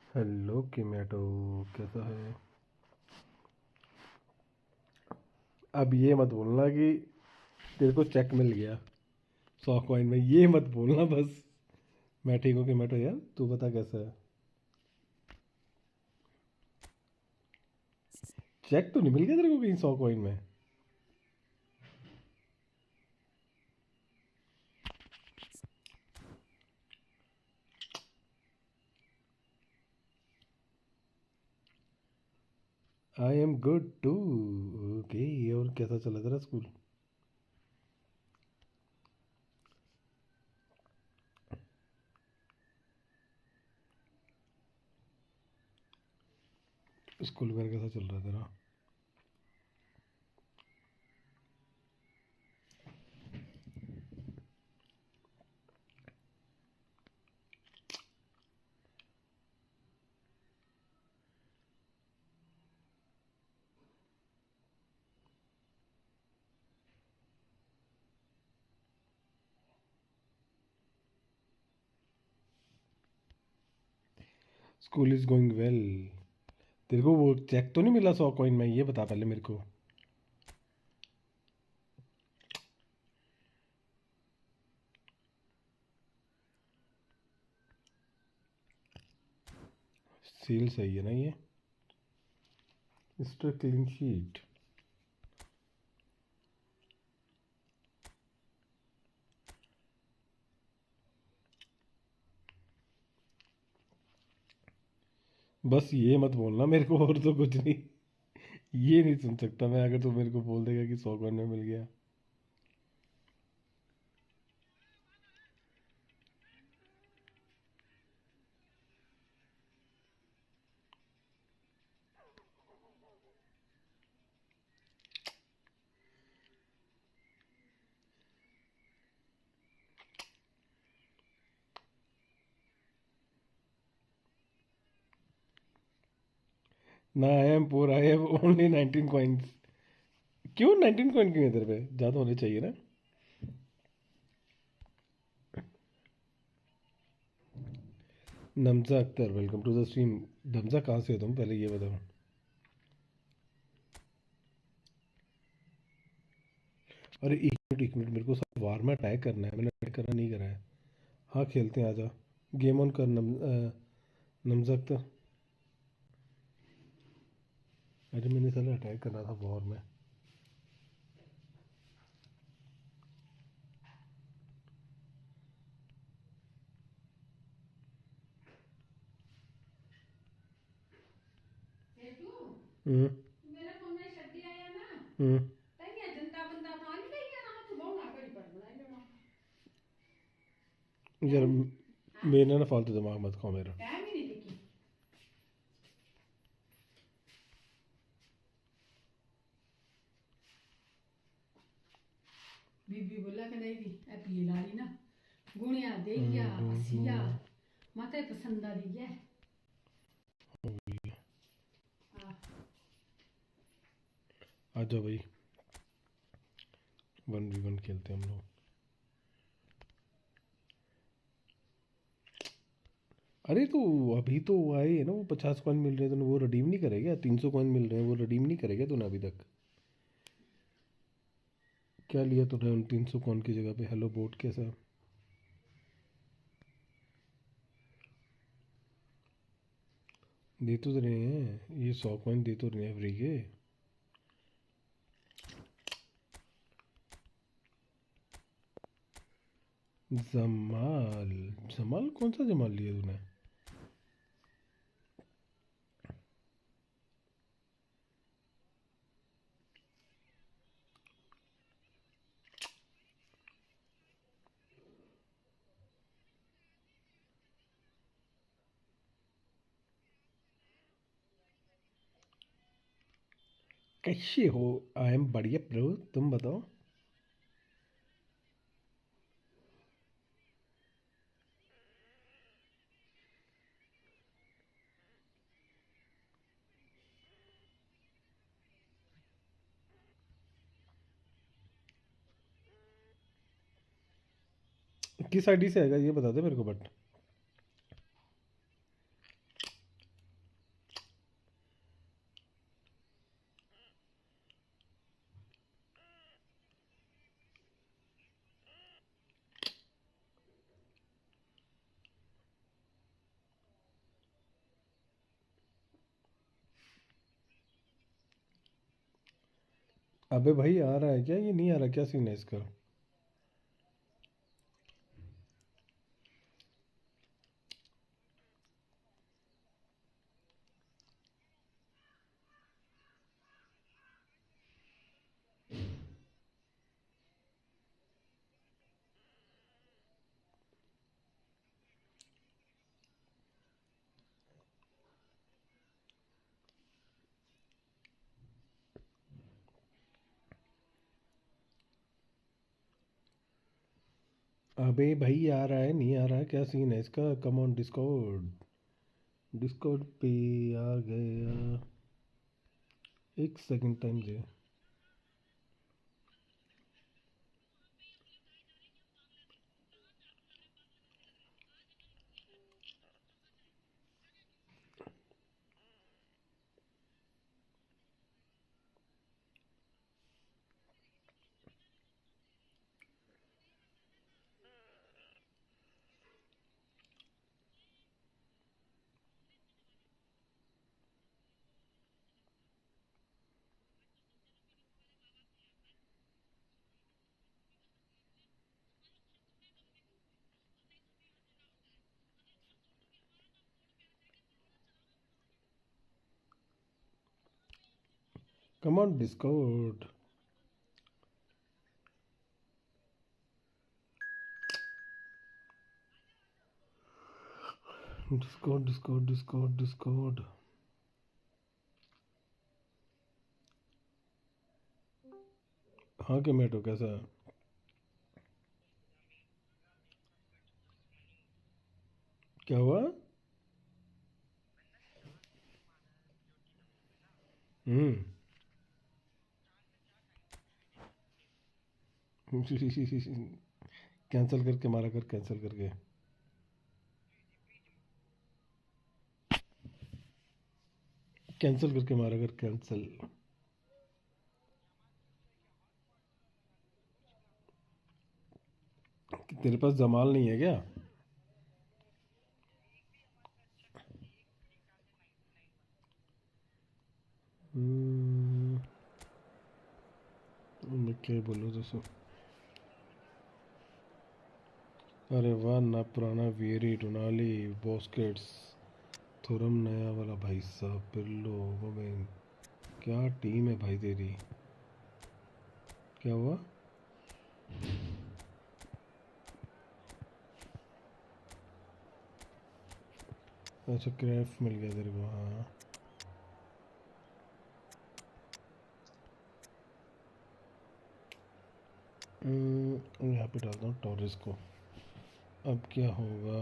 Hello किमेटो, कैसा है? अब ये मत बोलना कि तेरे को चेक मिल गया 100 कॉइन में, ये मत बोलना बस। मैं ठीक हूँ किमेटो यार, तू बता कैसा है? चेक तो नहीं मिल गया तेरे को कहीं 100 कॉइन में? I am good too. Okay, और कैसा चला तेरा स्कूल? स्कूल वगैरह कैसा चल रहा है तेरा? School is going well. तेरे को वो चेक तो नहीं मिला 100 कॉइन में, ये बता पहले मेरे को। सील सही है ना ये? Mister clean sheet. बस ये मत बोलना मेरे को, और तो कुछ नहीं। ये नहीं सुन सकता मैं अगर तू मेरे को बोल देगा कि 100 कॉइन में मिल गया। ना, I am poor, I have only 19 coins. क्यों 19 कॉइन क्यों है तेरे पे? ज़्यादा होने चाहिए ना। Namja Akhtar, welcome to the stream. Namja कहाँ से हो तुम, पहले ये बताओ। अरे एक मिनट मेरे को सब वार में अटैक करना है, मैंने अटैक करना नहीं करा है। हाँ खेलते हैं, आजा। गेम ऑन कर नमजा अख्तर। अरे मैंने साला अटैक करना था वॉर में। हम्म। हम्म। यार मेरे ना फालतू दिमाग मत खाओ मेरा। बीबी बोला कि नहीं भी ए पी लाड़ी ना गुणिया दे गया हसिया माते पसंद आ रही है। आ जाओ भाई, 1v1 खेलते हैं हम लोग। अरे तो अभी तो आए है ना वो 50 कॉइन मिल रहे हैं, तूने वो रिडीम नहीं करेगा? 300 कॉइन मिल रहे हैं, वो रिडीम नहीं करेगा तूने अभी तक? क्या लिया तूने उन 300 कॉइन की जगह पे? हेलो बोट कैसा? दे तो रहे हैं ये 100 कॉइन, दे तो रहे हैं फ्री के। जमाल। जमाल कौन सा जमाल लिया तूने? कैसे हो? आई एम बढ़िया प्रो, तुम बताओ। किस आईडी से आएगा ये बता दे मेरे को बट। अबे भाई आ रहा है क्या? ये नहीं आ रहा, क्या सीन है इसका? अबे भाई आ रहा है, नहीं आ रहा है, क्या सीन है इसका? कम ऑन डिस्कॉर्ड, डिस्कॉर्ड पे आ गया। एक second time they. Come on Discord, Discord Discord Discord Discord. हाँ क्या मेटो, कैसा है? क्या हुआ? हम्म। कैंसिल करके मारा कर, कैंसिल करके। कैंसिल करके मारा कर, कैंसिल। तेरे पास जमाल नहीं है क्या? मैं क्या बोलूँ दोस्तों? अरे वाह, ना पुराना वियरी, टोनाली, बॉस्केट्स, थुरम, नया वाला भाई साहब, पिल्लो, मोमेन। क्या टीम है भाई तेरी। क्या हुआ? अच्छा क्रैफ मिल गया तेरे को, हाँ। यहाँ पे डालता हूँ टॉरिस को। अब क्या होगा?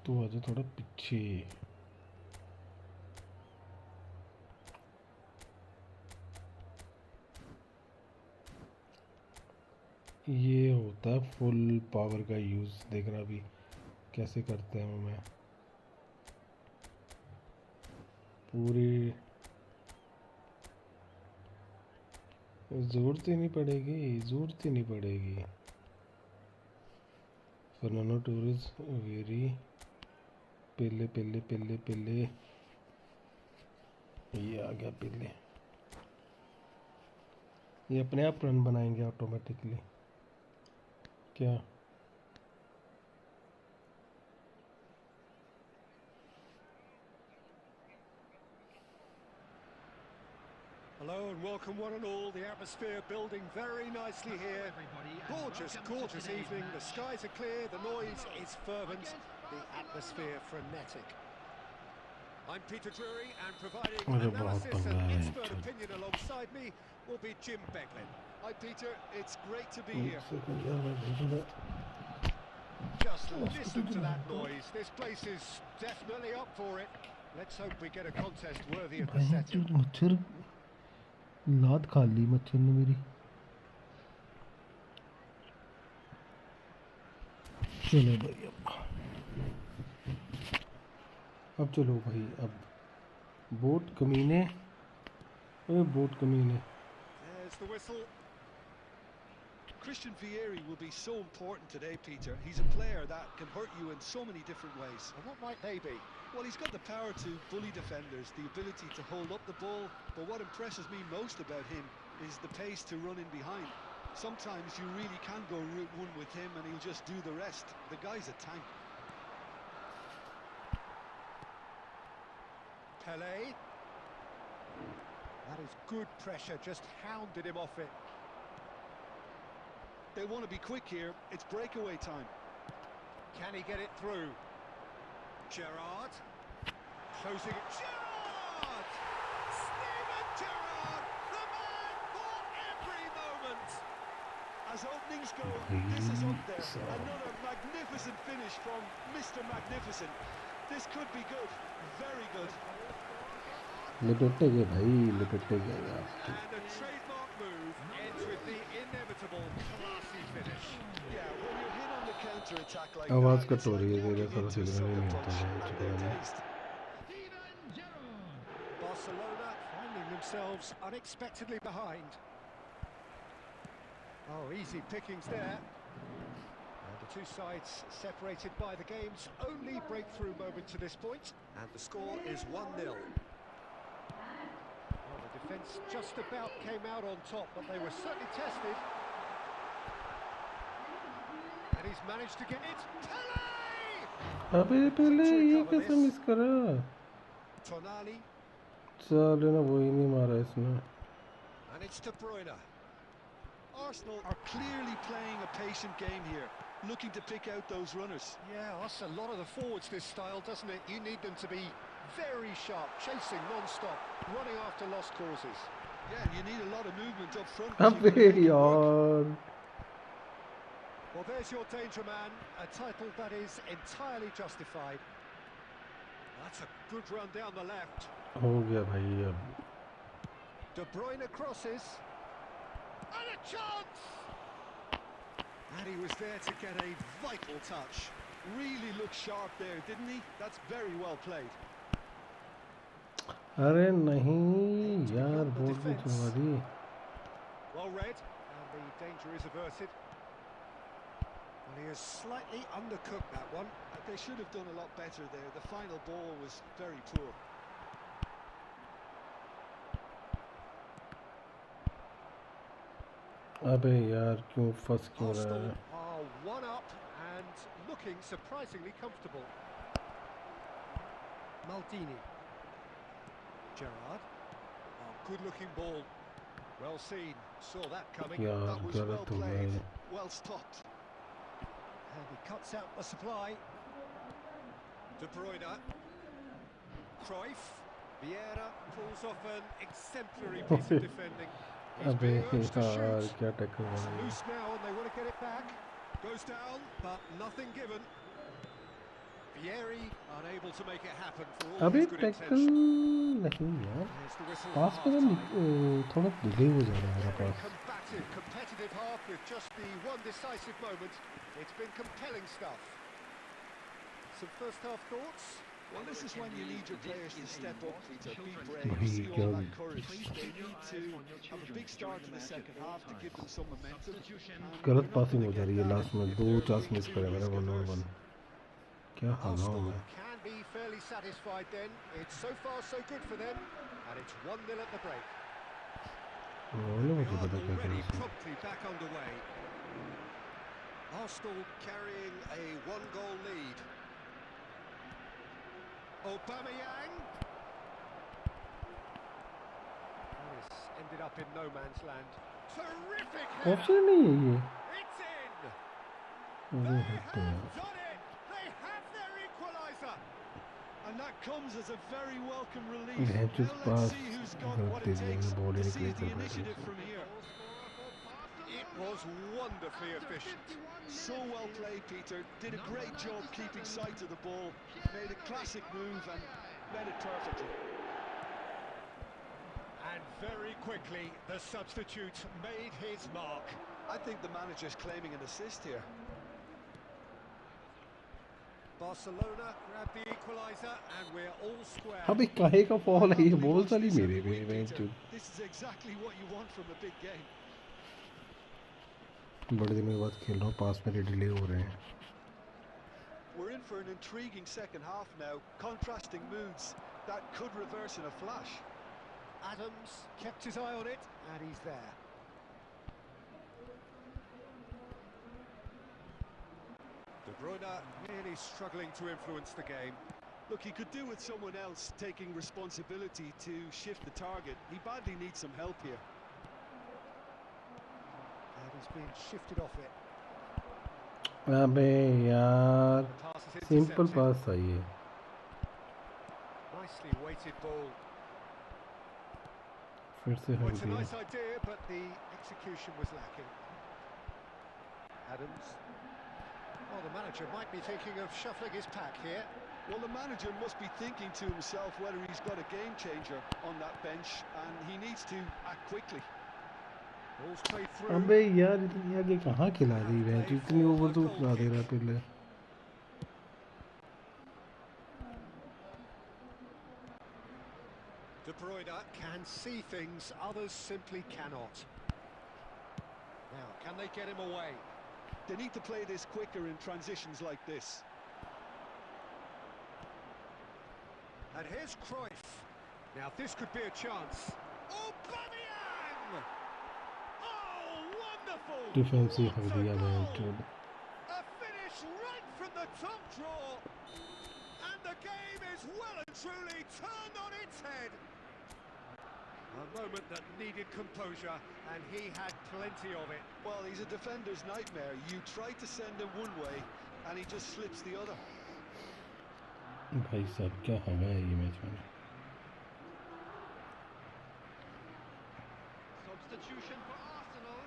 तू आजा थोड़ा पीछे। ये होता है फुल पावर का यूज़, देखना अभी कैसे करते हैं मैं। पूरी ज़रूरत ही नहीं पड़ेगी, ज़रूरत ही नहीं पड़ेगी। फर्नांडो टोरेस, वेरी, पेले पेले पेले पेले। ये आ गया पेले। ये अपने आप रन बनाएंगे ऑटोमेटिकली। क्या? Hello and welcome one and all. The atmosphere building very nicely here. Gorgeous, gorgeous evening. The skies are clear, the noise is fervent, the atmosphere frenetic. I'm Peter Drury and providing analysis and expert opinion alongside me will be Jim Beglin. Hi Peter, it's great to be here. Just listen to that noise. This place is definitely up for it. Let's hope we get a contest worthy of the setting. मच्छर लात खा ली मच्छर ने मेरी। चलो भाई, अब चलो भाई, अब बोट कमीने, बोट कमीने। There's the whistle. Christian Vieri will be so important today, Peter. He's a player that can hurt you in so many different ways. And what might they be? Well, he's got the power to bully defenders, the ability to hold up the ball, but what impresses me most about him is the pace to run in behind. Sometimes you really can go route one with him and he'll just do the rest. The guy's a tank. Pelé. That is good pressure, just hounded him off it. They want to be quick here, it's breakaway time. Can he get it through? Gerrard. Closing it. Gerrard! Steven Gerrard! The man for every moment! As openings go, this is up there. Another magnificent finish from Mr. Magnificent. This could be good. Very good. लिपटे भाई लिपटे गए And a trademark move ends with the inevitable classy finish. Yeah, when you're hit on the counter attack like that, आवाज it's cut हो like रही है तेरे walking सारा into a signal he sucker नहीं होता punch है and चुका their है taste. Barcelona finding themselves unexpectedly behind. Oh, easy pickings there. And the two sides separated by the game's only breakthrough moment to this point. And the score is 1-0. Well, the defence just about came out on top, but they were certainly tested. And he's managed to get it. Pelé! अबे पहले ये कैसे miss करा Tonali. साले ना वो ही नहीं मारा इसने And it's De Bruyne. Arsenal are clearly playing a patient game here, looking to pick out those runners. Yeah, that's a lot of the forwards, this style, doesn't it? You need them to be very sharp, chasing non-stop, running after lost causes. Yeah, and you need a lot of movement up front. अबे यार Well, there's your danger man, a title that is entirely justified. That's a good run down the left. हो गया भाई अब De Bruyne crosses. And a chance! And he was there to get a vital touch. Really looked sharp there, didn't he? That's very well played. अरे नहीं यार बोल भी चुका दी Well read, and the danger is averted. And he has slightly undercooked that one. They should have done a lot better there. The final ball was very poor. अबे यार क्यों फंस क्यों रहा Arsenal है are one up and looking surprisingly comfortable. Maldini. Gerrard. Oh, good-looking ball. Well seen. Saw that coming. यार That was well गलत हो played. गया Well stopped. And he cuts out the supply. De Bruyne. Cruyff. Vieira pulls off an exemplary piece of defending. He's अबे being urged to यार shoot. क्या टक्कर It's मारी loose now and they want to get it back. Goes down, but nothing given. Vieri unable to make it happen for all अबे his good tackle intentions. नहीं यार Here's the whistle pass for पे half-time. थोड़ा delay हो जा रहा है मेरा Very pass combative, competitive half with just the one decisive moment. It's been compelling stuff. Some first-half thoughts? Well, this is when you need your players to step up, Peter. Be brave, see all that courage. They need to have a big start in the second half to give them some momentum. गलत passing हो जा रही है last में दो chance miss करे मेरा 1-on-1 क्या हाल है Arsenal मैं can be fairly satisfied then. It's so far so good for them, and it's 1-0 at the break. बोलो मुझे We are पता क्या already करना है promptly back underway. Arsenal carrying a one-goal lead. Aubameyang. This ended up in no man's land. Terrific header. Option नहीं है ये It's in. अरे They हट have यार done it. They have their equaliser. And that comes as a very welcome relief. Bench's Now let's pass see who's got गलत what they it दिया takes body to निकली seize the कर initiative from here. It was wonderfully efficient. So well played, Peter. Did a great job keeping sight of the ball. Made a classic move and led it perfectly. And very quickly, the substitute made his mark. I think the manager's claiming an assist here. Barcelona grabbed the equaliser and we're all square. अबे काहे का fall है ये ball साली मेरे पे bench This is exactly what you want from a big game. बड़े दिनों के बाद खेल रहा हूँ पास मेरे डिले हो रहे हैं We're in for an intriguing second half now. Contrasting moods that could reverse in a flash. Adams kept his eye on it, and he's there. De Bruyne really struggling to influence the game. Look, he could do with someone else taking responsibility to shift the target. He badly needs some help here. And he's been shifted off it. अबे यार simple past सही है. Nicely weighted ball. फिर से Well, हट it's a गया. nice idea, but the execution was lacking. Adams. Well, the manager might be thinking of shuffling his pack here. Well, the manager must be thinking to himself whether he's got a game changer on that bench, and he needs to act quickly. Ball's played through. अबे यार इतनी आगे कहाँ खिला दी है? जितनी over तो खिला दे रहा पहले. De Bruyne can see things others simply cannot. Now, can they get him away? They need to play this quicker in transitions like this. And here's Cruyff. Now, this could be a chance. Aubameyang! Oh, wonderful! Defensive What हो a दिया goal! मैंने. A finish right from the top draw. And the game is well and truly turned on its head. A moment that needed composure, and he had plenty of it. Well, he's a defender's nightmare. You try to send him one way, and he just slips the other. भाई साहब क्या हवा है ये match में. Substitution for Arsenal.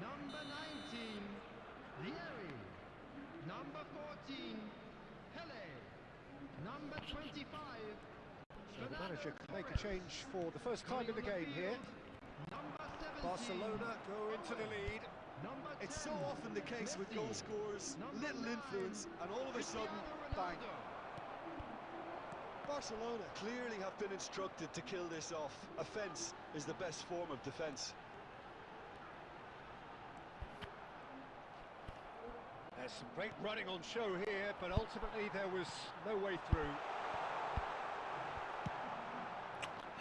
Number 19, Vieri. Number 14, Pele. Number 25. So the manager can make a change for the first time in the game here. Number 17, Barcelona go into the lead. Number 10, It's so often the case with goal scorers, little influence, and all of a sudden, bang. Barcelona clearly have been instructed to kill this off. Offence is the best form of defence. There's some great running on show here, but ultimately there was no way through.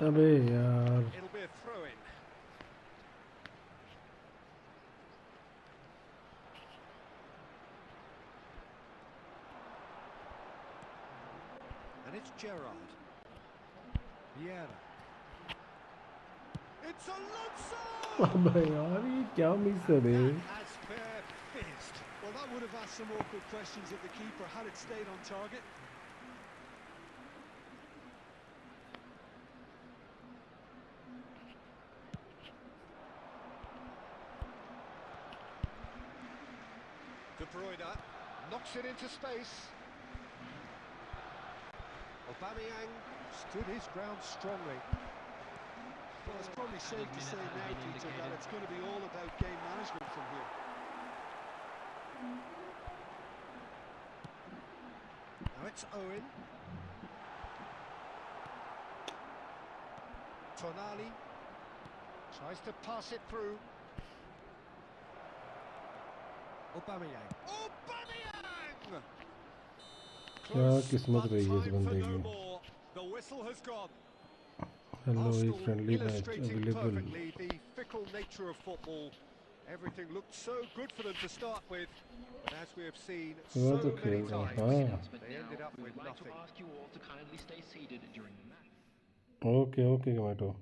अबे यार. It'll be a throw-in. And it's Gerrard. Vieira. It's Alonso! अबे यार ये क्या miss है रे. As fair fizzed. Well, that would have asked some awkward questions of the keeper had it stayed on target. De Bruyne knocks it into space. Aubameyang stood his ground strongly. Well, it's probably safe to say now, Peter, that it's going to be all about game management from here. Now it's Owen. Tonali tries to pass it through. Aubameyang. Aubameyang! क्या किस्मत रही है इस बंदे की. The whistle has gone. Hello ये Arsenal friendly match illustrating available. perfectly the fickle nature of football. Everything looked so good for them to start with, but as we have seen so वो तो many खेल रहा. times, हाँ. they ended up with like to nothing. ask you all to kindly stay seated during the match. Okay okay tomato.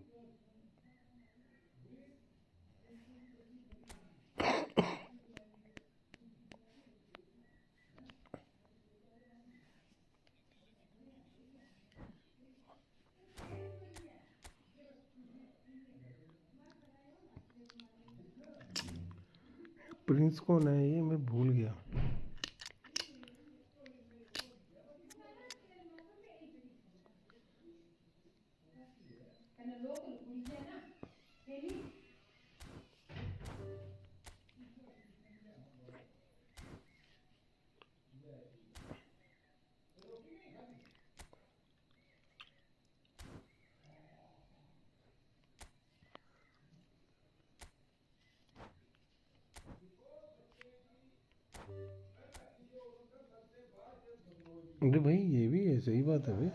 Prince कौन है ये मैं भूल गया. अरे भाई ये भी है, सही बात है भाई।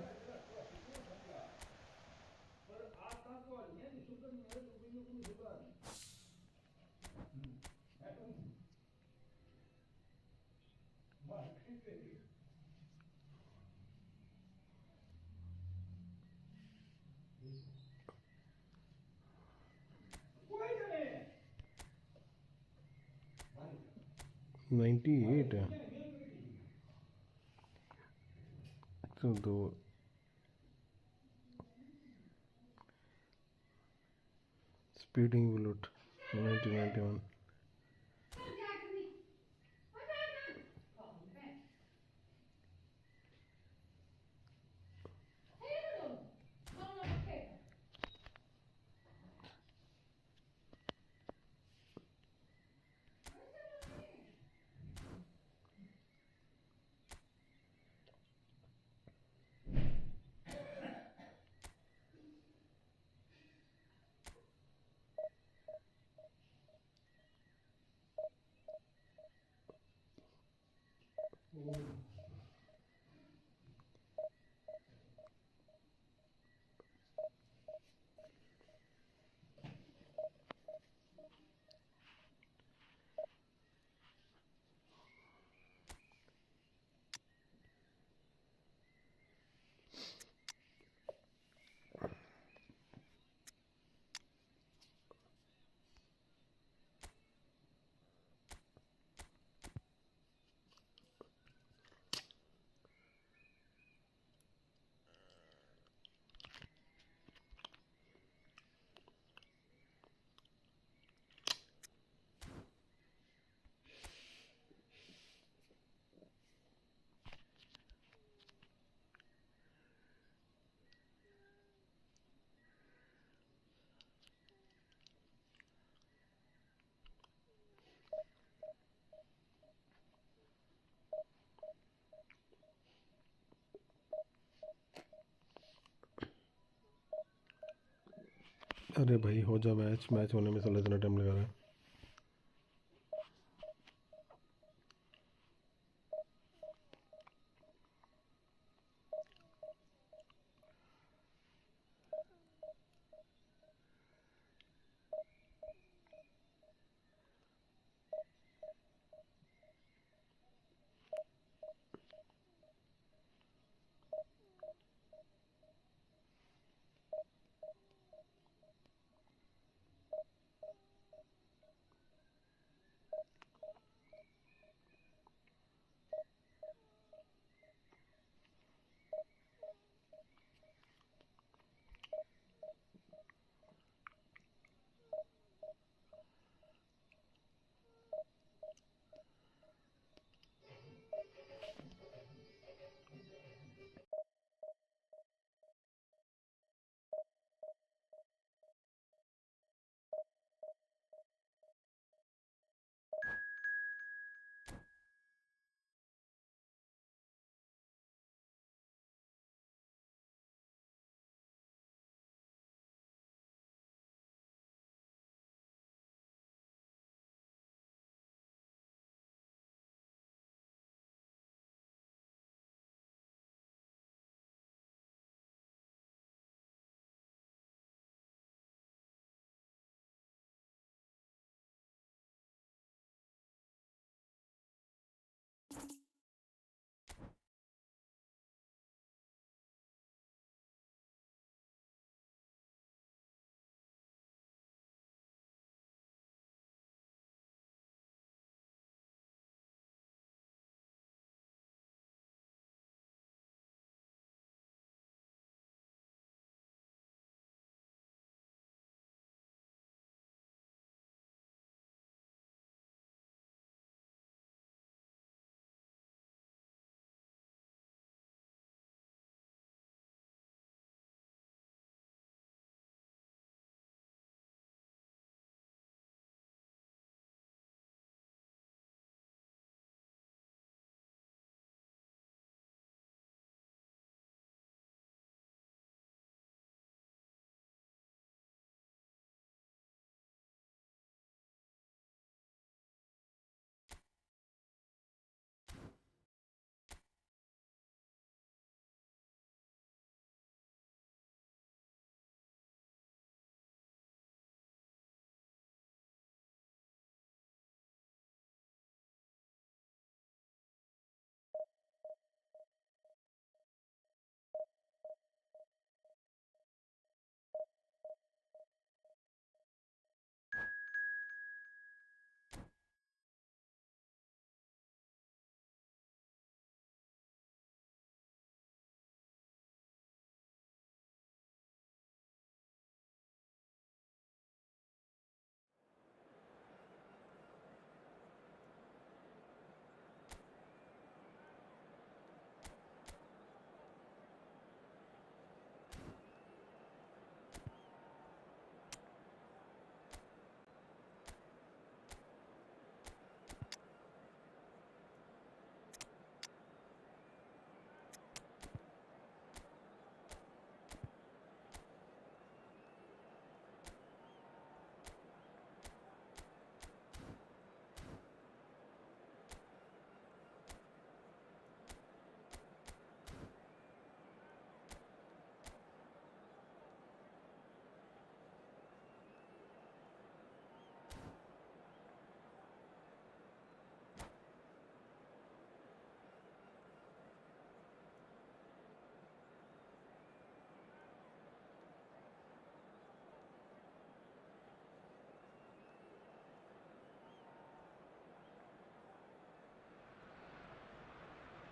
नाइन्टी एट है तो दो। Speeding bullet 1991। अरे भाई हो जा, मैच मैच होने में साला इतना टाइम लगा रहा है।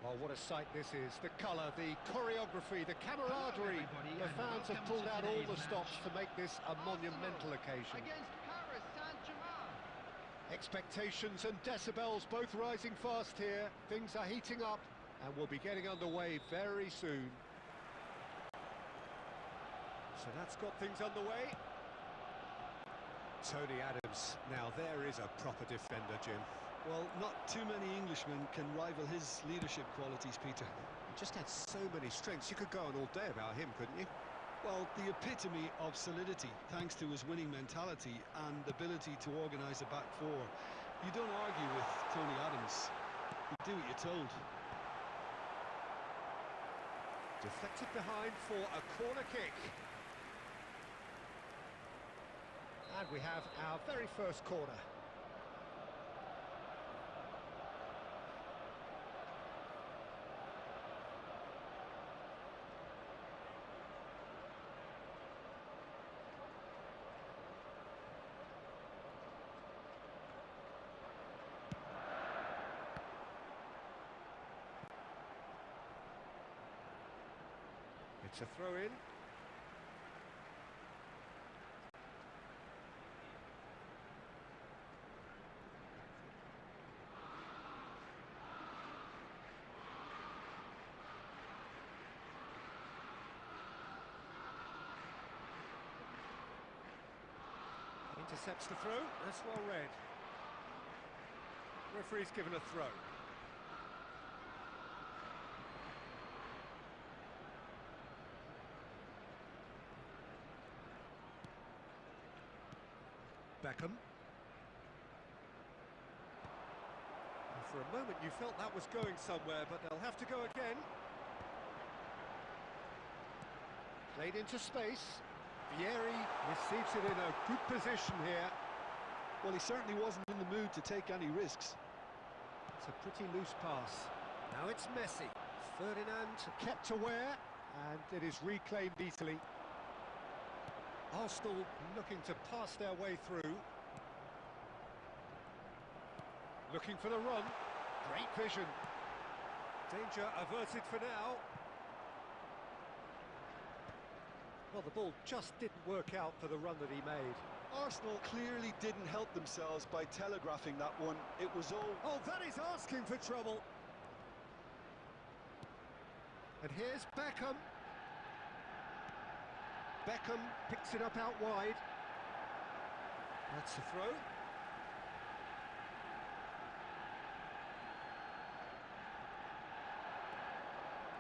Oh, what a sight this is. The colour, the choreography, the camaraderie. The fans have pulled out all the stops to make this a monumental occasion. Against Paris Saint-Germain. Expectations and decibels both rising fast here. Things are heating up and we'll be getting underway very soon. So that's got things underway. Tony Adams. Now there is a proper defender, Jim. Well, not too many Englishmen can rival his leadership qualities, Peter. He just had so many strengths. You could go on all day about him, couldn't you? Well, the epitome of solidity, thanks to his winning mentality and ability to organise a back four. You don't argue with Tony Adams. You do what you're told. Deflected behind for a corner kick. And we have our very first corner. It's a throw-in. Intercepts the throw. That's well read. Referee's given a throw. Beckham. And for a moment you felt that was going somewhere, but they'll have to go again. Played into space. Vieri receives it in a good position here. Well, he certainly wasn't in the mood to take any risks. It's a pretty loose pass. Now it's Messi. Ferdinand kept aware, and it is reclaimed easily. Arsenal looking to pass their way through. Looking for the run. Great vision. Danger averted for now. Well, the ball just didn't work out for the run that he made. Arsenal clearly didn't help themselves by telegraphing that one. It was all... Oh, that is asking for trouble. And here's Beckham. Beckham picks it up out wide. That's a throw.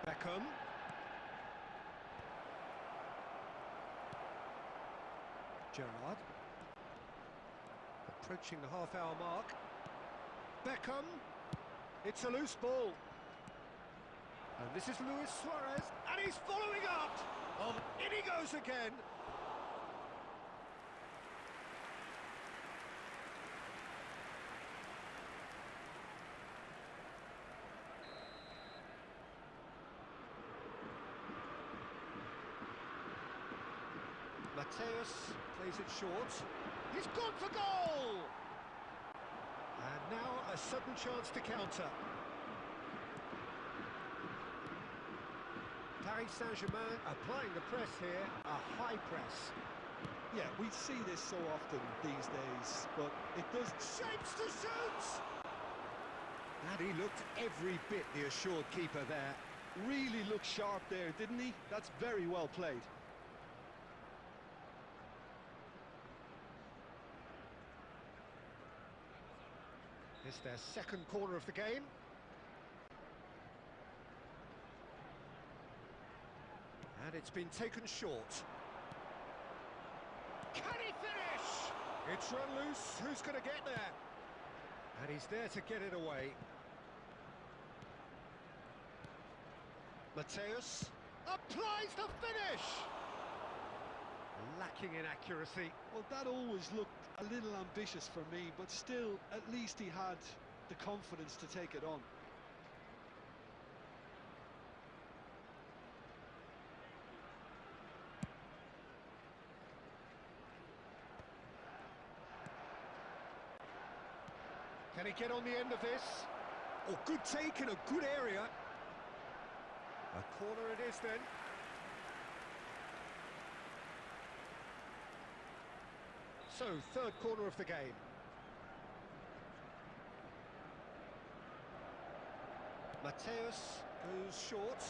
Beckham. Gerrard. Approaching the half-hour mark. Beckham. It's a loose ball. And this is Luis Suarez. And he's following up. Oh, in he goes again. Mateus plays it short. He's gone for goal! And now a sudden chance to counter. Paris Saint-Germain applying the press here, a high press. Yeah, we see this so often these days, but it does... Shapes to shoot! And he looked every bit the assured keeper there. Really looked sharp there, didn't he? That's very well played. It's their second corner of the game. And it's been taken short. Can he finish? It's run loose. Who's going to get there? And he's there to get it away. Mateus applies the finish. Lacking in accuracy. Well, that always looked a little ambitious for me, but still, at least he had the confidence to take it on. Can he get on the end of this? Oh, good take in a good area. A corner it is then. So, third corner of the game. Mateus goes short.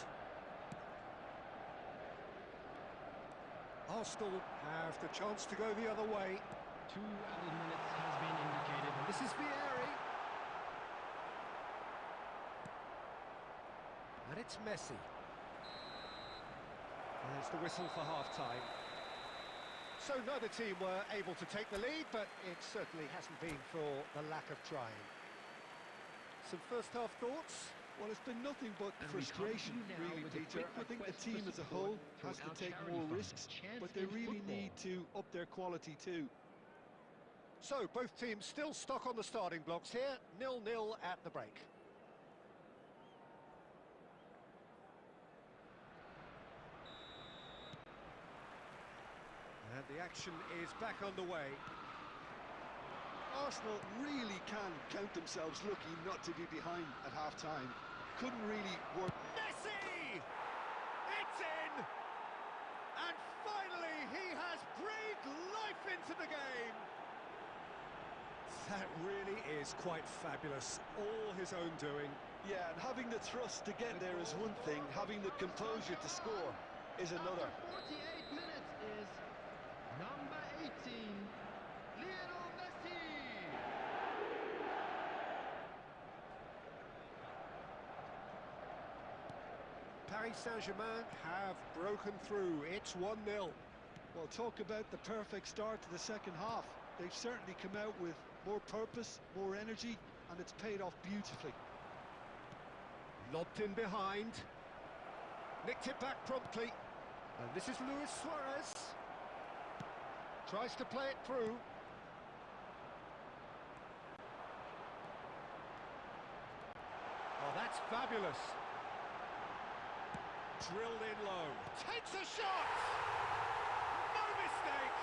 Arsenal have the chance to go the other way. 2 added minutes has been indicated. This is Vieri. And it's Messi. There's the whistle for half-time. So neither team were able to take the lead, but it certainly hasn't been for the lack of trying. Some first-half thoughts? Well, it's been nothing but And we frustration, come to you now really, with a Peter. quick I think the request for team as a support whole from has to our take charity more fund, risks, Chance but they in really Football. need to up their quality too. So both teams still stuck on the starting blocks here, 0-0 at the break. And the action is back underway. Arsenal really can count themselves lucky not to be behind at half-time. Couldn't really work. Messi! It's in! And finally he has breathed life into the game! That really is quite fabulous, all his own doing. Yeah, and having the thrust to get there is one thing, having the composure to score is another. After 48 minutes is number 18, Lionel Messi. Paris Saint-Germain have broken through, it's 1-0. Well, talk about the perfect start to the second half. They've certainly come out with more purpose, more energy, and it's paid off beautifully. Lobbed in behind. Nicked it back promptly. And this is Luis Suarez. Tries to play it through. Oh, that's fabulous. Drilled in low. Takes a shot! No mistake!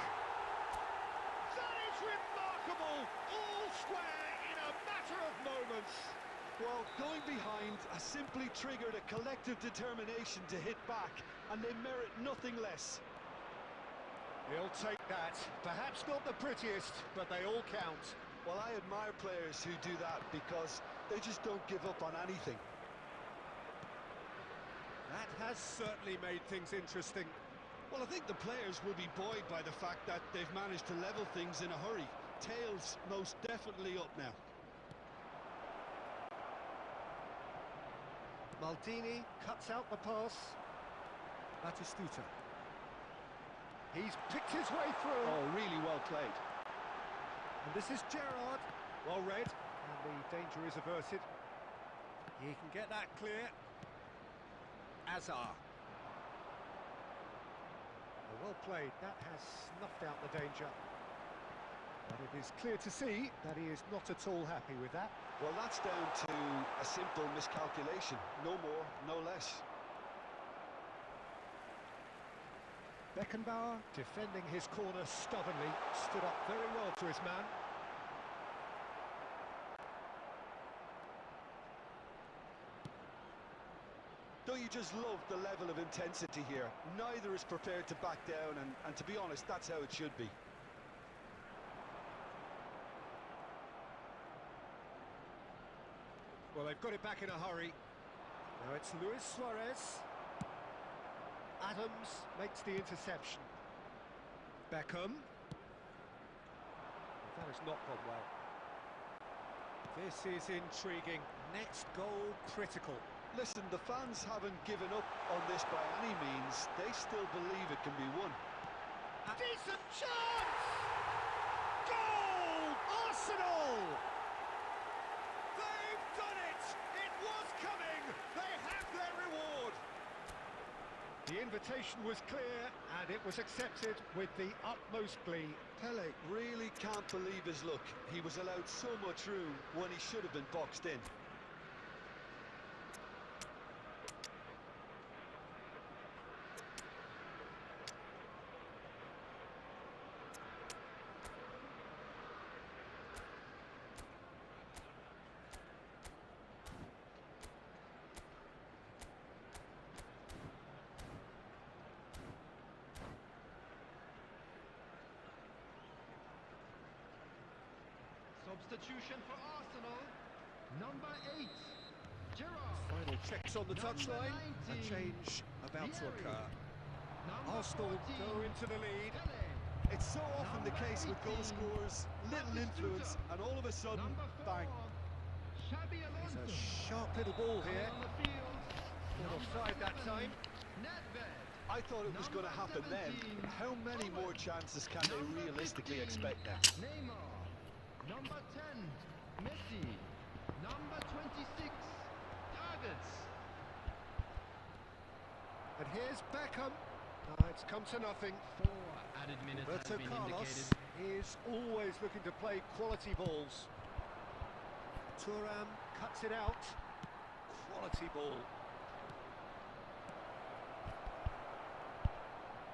That is remarkable! All square in a matter of moments. Well, going behind has simply triggered a collective determination to hit back, and they merit nothing less. He'll take that. Perhaps not the prettiest, but they all count. Well, I admire players who do that because they just don't give up on anything. That has certainly made things interesting. Well, I think the players will be buoyed by the fact that they've managed to level things in a hurry. Tails most definitely up now. Maldini cuts out the pass. Batistuta. He's picked his way through. Oh, really well played. And this is Gerrard. Well read. And the danger is averted. He can get that clear. Azar. Well played. That has snuffed out the danger. But it is clear to see that he is not at all happy with that. Well, that's down to a simple miscalculation. No more, no less. Beckenbauer, defending his corner stubbornly, stood up very well to his man. Don't you just love the level of intensity here? Neither is prepared to back down, and to be honest, that's how it should be. Well, they've got it back in a hurry. Now it's Luis Suarez. Adams makes the interception. Beckham. That has not gone well. This is intriguing. Next goal critical. Listen, the fans haven't given up on this by any means. They still believe it can be won. A decent chance! Goal! Arsenal! They've done it! It was coming! They have their reward! The invitation was clear, and it was accepted with the utmost glee. Pele really can't believe his luck. He was allowed so much room when he should have been boxed in. Substitution for Arsenal. Number 8, Gerrard. Final checks on the touchline. A 19, change about to occur. Number Arsenal 14, go into the lead. Pele. It's so often the case with goal scorers, little influence, and all of a sudden, Number 4, bang. Xabi It's Alonso. a sharp little ball here. On the field. Not offside that time. Nedved. I thought it was going to happen then. 17. How many more chances can they Number realistically 15, expect now? Neymar. Number 10, Messi. Number 26, Targets. And here's Beckham. It's come to nothing. 4 added minutes Roberto have been Carlos indicated. is always looking to play quality balls. Thuram cuts it out. Quality ball.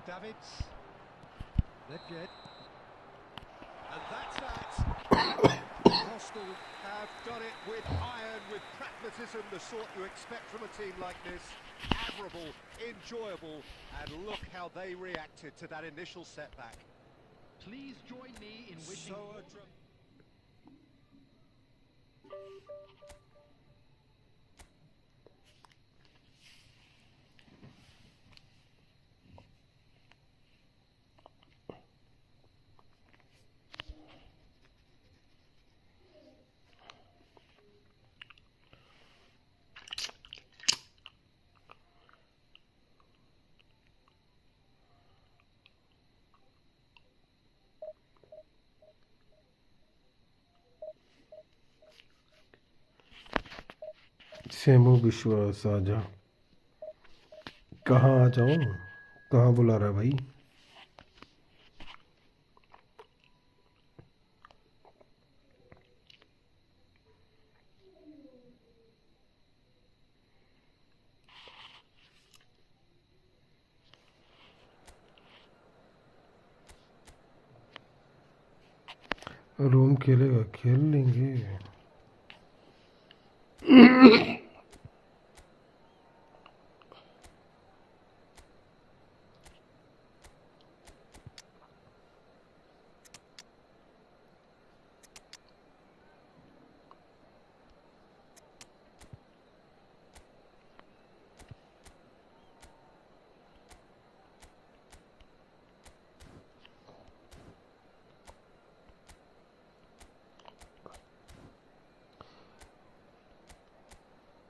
Davids. Nedved. And that's that. Arsenal have done it with iron, with pragmatism, the sort you expect from a team like this. Admirable, enjoyable, and look how they reacted to that initial setback. Please join me in wishing. सेमू विश्वास आजा। कहाँ आ जाऊँ? कहाँ बुला रहा है भाई? Room खेलेगा? खेल लेंगे।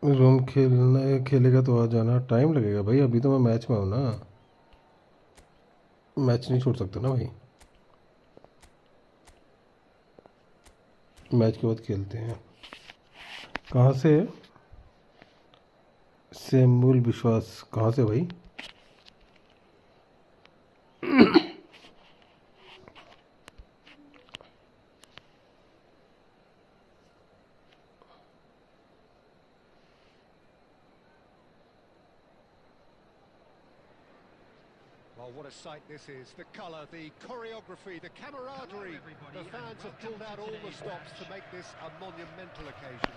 रूम खेलेगा तो आ जाना। टाइम लगेगा भाई, अभी तो मैं मैच में हूँ ना, मैच नहीं छोड़ सकते ना भाई। मैच के बाद खेलते हैं। कहाँ से? सेमूल विश्वास कहाँ से भाई? Well, what a sight this is. The colour, the choreography, the camaraderie. The fans have pulled out all the stops to make this a monumental occasion.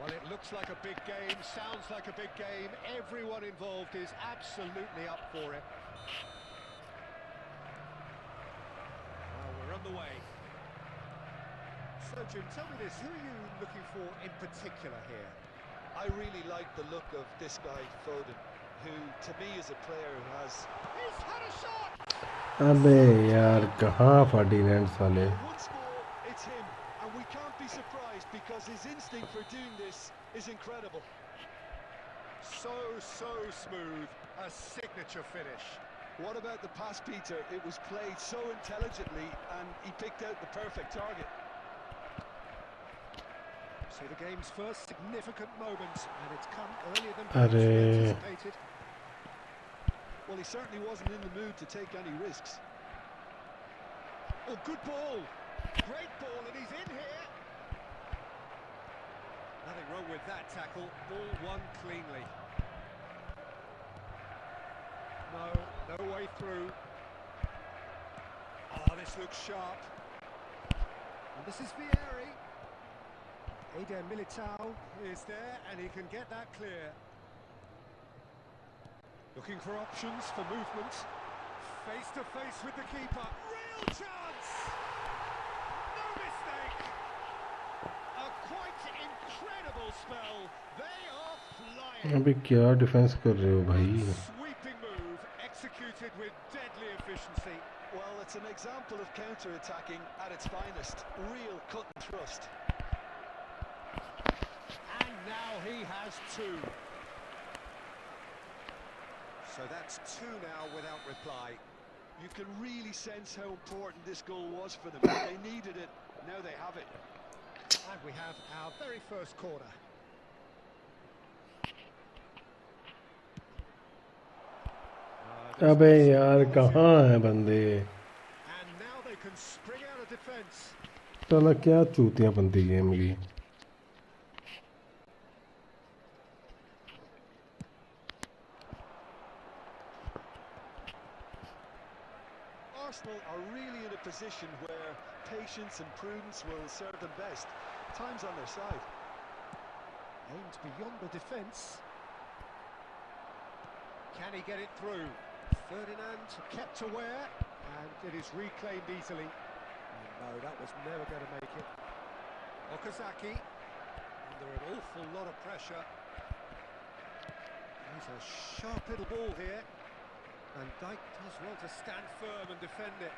Well, it looks like a big game, sounds like a big game. Everyone involved is absolutely up for it. Well, we're on the way. So, Jim, tell me this. Who are you looking for in particular here? I really like the look of this guy, Foden, who to me is a player who has... He's had a shot! अबे यार कहाँ Ferdinand साले। One score, it's him, and we can't be surprised because his instinct for doing this is incredible. So smooth. A signature finish. What about the pass, Peter? It was played so intelligently, and he picked out the perfect target. So the game's first significant moment, and it's come earlier than अरे anticipated. Well, he certainly wasn't in the mood to take any risks. Oh, good ball. Great ball, and he's in here. Nothing wrong with that tackle. Ball won cleanly. No way through. Oh, this looks sharp. And this is Vieri. Eder Militao is there, and he can get that clear. Looking for options for movement. Face to face with the keeper. Real chance! quite incredible spell. They are flying. अबे क्या defence कर रहे हो भाई? Sweeping move executed with deadly efficiency. Well, it's an example of counter-attacking at its finest. Real cut and thrust. And now he has two. So that's two now without reply. You can really sense how important this goal was for them. They needed it. Now they have it. And we have our very first corner. अबे यार कहाँ है बंदे? And now they can spring out of defence. साला क्या चूतियाँ बनती game की? Arsenal are really in a position where patience and prudence will serve them best. Time's on their side. Aimed beyond the defence. Can he get it through? Ferdinand kept aware, and it is reclaimed easily. Oh, no, that was never going to make it. Okazaki, under an awful lot of pressure. There's a sharp little ball here, and Dyke does well to stand firm and defend it.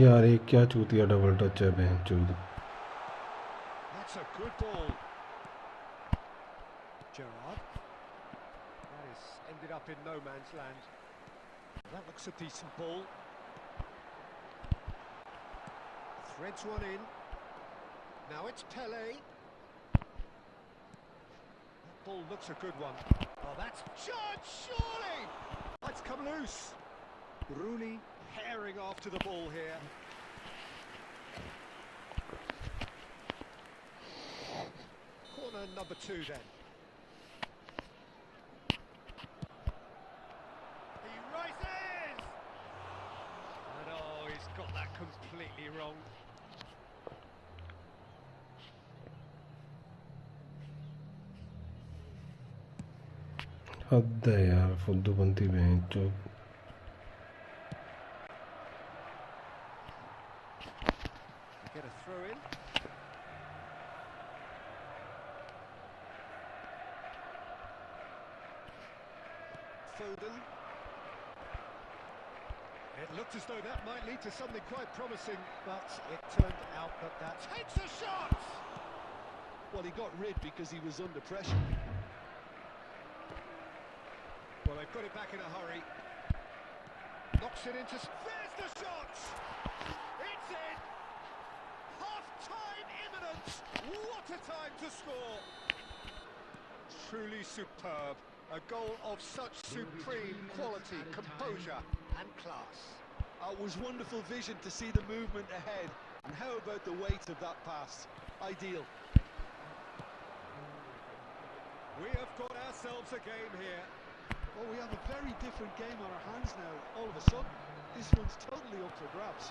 यार ये क्या चूतिया double touch है बहन चूत. That's a good ball. Gerrard. That is ended up in no man's land. That looks a decent ball. Threads one in. Now it's Pele. That ball looks a good one. Oh, that's Judge, surely! That's come loose. Rooney herring after the ball here. Corner number 2 then. He rises! And oh, he's got that completely wrong. हद है यार फुद्दू बनती बहन चूत. Get a throw in. Foden. It looked as though that might lead to something quite promising, but it turned out that that takes a shot! Well, he got rid because he was under pressure. Well, they've got it back in a hurry. Knocks it into... There's the shot! It's in! Half-time imminent! What a time to score! Truly superb. A goal of such supreme quality, composure and class. It was wonderful vision to see the movement ahead. And how about the weight of that pass? Ideal. We have got ourselves a game here. Well, we have a very different game on our hands now. All of a sudden, this one's totally up for grabs.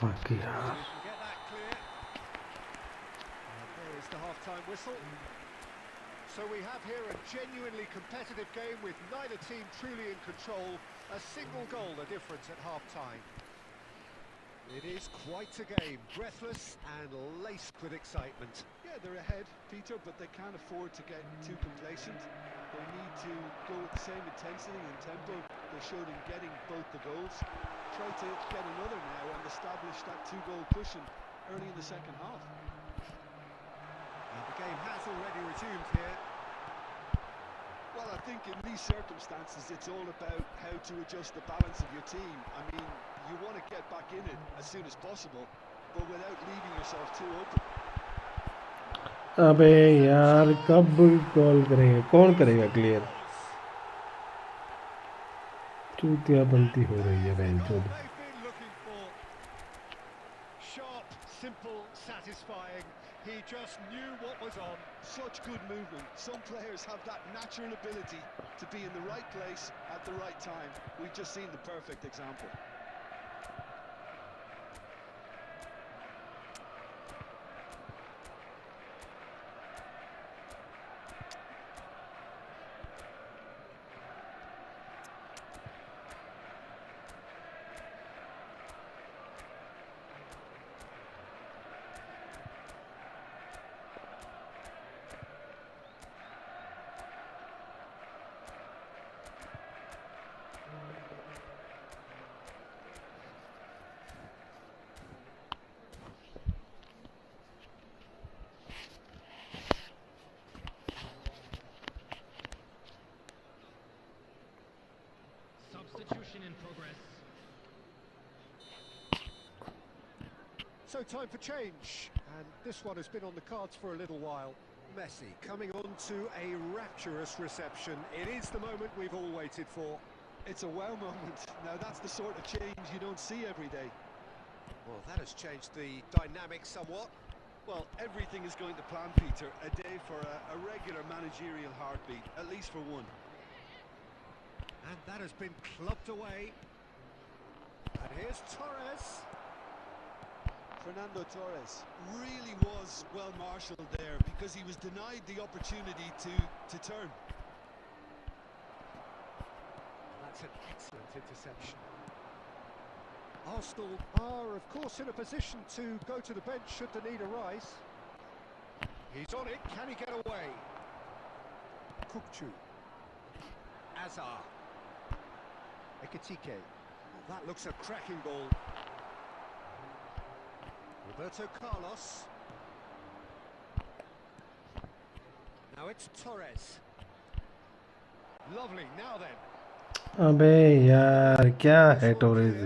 Fuck yeah. You can get that clear. And there is the half-time whistle. So we have here a genuinely competitive game with neither team truly in control. A single goal the difference at half-time. It is quite a game, breathless and laced with excitement. Yeah, they're ahead, Peter, but they can't afford to get too complacent. They need to go with the same intensity and tempo they showed in getting both the goals. Try to get another now and establish that two-goal cushion early in the second half. And the game has already resumed here. Well, I think in these circumstances it's all about how to adjust the balance of your team. I mean, you want to get back in it as soon as possible, but without leaving yourself too open. अबे यार कब call करेंगे? कौन करेगा clear? चूतिया बनती हो रही है बहन चूत. They've been looking for. Sharp, simple, satisfying. He just knew what was on. Such good movement. Some players have that natural ability to be in the right place at the right time. We've just seen the perfect example. Substitution in progress. So time for change, and this one has been on the cards for a little while. Messi coming on to a rapturous reception. It is the moment we've all waited for. It's a wow moment. Now that's the sort of change you don't see every day. Well, that has changed the dynamic somewhat. Well, everything is going to plan, Peter. A day for a regular managerial heartbeat, at least for one. And that has been clubbed away. And here's Torres. Fernando Torres really was well marshalled there because he was denied the opportunity to turn. That's an excellent interception. Arsenal are, of course, in a position to go to the bench should the need arise. He's on it. Can he get away? Kukcu. Azar. Ekitike. Well, that looks a cracking ball. Roberto Carlos. Now it's Torres. Lovely. Now then. अबे यार क्या है storage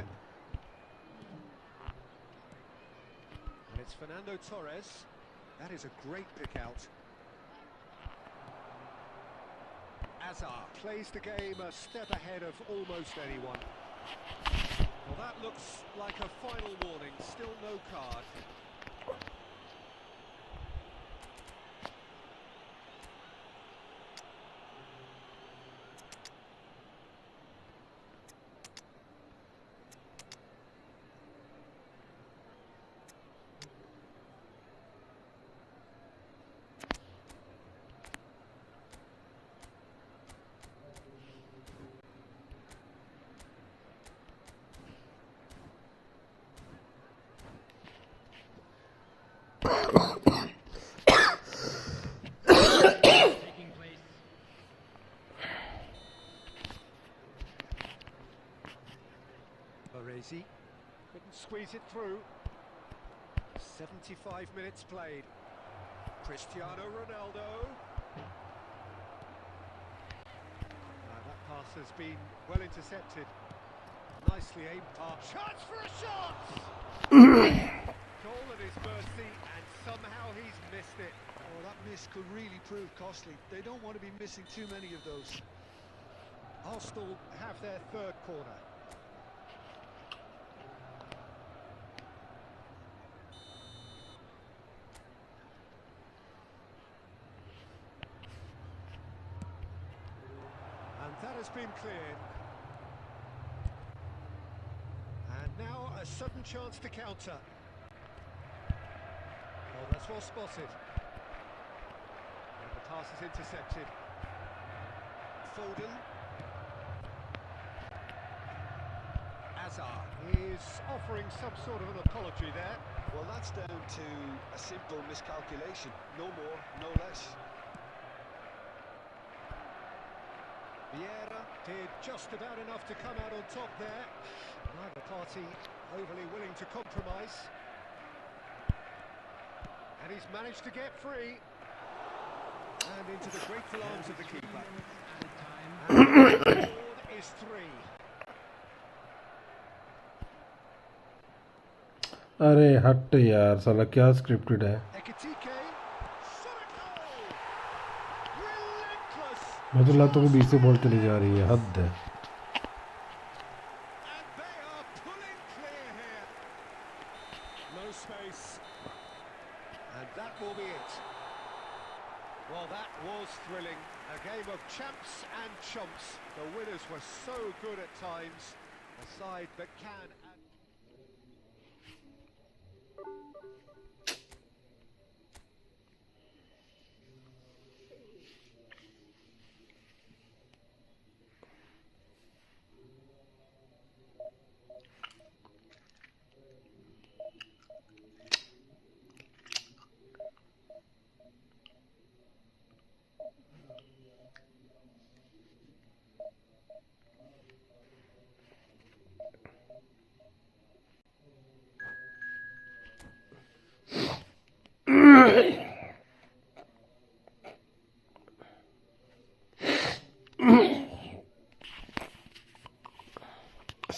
And it's Fernando Torres. That is a great pick out. Azar plays the game a step ahead of almost anyone. Well, that looks like a final warning. Still no card. Taking place. Baresi couldn't squeeze it through. 75 minutes played. Cristiano Ronaldo. That pass has been well intercepted. Nicely aimed pass. Chance for a shot! Goal at his mercy, and somehow he's missed it. Oh, that miss could really prove costly. They don't want to be missing too many of those. Arsenal have their third corner. And that has been cleared. And now a sudden chance to counter. Oh, that's well spotted. And the pass is intercepted. Foden. Azar is offering some sort of an apology there. Well, that's down to a simple miscalculation. No more, no less. Vieira did just about enough to come out on top there. Neither party overly willing to compromise. And he's managed to get free. And into the grateful arms of the keeper. And the score is 3. अरे हट यार साला क्या scripted है Ekitike. Shot a goal! Relentless! मैं तो लातों को बीच से बॉल चली जा रही है हद है And they are pulling clear here. No space. And that will be it. Well, that was thrilling. A game of champs and chumps. The winners were so good at times. A side that can...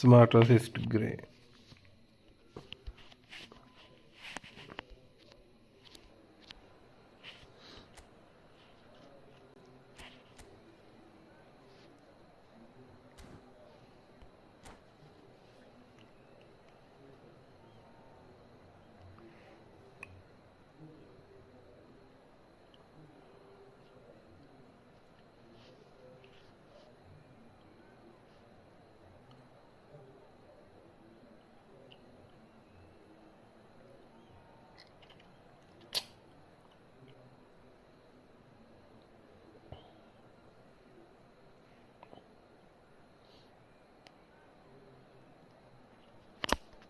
smart assist grey.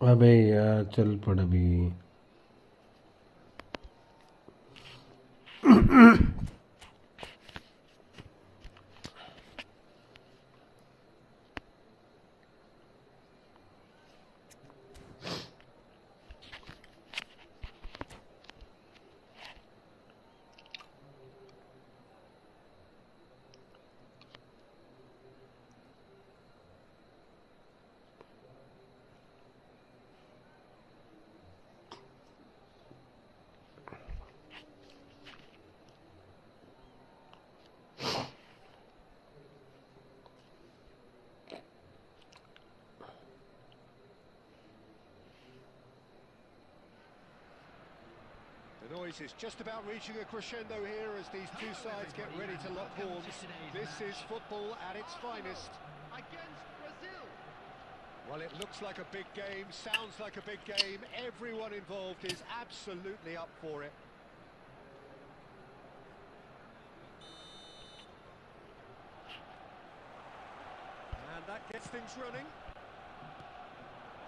अबे यार चल पड़ अभी। The noise is just about reaching a crescendo here as these two sides get ready to lock horns. This is football at its finest. Against Brazil. Well, it looks like a big game, sounds like a big game. Everyone involved is absolutely up for it. And that gets things running.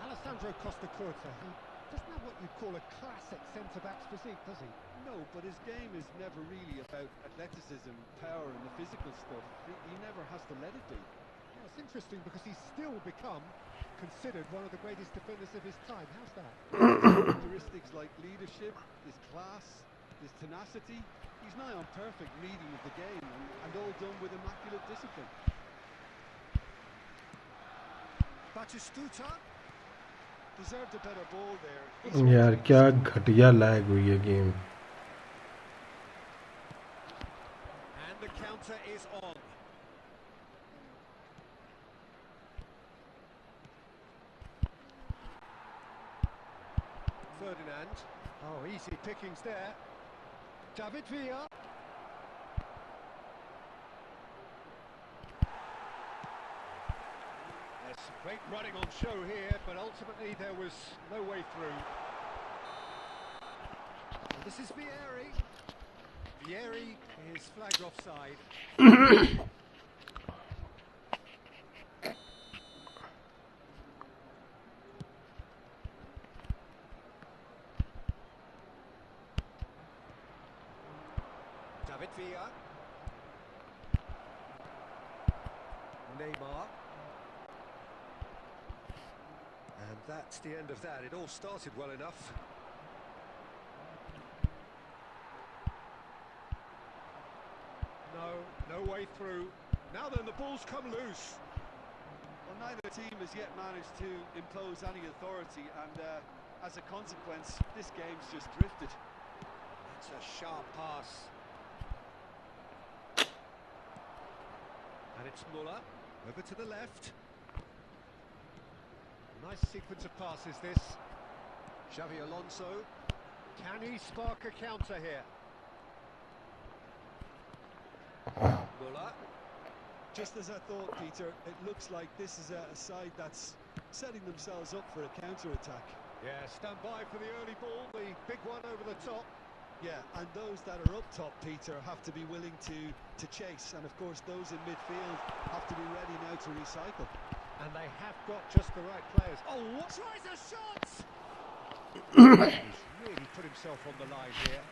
Alessandro Costa Curta, he doesn't have what you'd call a classic centre-back's physique, does he? No, but his game is never really about athleticism, power and the physical stuff. He never has to let it be. Well, it's interesting because he's still become considered one of the greatest defenders of his time. How's that? Characteristics like leadership, his class, his tenacity. He's nigh on perfect reading of the game and all done with immaculate discipline. Batistuta Deserved a better ball there. यार क्या घटिया lag हुई है game. And the counter is on. Ferdinand. Oh, easy pickings there. David Villa. There's some great running on show here, but ultimately there was no way through. And this is Vieri. Vieri is flagged offside. David Villa. Neymar. And that's the end of that. It all started well enough. No way through. Now then, the ball's come loose. Well, neither team has yet managed to impose any authority, and as a consequence, this game's just drifted. It's a sharp pass. And it's Muller, over to the left. Nice sequence of passes, this. Xavi Alonso. Can he spark a counter here? Muller. Just as I thought, Peter, it looks like this is a side that's setting themselves up for a counter-attack. Yeah, stand by for the early ball, the big one over the top. Yeah, and those that are up top, Peter, have to be willing to chase, and of course those in midfield have to be ready now to recycle. And they have got just the right players. Oh, what tries a shot! He's really put himself on the line here.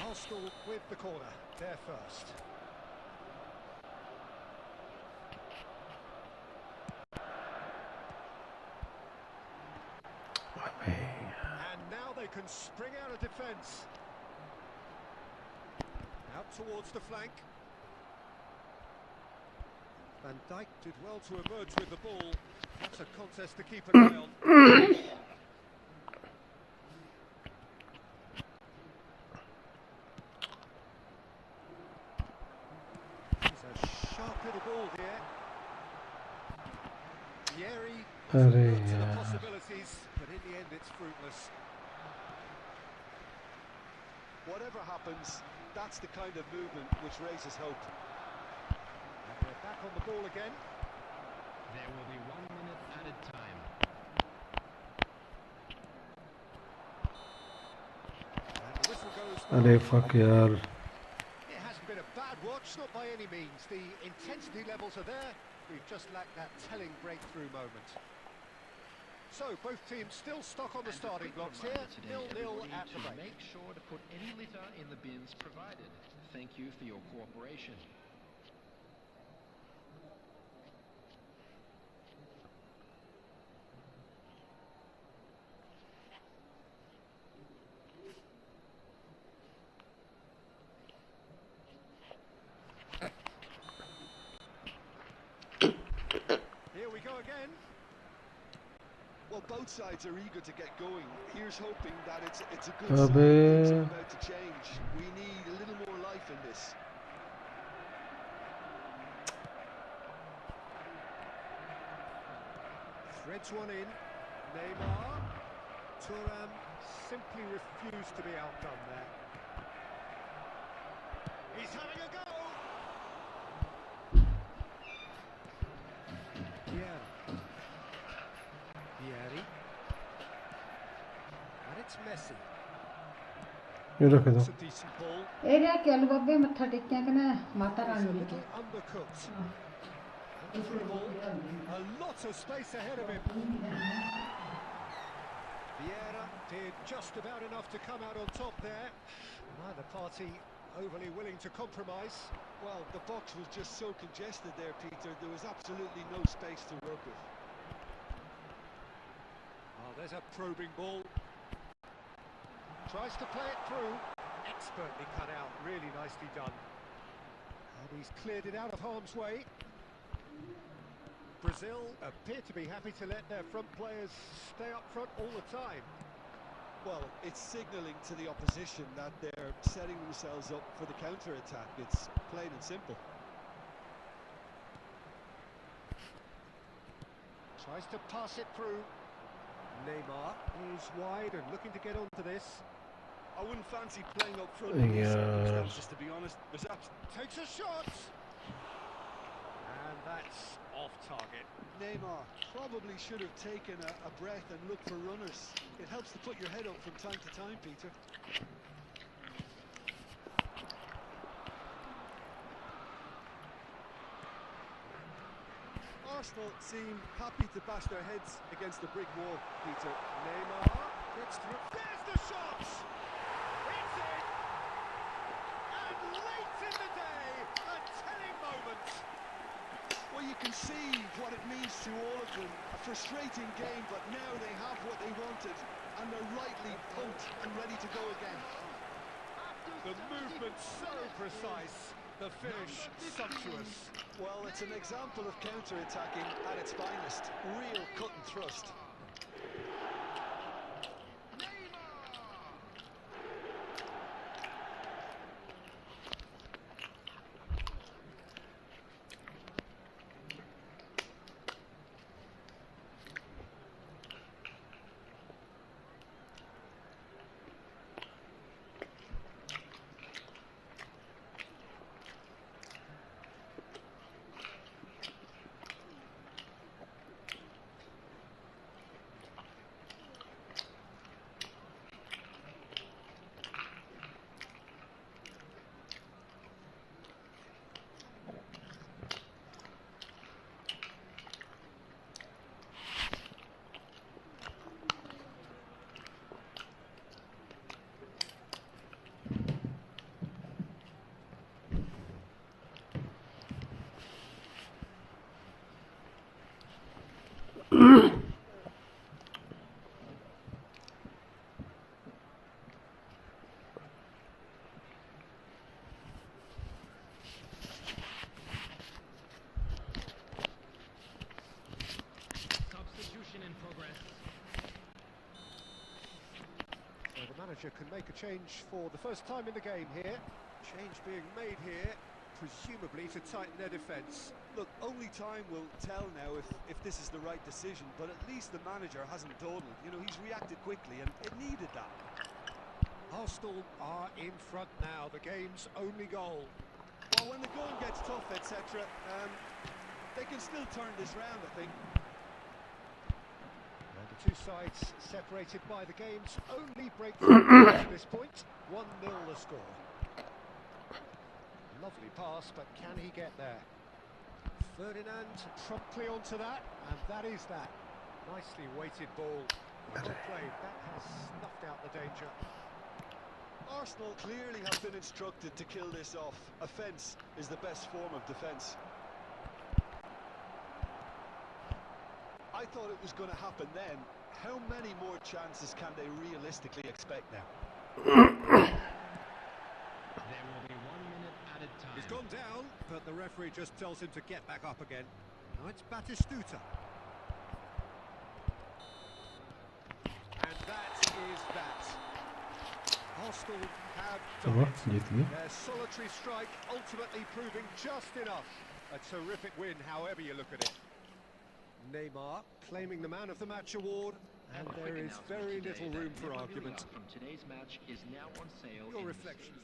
Arsenal with the corner, they're first. And now they can spring out of defence. Out towards the flank. Van Dijk did well to emerge with the ball. That's a contest to keep an eye on. It's a sharp little ball here. Yeri अरे to the यार possibilities, but in the end it's fruitless. Whatever happens, that's the kind of movement which raises hope. And they're back on the ball again. There will be 1 minute added time. And the whistle goes for अरे half fuck time. यार It hasn't been a bad watch, not by any means. The intensity levels are there. We've just lacked that telling breakthrough moment. So, both teams still stuck on the starting blocks here, 0-0 at the break. Make sure to put any litter in the bins provided. Thank you for your cooperation. Here we go again. Well, both sides are eager to get going. Here's hoping that it's a good Abe. sign. Things are about to change. We need a little more life in this. Threads one in. Neymar. Thuram simply refused to be outdone there. He's having a go. Yeri. And it's Messi. ये रख दो It's a decent ball. ਇਹ ਰਿਹਾ ਕਿ ਅਲੂ ਬੱਬੇ ਮੱਥਾ ਟੇਕਿਆ ਕਿ ਨਾ ਮਾਤਾ It's a ਰਾਣੀ ਦੇ little undercooked. And through ball. A lot of space ahead of him. Vieira did just about enough to come out on top there. Neither party overly willing to compromise. Well, the box was just so congested there, Peter. There was absolutely no space to work with. Oh, there's a probing ball. Tries to play it through. Expertly cut out. Really nicely done. And he's cleared it out of harm's way. Brazil appear to be happy to let their front players stay up front all the time. Well, it's signalling to the opposition that they're setting themselves up for the counter-attack. It's plain and simple. Tries to pass it through. Neymar is wide and looking to get onto this. I wouldn't fancy playing up front in these circumstances, to be honest. Takes a shot. And that's off target. Neymar probably should have taken a breath and looked for runners. It helps to put your head up from time to time, Peter. Arsenal seem happy to bash their heads against the brick wall, Peter. Neymar gets through. There's the shot. It's in. And late in the day, a telling moment. Well, you can see what it means to all of them. A frustrating game, but now they have what they wanted, and they're rightly pumped and ready to go again. The movement so precise, the finish sumptuous. Well, it's an example of counter-attacking at its finest. Real cut and thrust. manager can make a change for the first time in the game here. Change being made here, presumably to tighten their defence. Look, only time will tell now if this is the right decision, but at least the manager hasn't dawdled. You know, he's reacted quickly, and it needed that. Arsenal are in front now, the game's only goal. Well, when the going gets tough, etc., they can still turn this round, I think. And the two sides separated by the game's only breakthrough to this point. 1-0 the score. Lovely pass, but can he get there? Ferdinand promptly onto that, and that is that. Nicely weighted ball. Well played, that has snuffed out the danger. Arsenal clearly have been instructed to kill this off. Offence is the best form of defence. I thought it was going to happen then. How many more chances can they realistically expect now? There will be 1 minute added time. He's gone down, but the referee just tells him to get back up again. Now it's Batistuta. And that is that. Arsenal have done Tamam, it. yetmiyor. Their solitary strike ultimately proving just enough. A terrific win, however you look at it. Neymar claiming the Man of the Match award, and A there quick is announcement very today little that room for memorabilia argument. from today's match is now on sale. Your in reflections.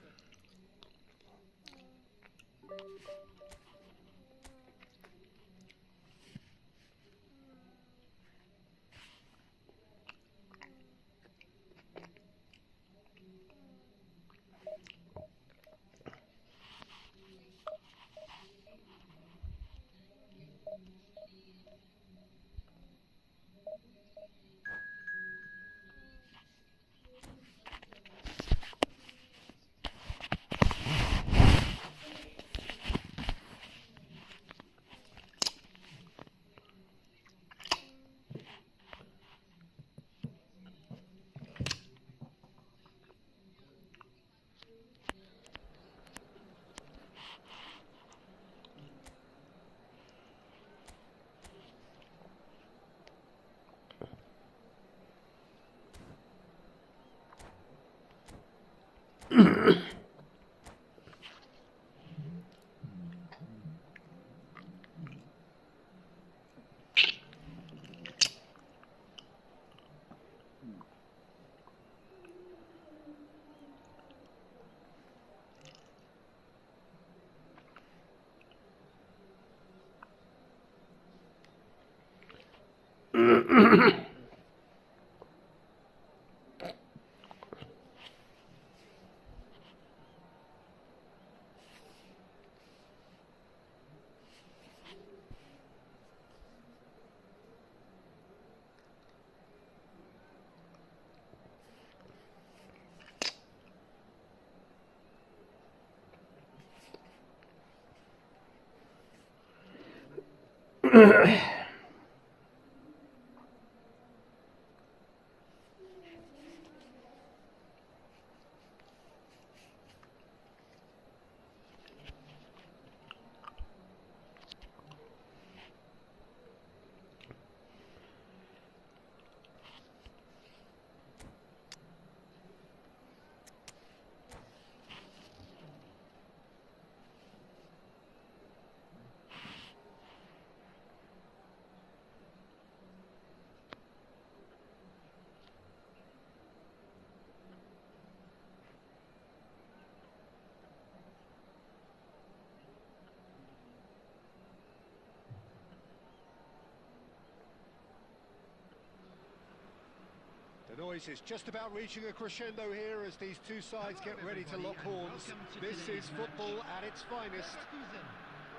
The noise is just about reaching a crescendo here as these two sides get ready to lock horns. This is football at its finest.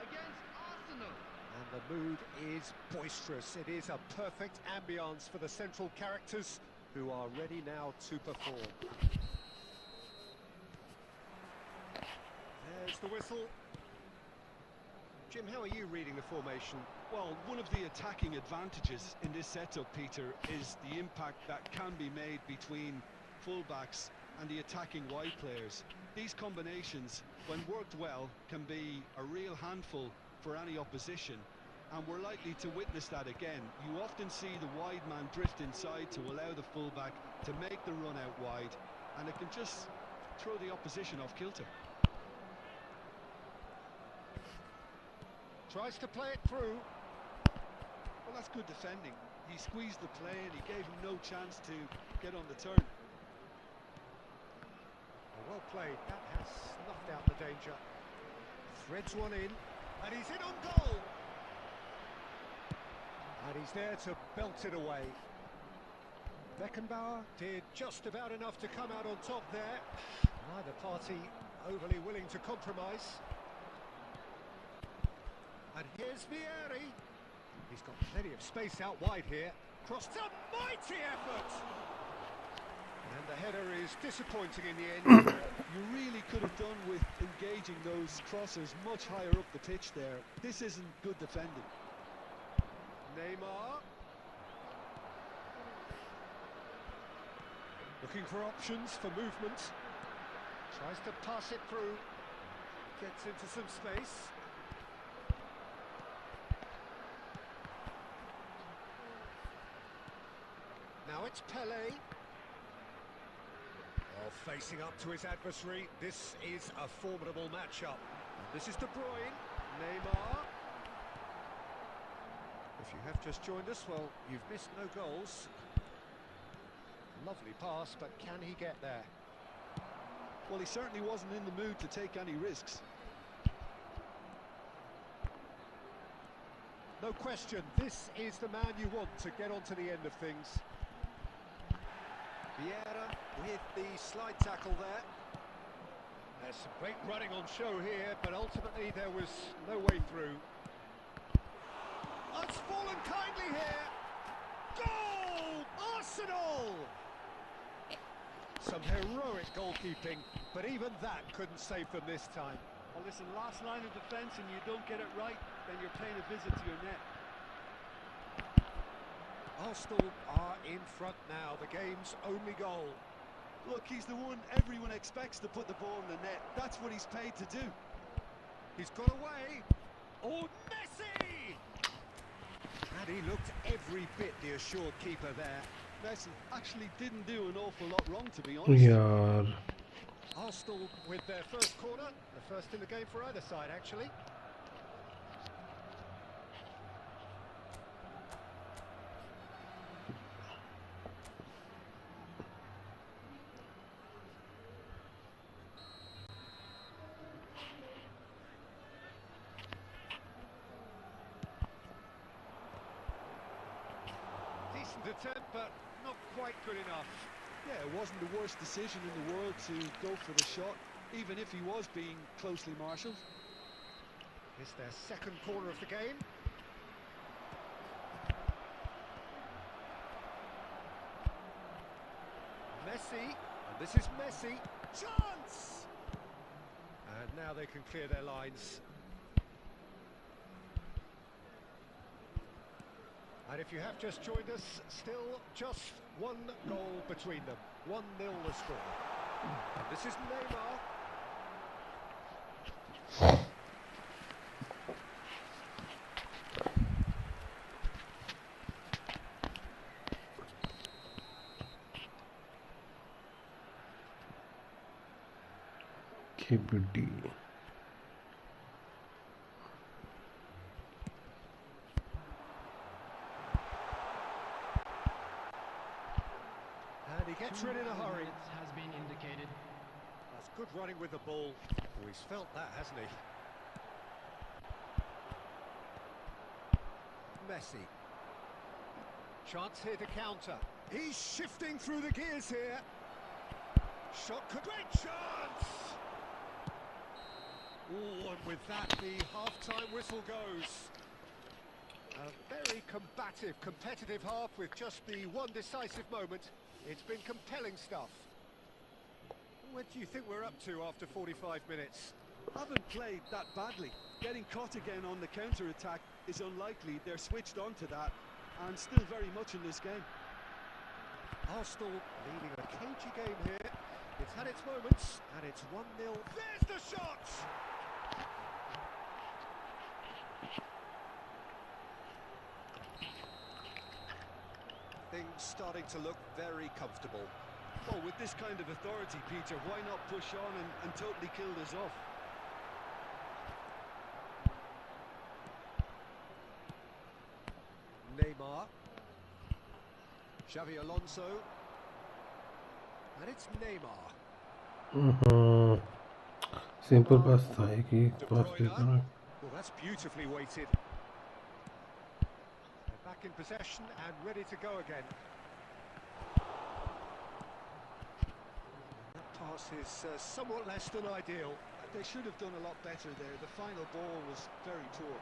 Against Arsenal. And the mood is boisterous. It is a perfect ambience for the central characters who are ready now to perform. There's the whistle. Jim, how are you reading the formation? Well, one of the attacking advantages in this setup, Peter, is the impact that can be made between fullbacks and the attacking wide players. These combinations, when worked well, can be a real handful for any opposition, and we're likely to witness that again. You often see the wide man drift inside to allow the fullback to make the run out wide, and it can just throw the opposition off kilter. Tries to play it through. Well, that's good defending. He squeezed the play and he gave him no chance to get on the turn. Well played. That has snuffed out the danger. Threads one in, and he's in on goal. And he's there to belt it away. Beckenbauer did just about enough to come out on top there. Neither party overly willing to compromise. And here's Vieri. He's got plenty of space out wide here. Crossed a mighty effort! And the header is disappointing in the end. You really could have done with engaging those crosses much higher up the pitch there. This isn't good defending. Neymar. Looking for options for movement. Tries to pass it through. Gets into some space. Now it's Pelé. Oh, facing up to his adversary. This is a formidable matchup. This is De Bruyne. Neymar. If you have just joined us, well, you've missed no goals. Lovely pass, but can he get there? Well, he certainly wasn't in the mood to take any risks. No question, this is the man you want to get onto the end of things. Vieira with the slide tackle there. There's some great running on show here, but ultimately there was no way through. Oh, it's fallen kindly here. Goal! Arsenal! Some heroic goalkeeping, but even that couldn't save them this time. Well, listen, last line of defence and you don't get it right, then you're paying a visit to your net. Arsenal are in front now, the game's only goal. Look, he's the one everyone expects to put the ball in the net. That's what he's paid to do. He's got away. Oh, Messi! And he looked every bit the assured keeper there. Messi actually didn't do an awful lot wrong, to be honest. यार Arsenal with their first corner, the first in the game for either side, actually. Decent attempt, but not quite good enough. Yeah, it wasn't the worst decision in the world to go for the shot, even if he was being closely marshalled. It's their second corner of the game. Messi, and this is Messi. Chance! And now they can clear their lines. And if you have just joined us, still just one goal between them. 1-0 the score. And this is Neymar. KPD And he gets rid in a hurry. Has been indicated. That's good running with the ball. Oh, he's felt that, hasn't he? Messi. Chance here to counter. He's shifting through the gears here. Shot could... Great chance! Oh, and with that, the half-time whistle goes. A very combative, competitive half with just the one decisive moment. It's been compelling stuff. What do you think we're up to after 45 minutes? Haven't played that badly. Getting caught again on the counter-attack is unlikely. They're switched on to that, and still very much in this game. Arsenal leading a cagey game here. It's had its moments, and it's 1-0. There's the shot! Things starting to look very comfortable. Well, with this kind of authority, Peter, why not push on and totally kill this off? Neymar. Xavi Alonso. And it's Neymar. Simple pass था एक ही De पास Bruyne. देता Well, that's beautifully weighted. They're back in possession and ready to go again. That pass is somewhat less than ideal. They should have done a lot better there. The final ball was very poor.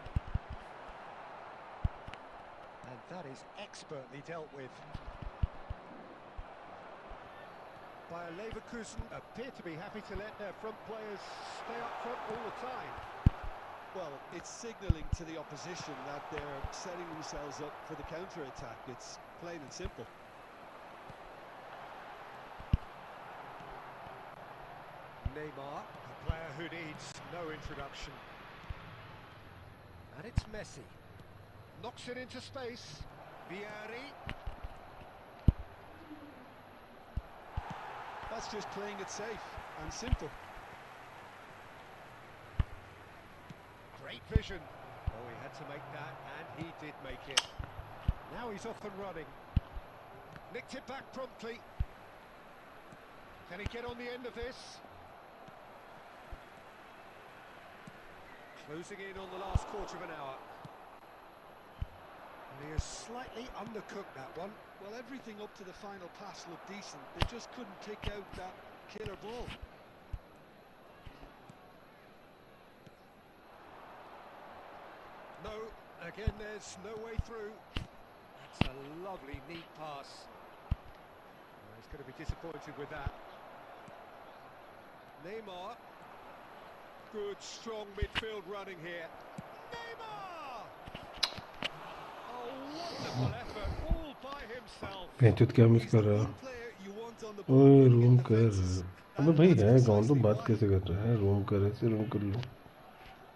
And that is expertly dealt with. Bayer Leverkusen appear to be happy to let their front players stay up front all the time. Well, it's signalling to the opposition that they're setting themselves up for the counter-attack. It's plain and simple. Neymar, a player who needs no introduction. And it's Messi. Knocks it into space. Vieri. That's just playing it safe and simple. Great vision. Oh, he had to make that, and he did make it. Now he's off and running. Nicked it back promptly. Can he get on the end of this? Closing in on the last quarter of an hour. And he has slightly undercooked that one. Well, everything up to the final pass looked decent. They just couldn't kick out that killer ball. No, again there's no way through. That's a lovely, neat pass. Well, he's going to be disappointed with that. Neymar. Good, strong midfield running here. Neymar! Oh, wonderful effort, all by himself. पेंचुत क्या miss कर रहा है? One player you want on the ओए ball in room कर defenses. अबे भाई है कौन तो बात कैसे कर रहा है रूम कर ऐसे रूम कर लो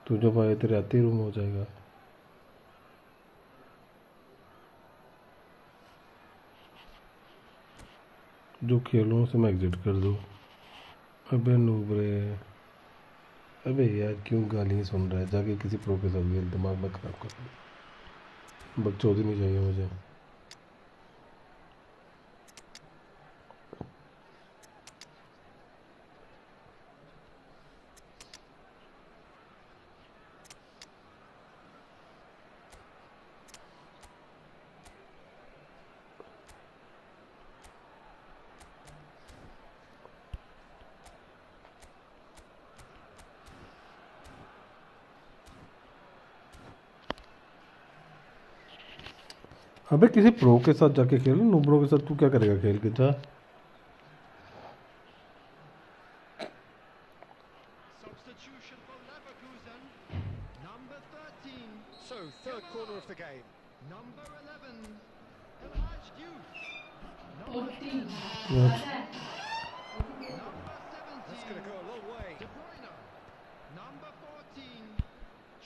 तू जब आए तेरे आते ही रूम हो जाएगा जो खेलों से मैं एग्जिट कर दूँ अबे नूबरे अबे यार क्यों गालियाँ सुन रहा है जाके किसी प्रो के साथ खेल दिमाग मत खराब कर बकचोदी नहीं चाहिए मुझे अबे किसी प्रो के साथ जाके खेल नूबरों के साथ तू क्या करेगा खेल के जा Substitution for Leverkusen. Number 13. So, third corner of the game. Number 11. Elijah Diouf. और तीन Number 17. That's going to go a long way. De Bruyne. Number 14.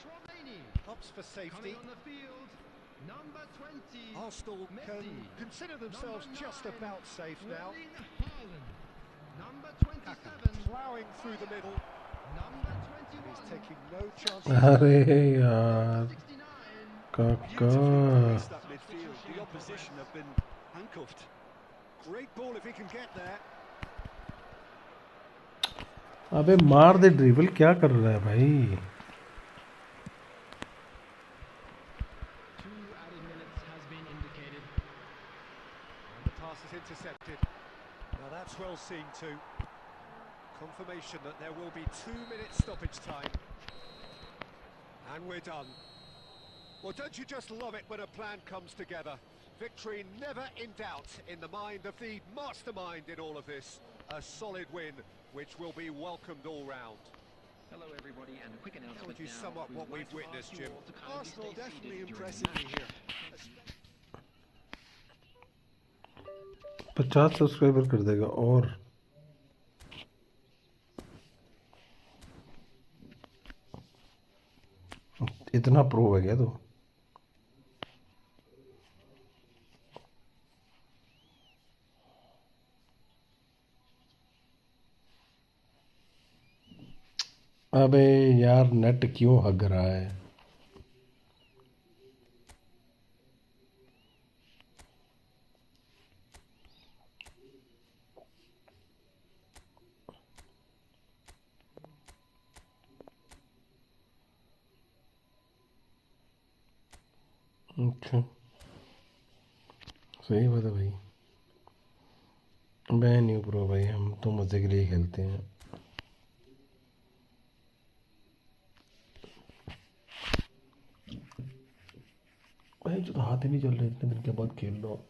Chouameni. Ups for safety. Coming on the field. Number 20. Arsenal can Messi. consider themselves Number just 9. about safe now. Erling Haaland. Number Kaka 27. ploughing through the middle. Number He's 21. taking no chances. अरे यार 69. काका Against that midfield, the opposition have been handcuffed. Great ball if he can get there. अबे मार दे dribble क्या कर रहा है भाई 2 added minutes has been indicated. And the pass is intercepted. Now that's well seen too. Confirmation that there will be 2 minutes stoppage time. And we're done. Well, don't you just love it when a plan comes together? Victory never in doubt in the mind of the mastermind in all of this. A solid win, which will be welcomed all round. Hello, everybody, and a quick announcement. How would you now. sum up We what would we've like to witnessed, ask you Jim? all to kindly Arsenal stay definitely seated during the impressing me match. here. 50 subscriber कर देगा और इतना pro है क्या तो अबे यार net क्यों हग रहा है? अच्छा सही बात है भाई, मैं नहीं प्रो भाई, हम तो मज़े के लिए खेलते हैं। भाई जो तो हाथ ही नहीं चल रहे, इतने दिन के बाद खेल लो।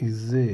इज़े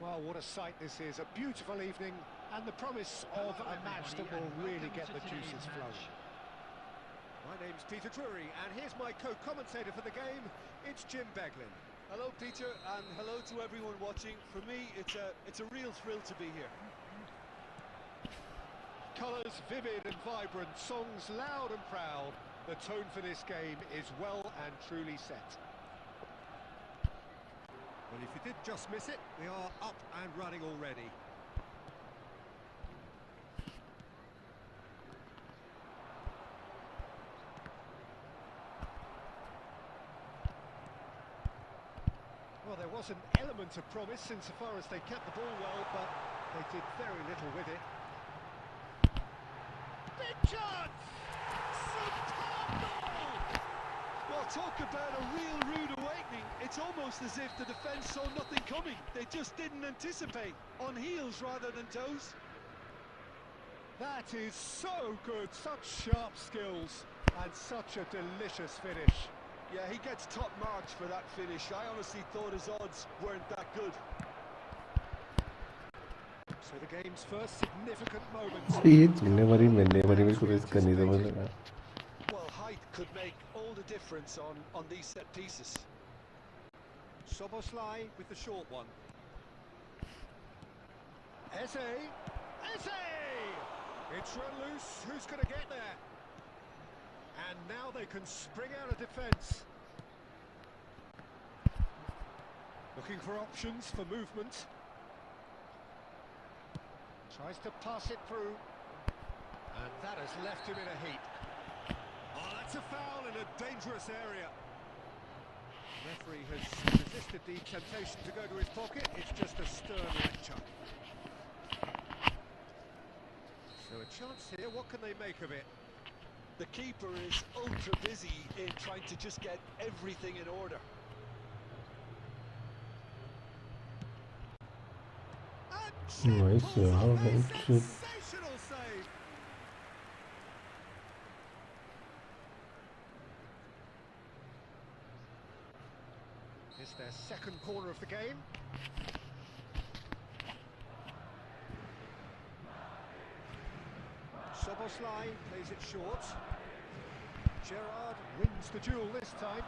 Well, what a sight this is. A beautiful evening and the promise of a match that will really get the juices flowing. My name's Peter Drury, and here's my co-commentator for the game. It's Jim Beglin. Hello, Peter, and hello to everyone watching. For me, it's a real thrill to be here. Colours vivid and vibrant, songs loud and proud. The tone for this game is well and truly set. Well, if you did just miss it, we are up and running already. Well, there was an element of promise insofar as they kept the ball well, but they did very little with it. Big chance! Superb goal! Well, talk about a real rude awakening. It's almost as if the defence saw nothing coming. They just didn't anticipate. On heels rather than toes. That is so good, such sharp skills and such a delicious finish. Yeah, he gets top marks for that finish. I honestly thought his odds weren't that good. So the game's first significant moment. ये तूने मरी मैंने मरी, मेरे को तो इसका नहीं समझ लगा। Well, height could make all the difference on these set pieces. Soboslai with the short one. Eze! It's run loose, who's going to get there? And now they can spring out of defence. Looking for options for movement. Tries to pass it through. And that has left him in a heap. Oh, that's a foul in a dangerous area. The referee has resisted the temptation to go to his pocket. It's just a stern lecture. So a chance here, what can they make of it? The keeper is ultra busy in trying to just get everything in order. Nice, Sensational save. It's their second corner of the game. Soboslai plays it short. Gerrard wins the duel this time.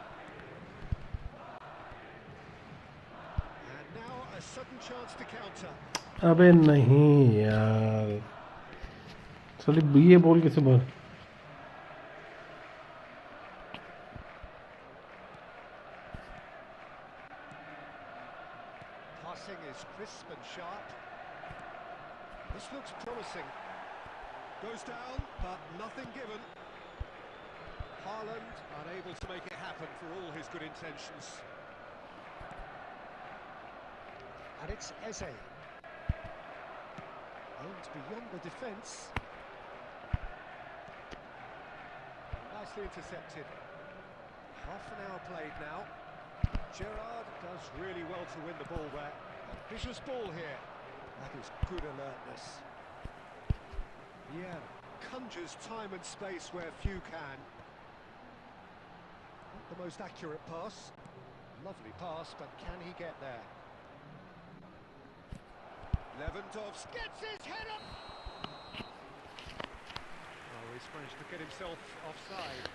And now a sudden chance to counter. अबे नहीं यार, साली ये ball कैसे बाहर? Passing is crisp and sharp. This looks promising. Goes down, but nothing given. Haaland unable to make it happen for all his good intentions. And it's Eze. Aimed beyond the defence. Nicely intercepted. Half an hour played now. Gerrard does really well to win the ball there. Ambitious ball here. That is good alertness. Yeah, conjures time and space where few can. Not the most accurate pass. Lovely pass, but can he get there? Lewandowski gets his head up! Oh, he's managed to get himself offside.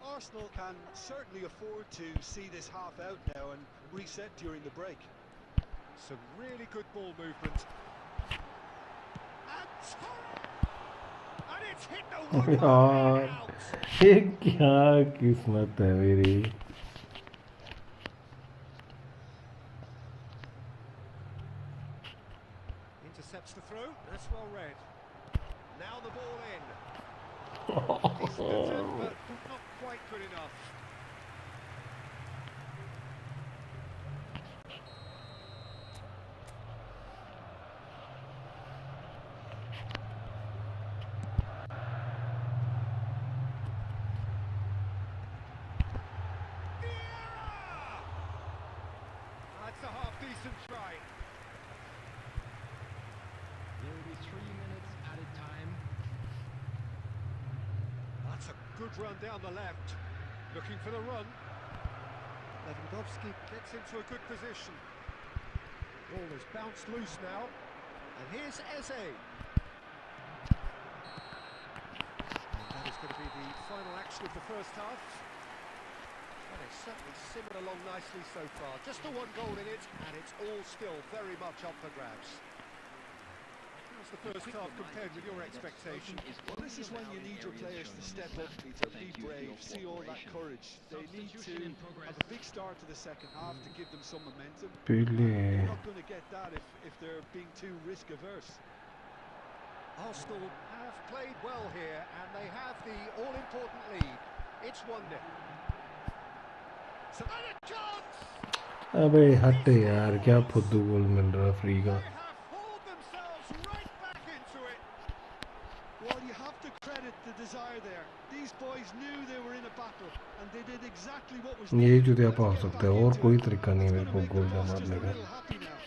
Arsenal can certainly afford to see this half out now and reset during the break. Some really good ball movement. And it's hit the woodwork यार, out. ये क्या किस्मत है मेरी. Intercepts the throw. That's well read. Now the ball in. Decent attempt, but not quite good enough. That's a half-decent try. There will be 3 minutes added time. That's a good run down the left. Looking for the run. Lewandowski gets into a good position. Ball has bounced loose now. And here's Eze. And that is going to be the final action of the first half. And it's certainly simmered along nicely so far. Just the one goal in it, and it's all still very much up for grabs. How's the first half compared with your expectation? Well, this is when you need your players to step up, Peter, be brave, see all that courage. They need to have a big start to the second half to give them some momentum. They're not going to get that if they're being too risk averse. Arsenal have played well here, and they have the all-important lead. It's 1-0. So, and a chance! अबे हट यार, क्या फुद्दू गोल मिल रहा free का. They have hauled themselves right back into it. Well, you have to credit the desire there. These boys knew they were in a battle, and they did exactly what was ये needed. जुतिया पा Let's get सकते हैं, back और into कोई it. तरीका नहीं It's मेरे gonna को make गोल the boss मारने just a का. little happy now.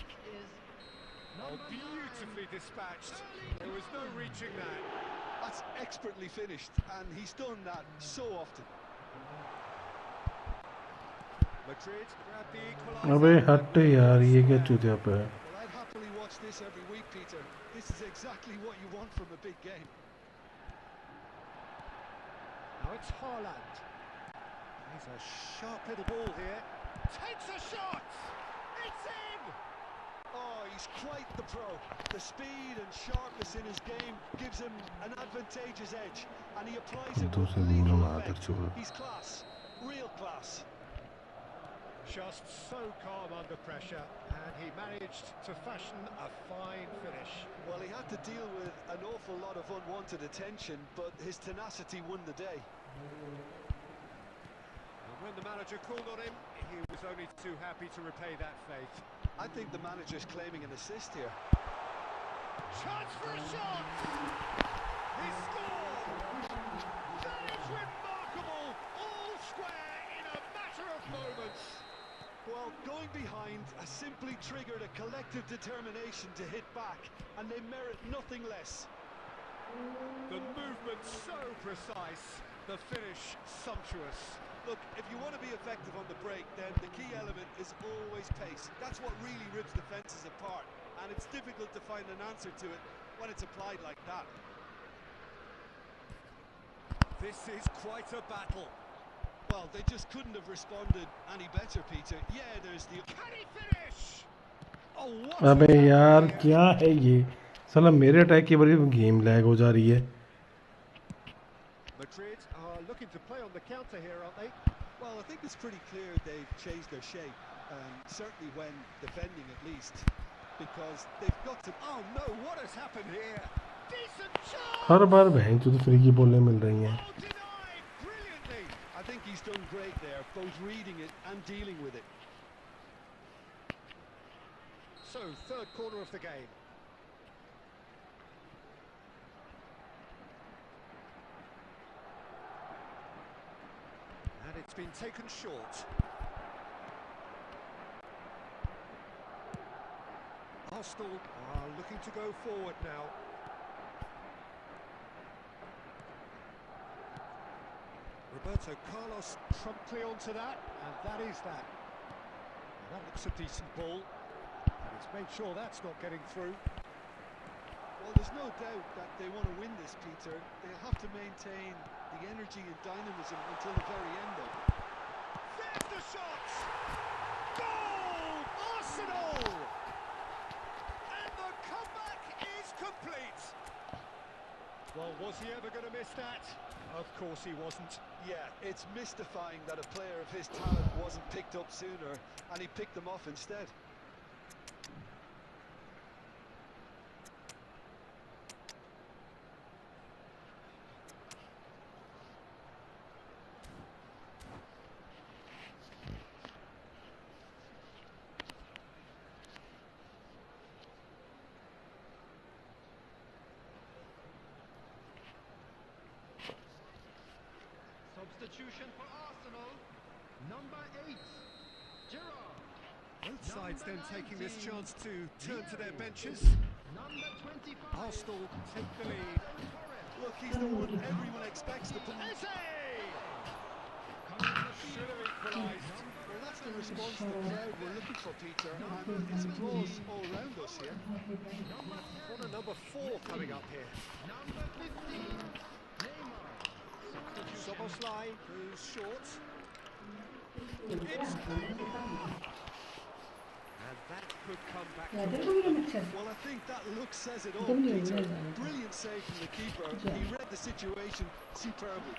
Oh, beautifully dispatched. There was no reaching that. That's expertly finished, and he's done that so often. Madrid grabbed the अबे equaliser. हट यार, ये क्या जुतिया पे है. Well, I'd happily watch this every week, Peter. This is exactly what you want from a big game. Now it's Haaland. He's a sharp little ball here. Takes a shot! It's in! Oh, he's quite the pro. The speed and sharpness in his game gives him an advantageous edge, and he applies it with lethal effect. He's class, real class. Just so calm under pressure, and he managed to fashion a fine finish. Well, he had to deal with an awful lot of unwanted attention, but his tenacity won the day. And when the manager called on him, he was only too happy to repay that faith. I think the manager's claiming an assist here. Chance for a shot! He scored! That is remarkable! All square in a matter of moments. Well, going behind has simply triggered a collective determination to hit back, and they merit nothing less. The movement so precise, the finish sumptuous. Look, if you want to be effective on the break, then the key element is always pace. That's what really rips defences apart, and it's difficult to find an answer to it when it's applied like that. This is quite a battle. Well, they just couldn't have responded any better, Peter. Yeah, there's the... Can he finish? Oh, what अबे यार क्या है ये साला मेरे attack की बड़ी game lag हो जा रही है. Madrid are looking to play on the counter here, aren't they? Well, I think it's pretty clear they've changed their shape, certainly when defending at least, because they've got to... Oh no, what has happened here? Decent chance! हर बार बहन चोद free की बॉलें मिल रही हैं. Oh, denied brilliantly. I think he's done great there, both reading it and dealing with it. So, third corner of the game. And it's been taken short. Arsenal are looking to go forward now. Roberto Carlos promptly onto that, and that is that. And that looks a decent ball. And he's made sure that's not getting through. Well, there's no doubt that they want to win this, Peter. They'll have to maintain the energy and dynamism until the very end, though. There's the shot! Goal! Arsenal! And the comeback is complete. Well, was he ever going to miss that? Of course he wasn't. Yeah, it's mystifying that a player of his talent wasn't picked up sooner, and he picked them off instead. Substitution for Arsenal. Number 8, Gerrard. Both sides then taking this chance to turn to their benches. Number 25. Arsenal take the lead. Look, he's the one everyone expects to play. Messi! Should have equalised. Well, that's the response the crowd were looking for, Peter, and it's applause all around us here. Corner number 4 coming up here. Number 15, Neymar. Soboslai goes short. It's and that could come back to Well, I think that look says it all, Peter. Brilliant save from the keeper. He read the situation superbly.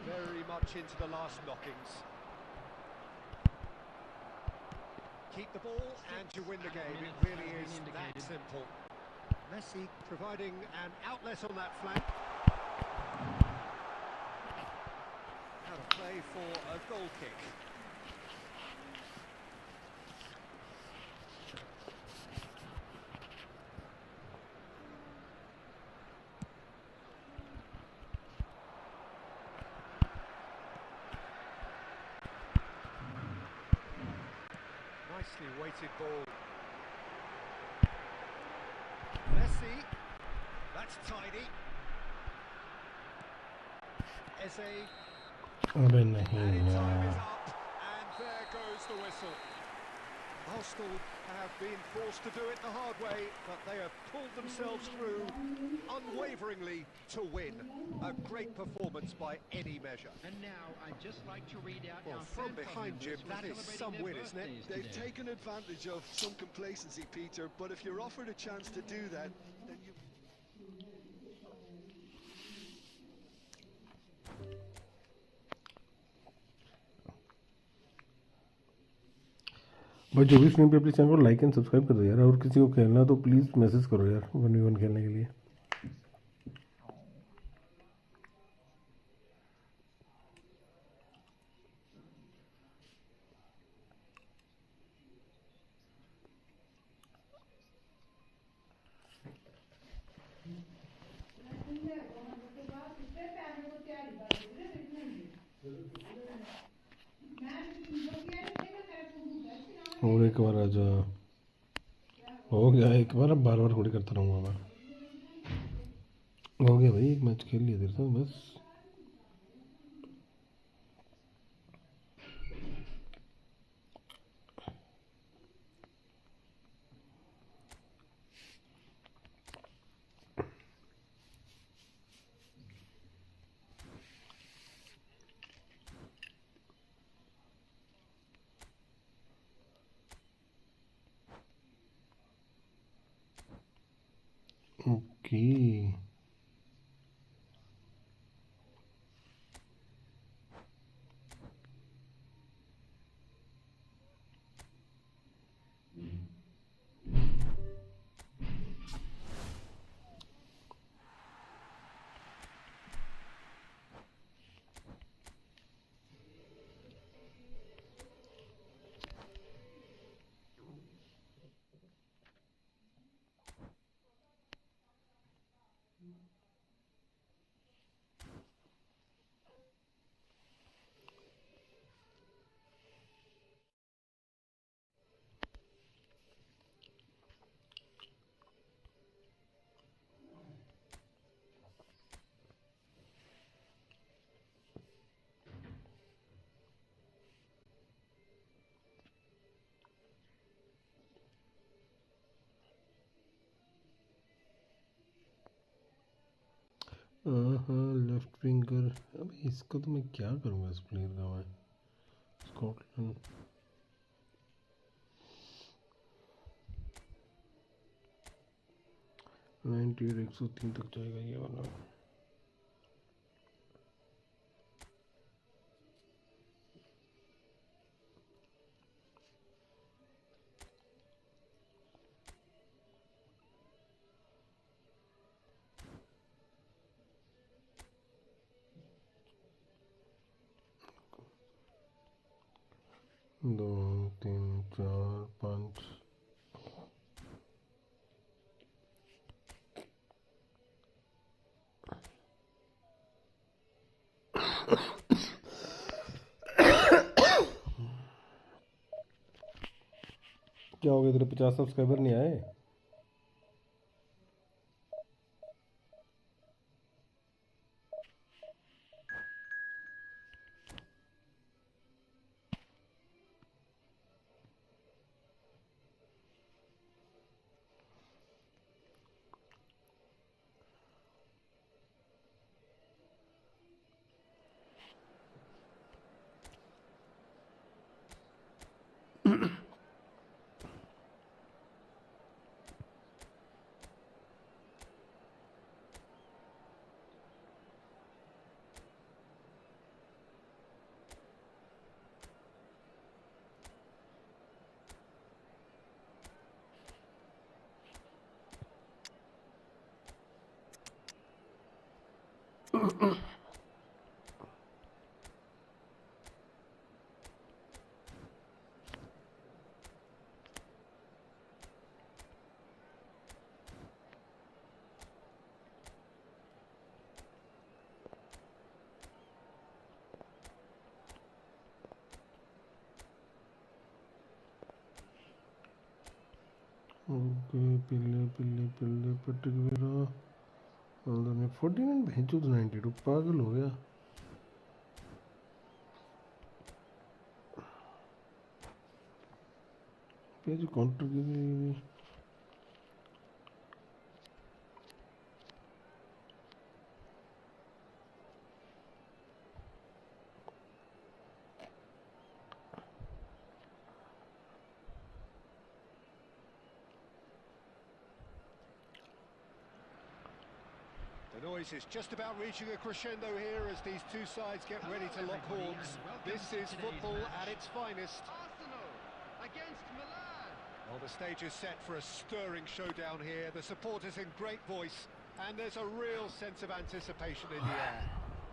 very much into the last knockings. Keep the ball and you win the game. It really is that simple. Messi providing an outlet on that flank. Now to play for a goal kick. Nicely weighted ball. Messi, that's tidy. Eze, अबे and नहीं time is यार. up, and there goes the whistle. Arsenal have been forced to do it the hard way, but they have pulled themselves through unwaveringly to win. A great performance by any measure. And now I'd just like to read out Well, our from fan behind, club Jim, members that who is are some celebrating win, their isn't it? birthdays They've today. taken advantage of some complacency, Peter, but if you're offered a chance to do that, then you... भाई जो भी screen पे please channel को like and subscribe कर दो यार, और किसी को खेलना तो प्लीज़ मैसेज करो यार 1v1 खेलने के लिए। और एक बार आजा, हो गया एक बार, अब बार बार थोड़ी करता रहूँगा मैं। हो गया भाई, एक मैच खेल लिया तेरे साथ बस। ओके हाँ, लेफ्ट विंगर। अब इसका तो मैं क्या करूँगा इस प्लेयर का मैं। स्कॉटलैंड 98 103 तक जाएगा ये वाला। दो तीन चार पाँच। क्या हो गया, तेरे 50 सब्सक्राइबर नहीं आए? ओके, पिल्ले पिल्ले पिल्ले पटकवेरा 49 भेजो तो 92 पागल हो गया। पेज काउंटर की The noise is just about reaching a crescendo here as these two sides get ready to lock horns. This is football at its finest. Arsenal against Milan. Well, the stage is set for a stirring showdown here. The supporters in great voice, and there's a real sense of anticipation in the air.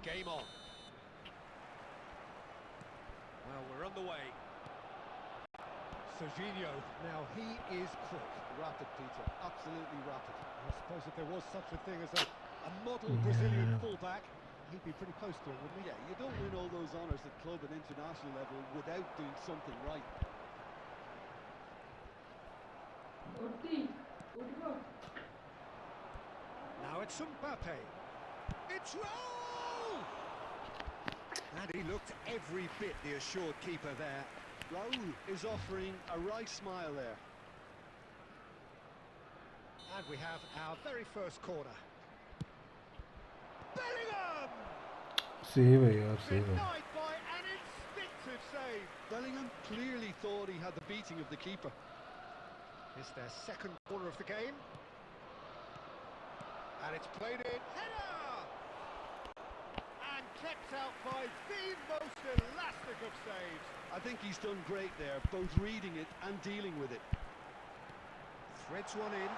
Game on. Well, we're underway. Serginho, now he is quick. Rapid, Peter, absolutely rapid. I suppose if there was such a thing as a model Brazilian fullback, he'd be pretty close to it, wouldn't he? Yeah, you don't win all those honours at club and international level without doing something right. Now it's Mbappe. It's Raul! And he looked every bit the assured keeper there. Raul is offering a right smile there. And we have our very first corner. Bellingham! Save है यार save है Denied by an instinctive save. Bellingham clearly thought he had the beating of the keeper. It's their second corner of the game. And it's played in. Header! And kept out by the most elastic of saves. I think he's done great there, both reading it and dealing with it. Threads one in.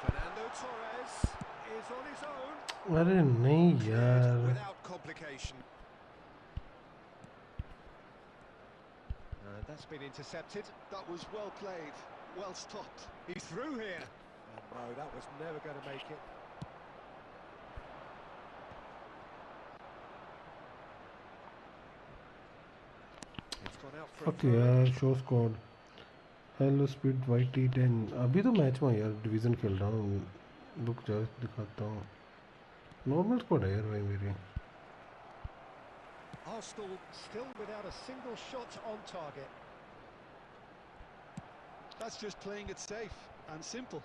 Fernando Torres is on his own. अरे नहीं यार Without complication. That's been intercepted. That was well played, well stopped. He's through here. And no, that was never going to make it. It's gone out for a okay यार show squad hello speed YT10 अभी तो match में यार division खेल रहा हूँ रुक जा दिखाता हूँ नॉर्मल स्क्वाड है यार भाई मेरी Arsenal still without a single shot on target. That's just playing it safe and simple.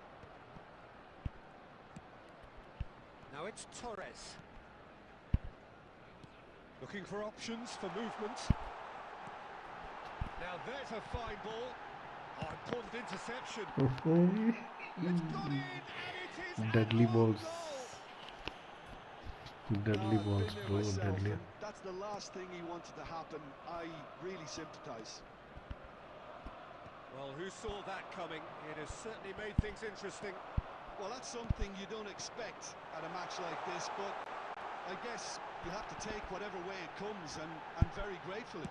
Now it's Torres. Looking for options for movement. Now there's a fine ball. Oh, important interception. It's gone in and it is Deadly an own balls. goal. Deadly I've balls been there bro myself, deadly and that's the last thing he wanted to happen. I really sympathise. Well, who saw that coming? It has certainly made things interesting. Well, that's something you don't expect at a match like this, but I guess you have to take whatever way it comes, and very gratefully.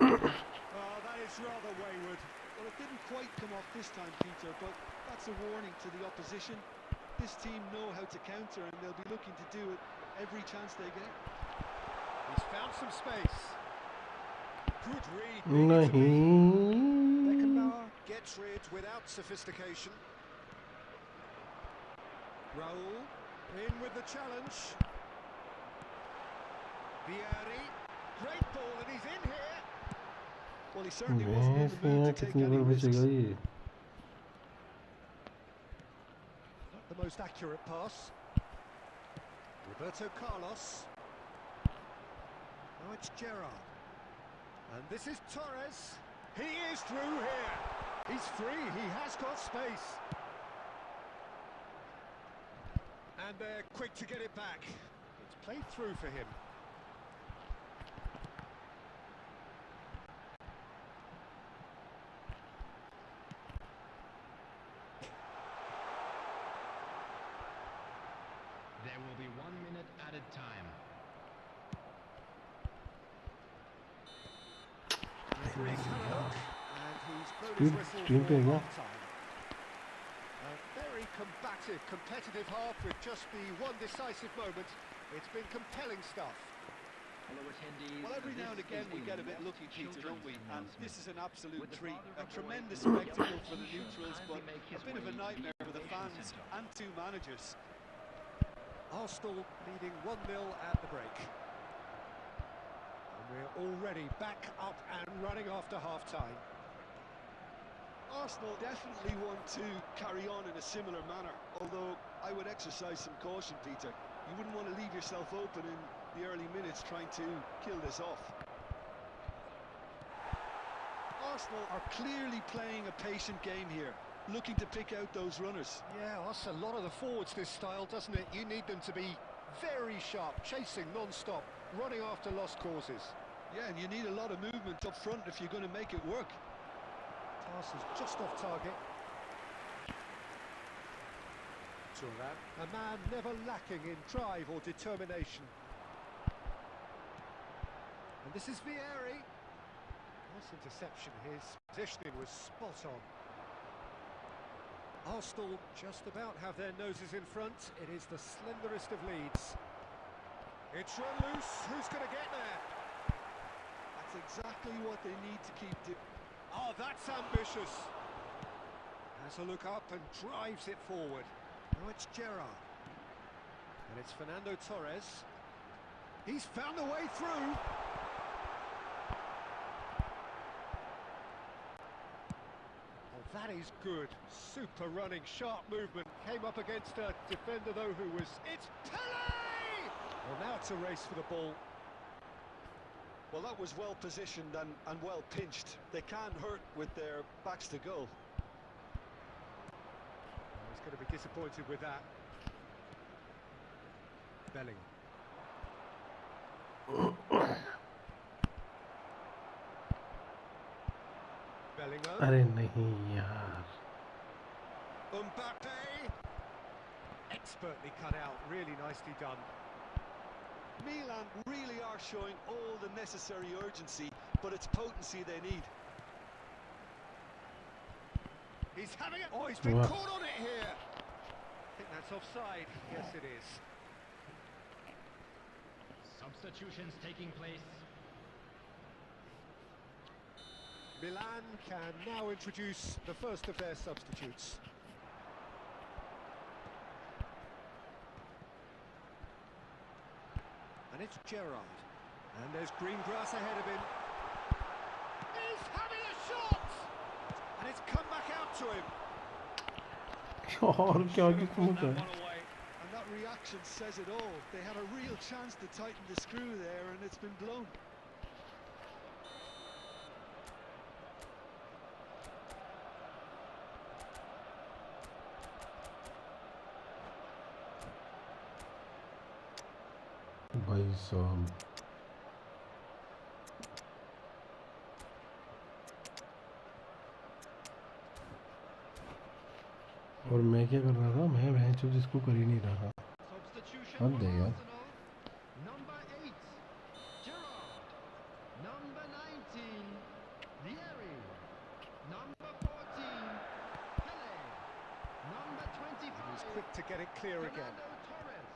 Oh, that is rather wayward. Well, it didn't quite come off this time, Peter, but that's a warning to the opposition. This team know how to counter, and they'll be looking to do it every chance they get. He's found some space. Good read. नहीं Beckenbauer gets rid without sophistication. Raul in with the challenge. Vieri, great ball, and he's in here. Well, he certainly wasn't in the mood to take कितनी any बार बचेगा risks. ये Not the most accurate pass. Roberto Carlos. Now it's Gerrard. And this is Torres. He is through here. He's free. He has got space. And they're quick to get it back. It's played through for him. There will be 1 minute added time. Referee's had a look, and he's blown his Good whistle team for play, yeah. half-time. A very combative, competitive half with just the one decisive moment. It's been compelling stuff. Hello attendees. Well, every now and This again is we a get a bit Lost lucky, Peter, don't we? Children's And announcement. this is an absolute With the treat. father A of a tremendous boy who spectacle wears for the t-shirt neutrals, kindly but make a his bit of way a to the nightmare for the information fans center. and two managers. Arsenal leading 1-0 at the break. We're already back up and running after half-time. Arsenal definitely want to carry on in a similar manner, although I would exercise some caution, Peter. You wouldn't want to leave yourself open in the early minutes trying to kill this off. Arsenal are clearly playing a patient game here, looking to pick out those runners. Yeah, that's a lot of the forwards, this style, doesn't it? You need them to be very sharp, chasing non-stop, running after lost causes. Yeah, and you need a lot of movement up front if you're going to make it work. Pass is just off target. Turan, a man never lacking in drive or determination. And this is Vieri. Nice interception. His positioning was spot on. Arsenal just about have their noses in front. It is the slenderest of leads. It's run loose. Who's going to get there? That's exactly what they need to keep doing. Oh, that's ambitious. Has a look up and drives it forward. Now it's Gerrard. And it's Fernando Torres. He's found a way through. Oh, that is good. Super running, sharp movement. Came up against a defender, though, who was... It's Pele! Well, now it's a race for the ball. Well, that was well positioned and well pinched. They can't hurt with their backs to goal. He's going to be disappointed with that. Bellingham. Bellingham. अरे नहीं यार. Mbappe. Expertly cut out. Really nicely done. Milan really are showing all the necessary urgency, but it's potency they need. He's having it. Oh, he's been caught on it here. I think that's offside. Yes, it is. Substitutions taking place. Milan can now introduce the first of their substitutes. And it's Gerrard. And there's green grass ahead of him. He's having a shot! And it's come back out to him. और क्या किस्मत है. And that reaction says it all. They had a real chance to tighten the screw there, and it's been blown. भाई साहब. और मैं क्या कर रहा था? मैं भैंस जिसको कर ही नहीं रहा. Substitution हद for है यार. Arsenal. Number 8, Gerrard. Number 19, Vieri. Number 14, Pele. Number 25, He's quick to get it clear again. Fernando Torres.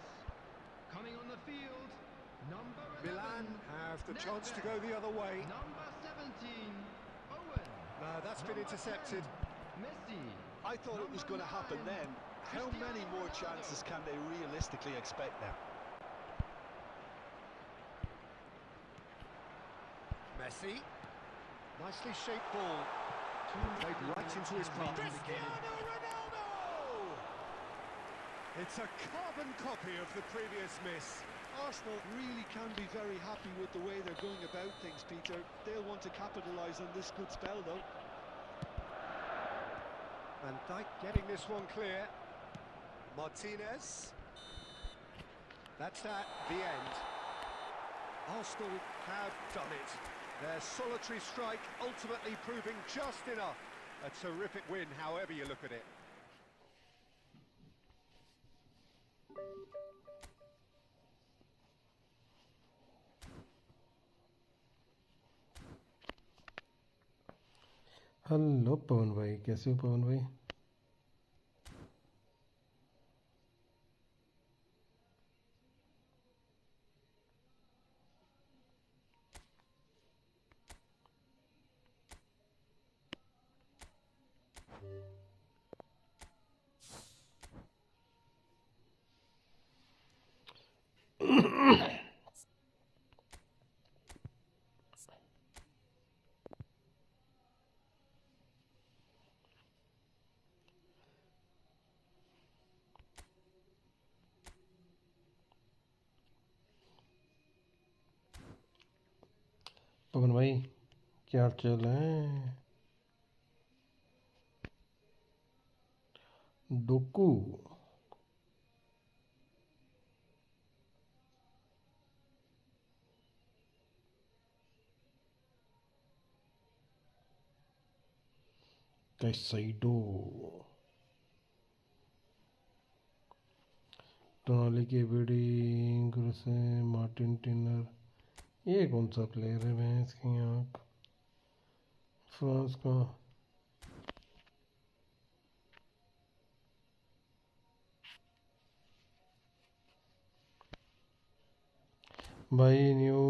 Coming on the field, number 11, Milan have the chance to go the other way. number 17, Owen. No, that's been Number intercepted. 10, Messi. I thought it was going to happen then. How many more chances can they realistically expect now? Messi. Nicely shaped ball. Played right into his path. Cristiano Ronaldo! It's a carbon copy of the previous miss. Arsenal really can be very happy with the way they're going about things, Peter. They'll want to capitalise on this good spell, though. Van Dijk getting this one clear. Martinez. That's that, the end. Arsenal have done it. Their solitary strike ultimately proving just enough. A terrific win, however you look at it. Hello Pawan भाई, कैसे हो पवन भाई? पवन भाई क्या चल है? Docu कैसाइडो टोनाली की बेड़ी से मार्टिन टिनर, ये कौन सा प्लेयर है भैंस की आँख? फ्रांस का। भाई न्यू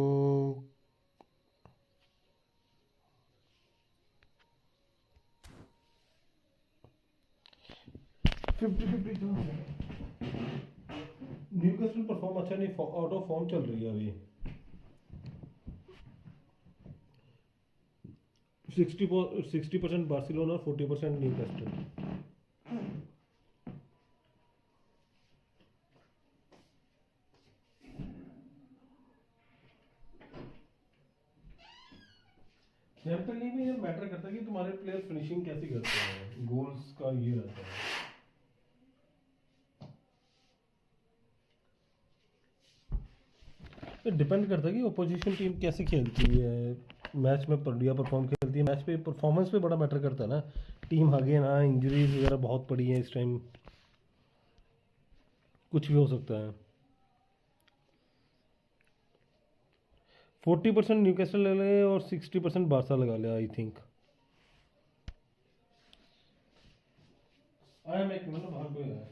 50-50 न्यूकासल परफॉर्म अच्छा नहीं, आउट ऑफ फॉर्म चल रही है अभी। 60% बार्सिलोना, 40% न्यूकासल। चैंपियन लीग में ये मैटर करता है कि तुम्हारे प्लेयर फिनिशिंग कैसी करते हैं, गोल्स का ये रहता है। डिपेंड करता है कि ओपोजिशन टीम कैसे खेलती है, मैच में बढ़िया परफॉर्म खेलती है, मैच पे परफॉर्मेंस पे बड़ा मैटर करता है ना। टीम आगे ना, इंजरीज वगैरह बहुत पड़ी है इस टाइम, कुछ भी हो सकता है। 40% न्यूकासल ले ले और 60% बारसा लगा ले, आई थिंक। आया मैं एक मिनट, बाहर कोई आया।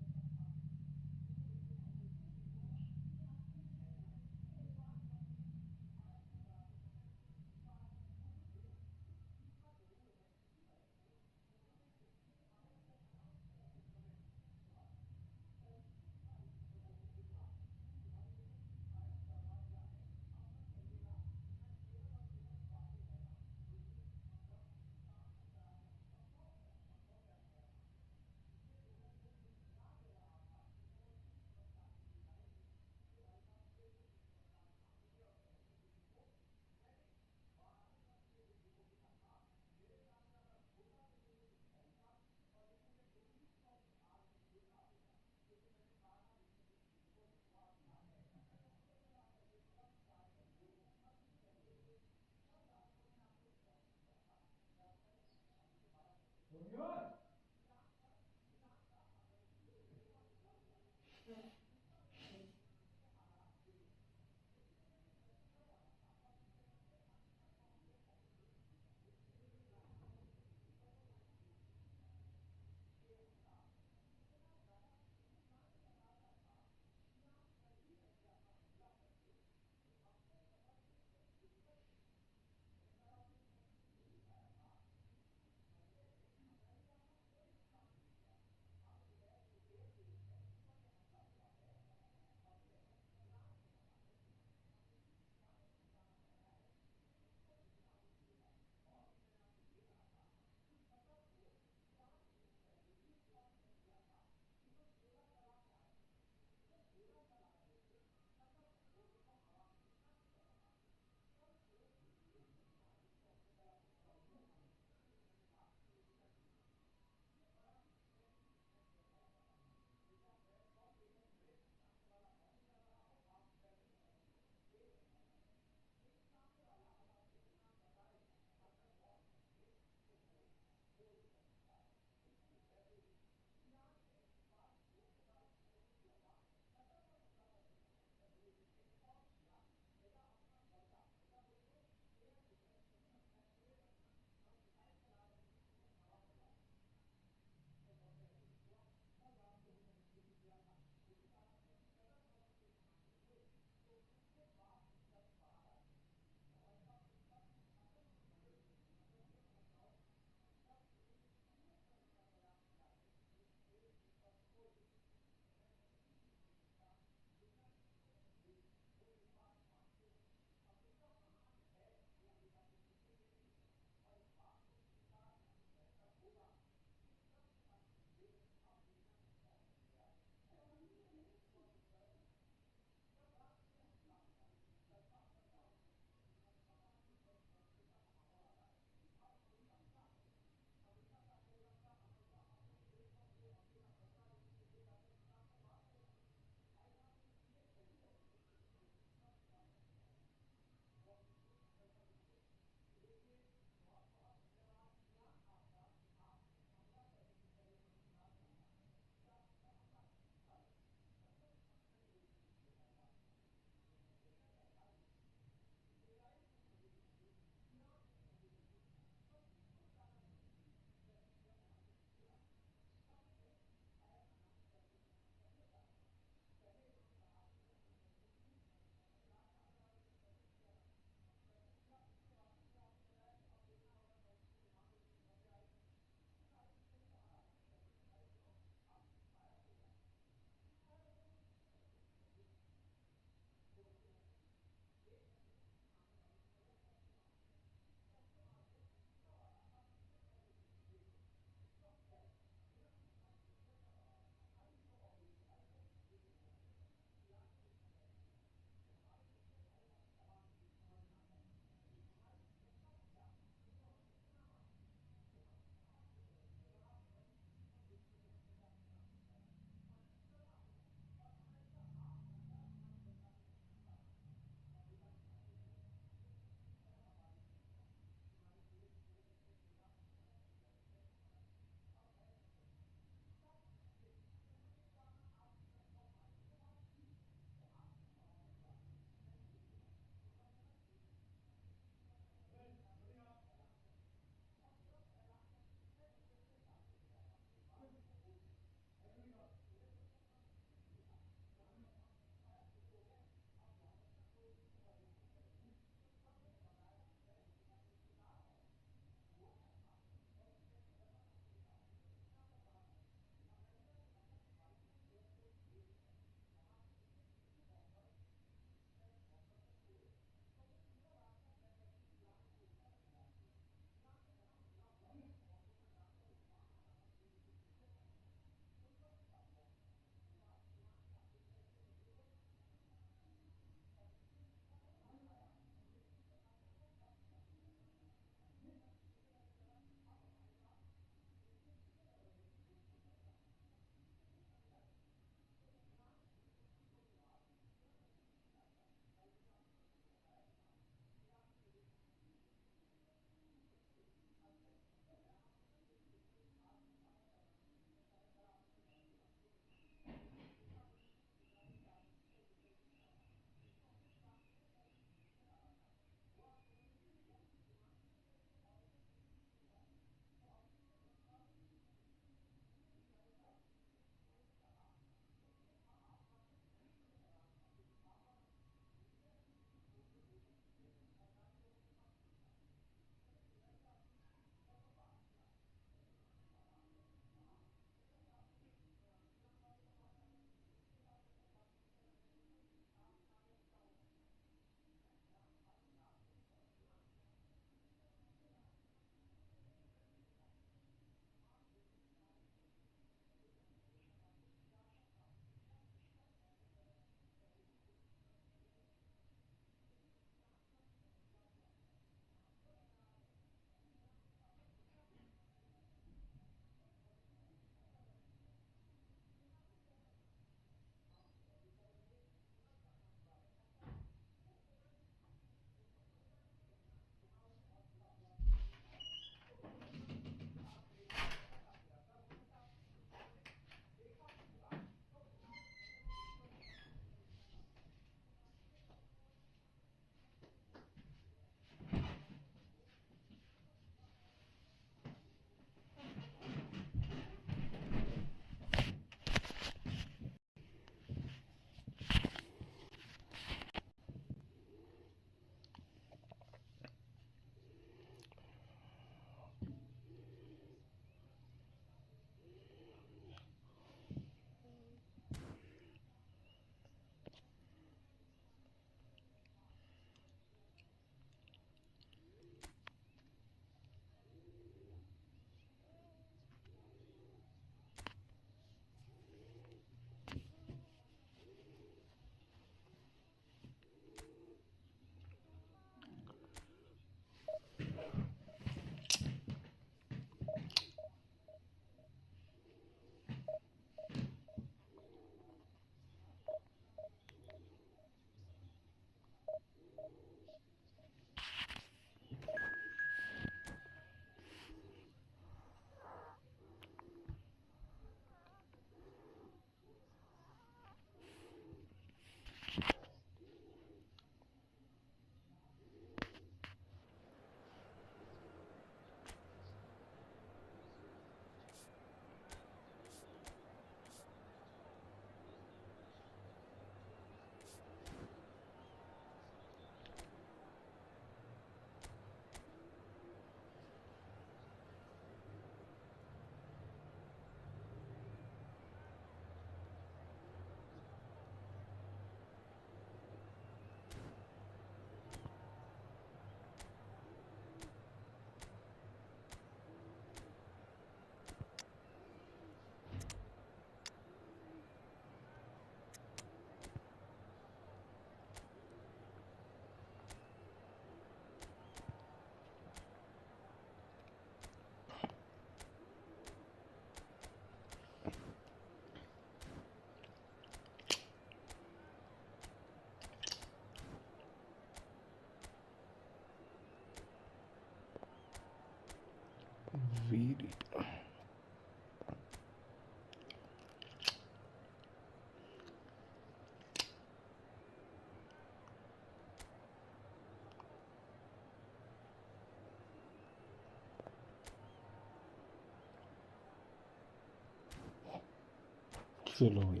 चलो भाई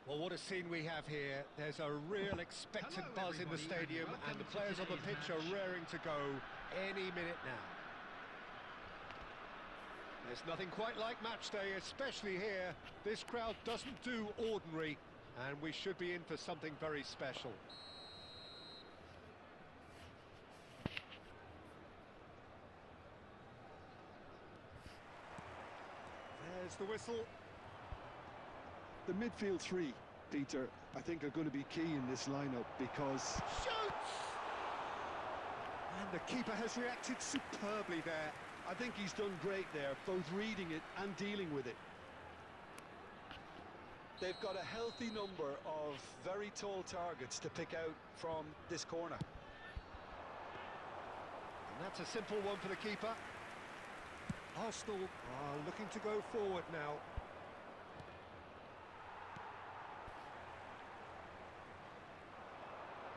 Well, what a scene we have here. There's a real expectant buzz in the stadium, and the players on the pitch are raring to go any minute now. There's nothing quite like match day, especially here. This crowd doesn't do ordinary, and we should be in for something very special. There's the whistle. The midfield three, Peter, I think are going to be key in this lineup because... Shoots! And the keeper has reacted superbly there. I think he's done great there, both reading it and dealing with it. They've got a healthy number of very tall targets to pick out from this corner. And that's a simple one for the keeper. Arsenal are looking to go forward now.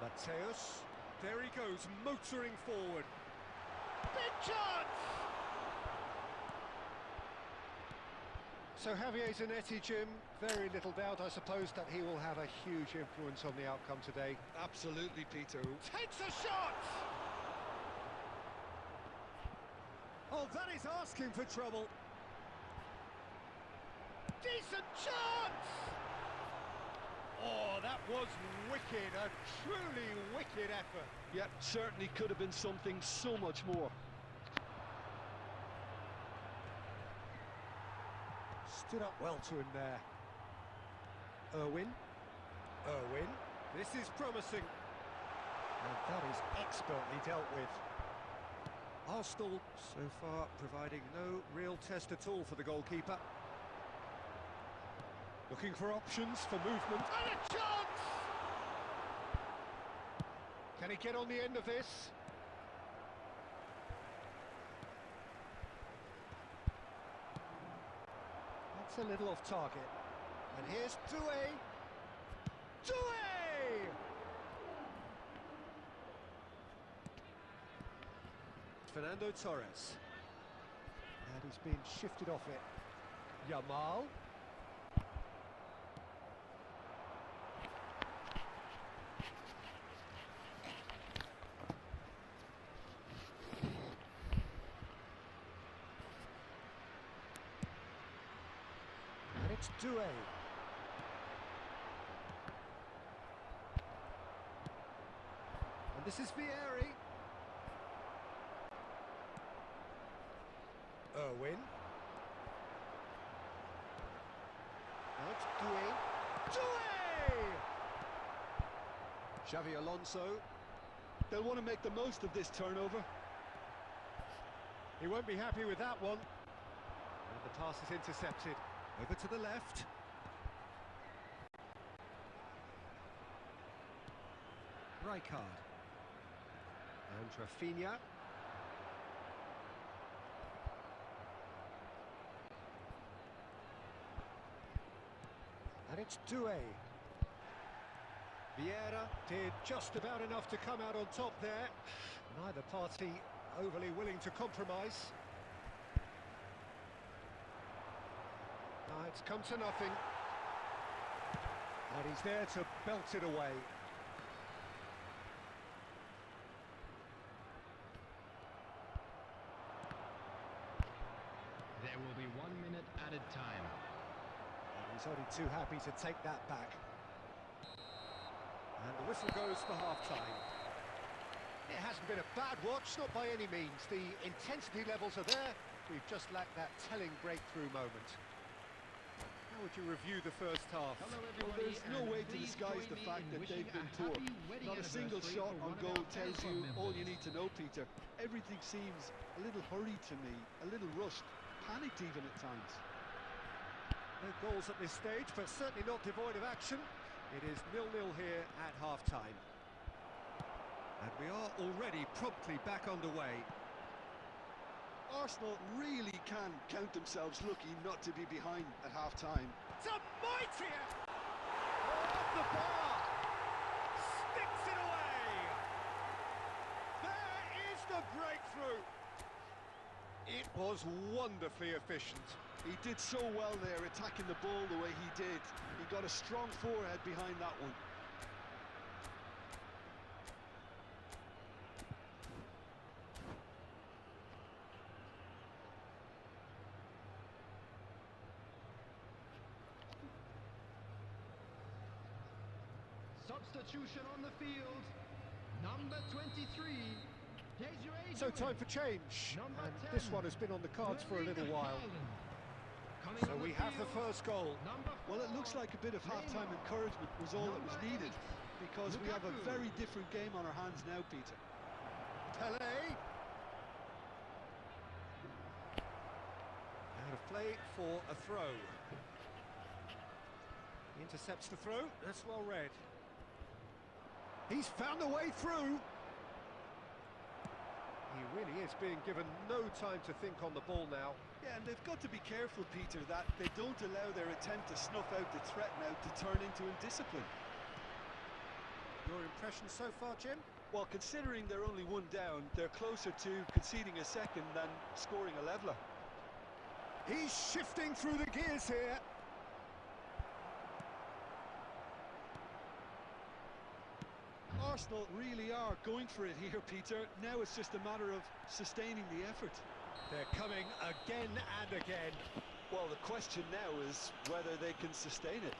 Mateus, there he goes, motoring forward. Big chance! So Javier Zanetti, Jim, very little doubt, I suppose, that he will have a huge influence on the outcome today. Absolutely, Peter. Takes a shot! Oh, that is asking for trouble. Decent chance! Oh, that was wicked, a truly wicked effort. Yep, certainly could have been something so much more. Stood up well to him there. Irwin. This is promising. And that is expertly dealt with. Arsenal, so far, providing no real test at all for the goalkeeper. Looking for options for movement. And a chance! Can he get on the end of this? That's a little off target. And here's Doué. Fernando Torres. And he's been shifted off it. Yamal. And it's Doué. And this is Vieri. Irwin. Now it's Doué. Xavi Alonso. They'll want to make the most of this turnover. He won't be happy with that one. And the pass is intercepted. Over to the left. Rijkaard. And Rafinha. And it's Doué. Vieira did just about enough to come out on top there. Neither party overly willing to compromise. It's come to nothing. And he's there to belt it away. There will be 1 minute added time. He's only too happy to take that back. And the whistle goes for half-time. It hasn't been a bad watch, not by any means. The intensity levels are there. We've just lacked that telling breakthrough moment. How would you review the first half? Hello Well, everybody. there's no way to disguise the fact that they've been poor. Not a single shot on goal tells you all you need to know, Peter. Everything seems a little hurried to me, a little rushed, panicked even at times. No goals at this stage, but certainly not devoid of action. It is 0-0 here at half-time. And we are already promptly back underway. Arsenal really can count themselves lucky not to be behind at half-time. It's a mighty effort! Off the bar! Sticks it away! There is the breakthrough! It was wonderfully efficient. He did so well there, attacking the ball the way he did. He got a strong forehead behind that one. Substitution on the field. Number 23. So time for change, and this one has been on the cards for a little while. So we have the first goal. Well, it looks like a bit of half-time encouragement was all that was needed, because we have a very different game on our hands now, Peter. Pelé. Out of play for a throw. He intercepts the throw. That's well read. He's found a way through. He really is being given no time to think on the ball now. Yeah, and they've got to be careful, Peter, that they don't allow their attempt to snuff out the threat now to turn into indiscipline. Your impression so far, Jim? Well, considering they're only one down, they're closer to conceding a second than scoring a leveller. He's shifting through the gears here. Arsenal really are going for it here, Peter. Now it's just a matter of sustaining the effort. They're coming again and again. Well, the question now is whether they can sustain it.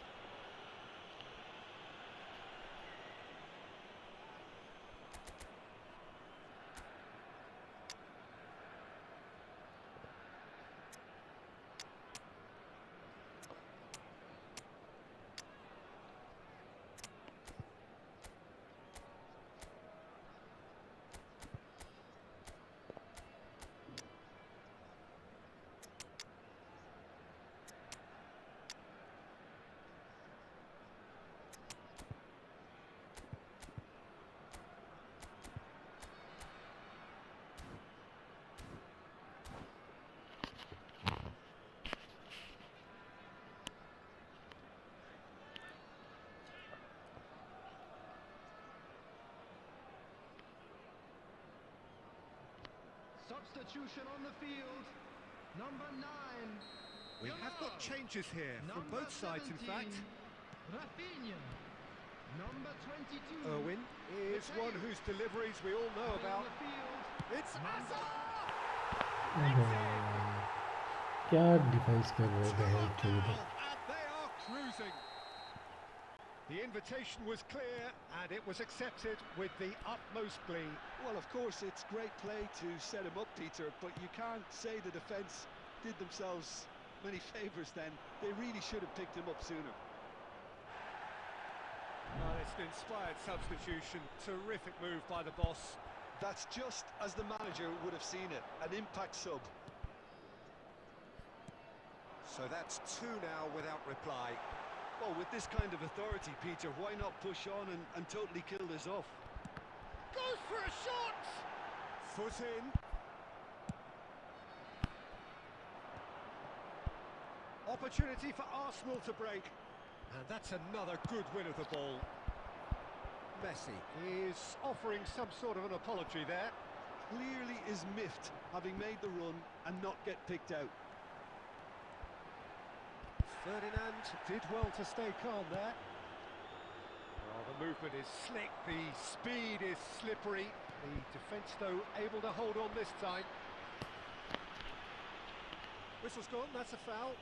Substitution on the field. Number 9. We have got changes here from both sides, in fact. Rafinha. Number 22. Irwin is one whose deliveries we all know about. It's Messi! क्या defence कर रहे हैं And they are cruising. The invitation was clear and it was accepted with the utmost glee. Well, of course, it's great play to set him up, Peter, but you can't say the defence did themselves many favours then. They really should have picked him up sooner. Well, it's an inspired substitution. Terrific move by the boss. That's just as the manager would have seen it, an impact sub. So that's 2 now without reply. Well, with this kind of authority, Peter, why not push on and totally kill this off? Goes for a shot! Foot in. Opportunity for Arsenal to break. And that's another good win of the ball. Messi is offering some sort of an apology there. Clearly is miffed, having made the run and not get picked out. Ferdinand did well to stay calm there. Well, the movement is slick, the speed is slippery. The defence, though, able to hold on this time. Whistle's gone, that's a foul.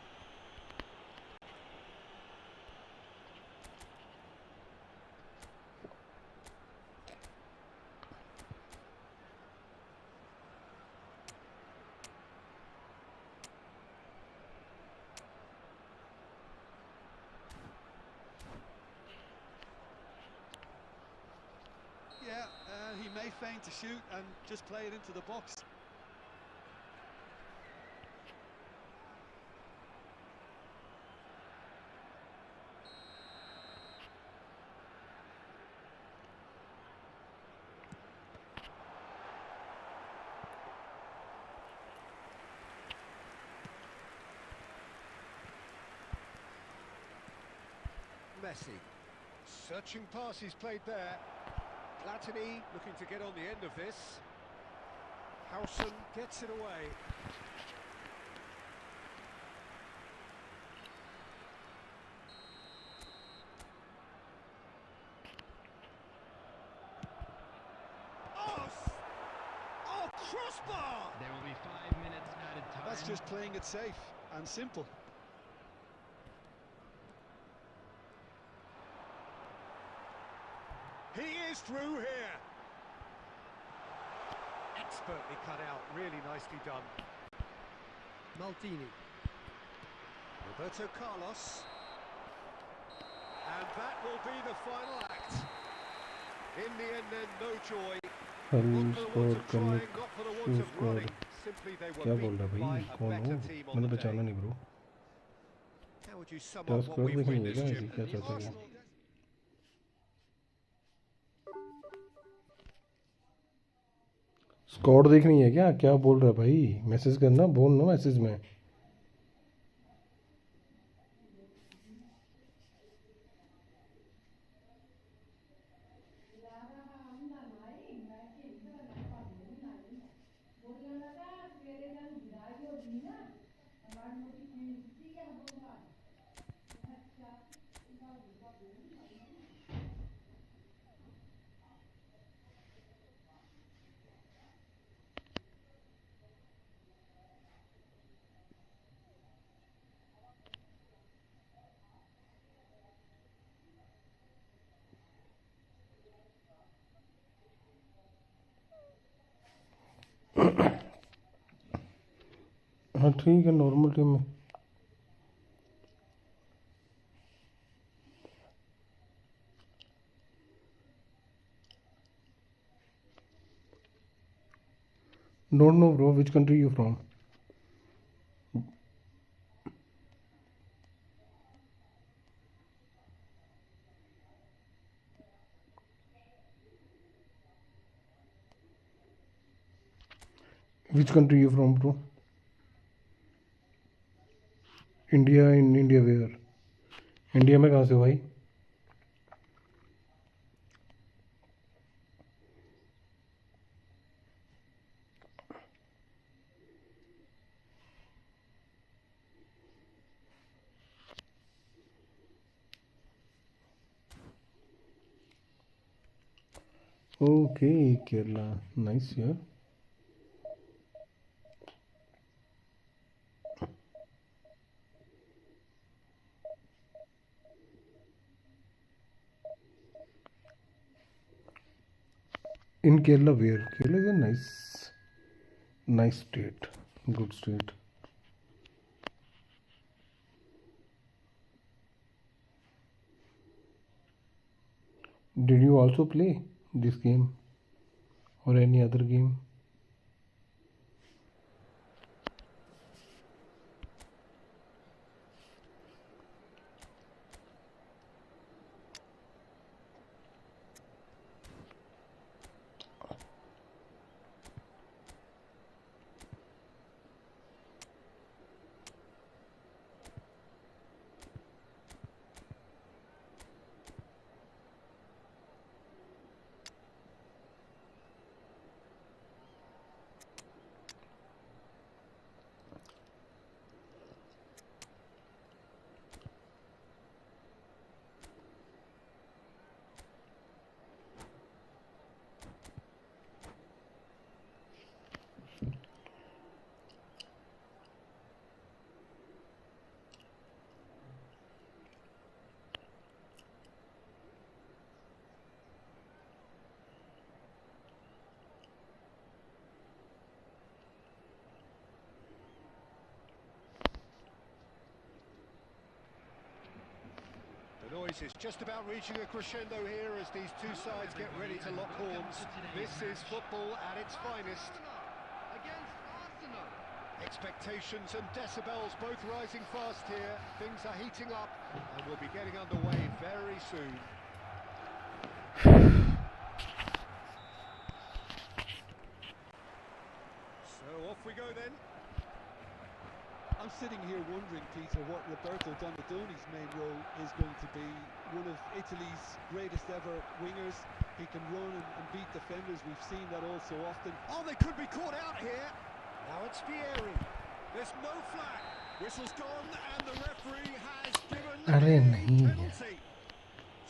Yeah, he may feign to shoot and just play it into the box. Messi. Searching pass he's played there. Platini looking to get on the end of this. Howson gets it away. Oh, crossbar! There will be 5 minutes added time. That's just playing it safe and simple. He is through here. Expertly cut out, really nicely done. Maldini. Roberto Carlos. And that will be the final act. In the end then, no joy. हम Not for the score want of करने trying, not for the want of score running. Simply they क्या were बोल रहा beaten by भाई a कौन हो better team on मैंने the पहचाना day. नहीं bro How would you sum क्या up what स्कोर we've देखनी है witnessed, क्या Jim? ऐसी क्या चाहते हो स्कोर देखनी है क्या क्या बोल रहा है भाई मैसेज करना बोल ना मैसेज में हाँ ठीक है नॉर्मल टीम में don't know bro which country you from which country you from bro India in India where India में कहाँ से हो भाई ओके केरला नाइस यार in Kerala where Kerala is a nice state good state did you also play this game or any other game The noise is just about reaching a crescendo here as these two sides get ready to lock horns. This is football at its finest. Against Arsenal. Expectations and decibels both rising fast here. Things are heating up and we'll be getting underway very soon. So off we go then. I'm sitting here wondering, Peter, what Roberto Donadoni's main role is going to be. One of Italy's greatest ever wingers. He can run and beat defenders. We've seen that all so often. Oh, they could be caught out here. Now it's Vieri. There's no flag. Whistle's gone, and the referee has given Arre a nahi. penalty.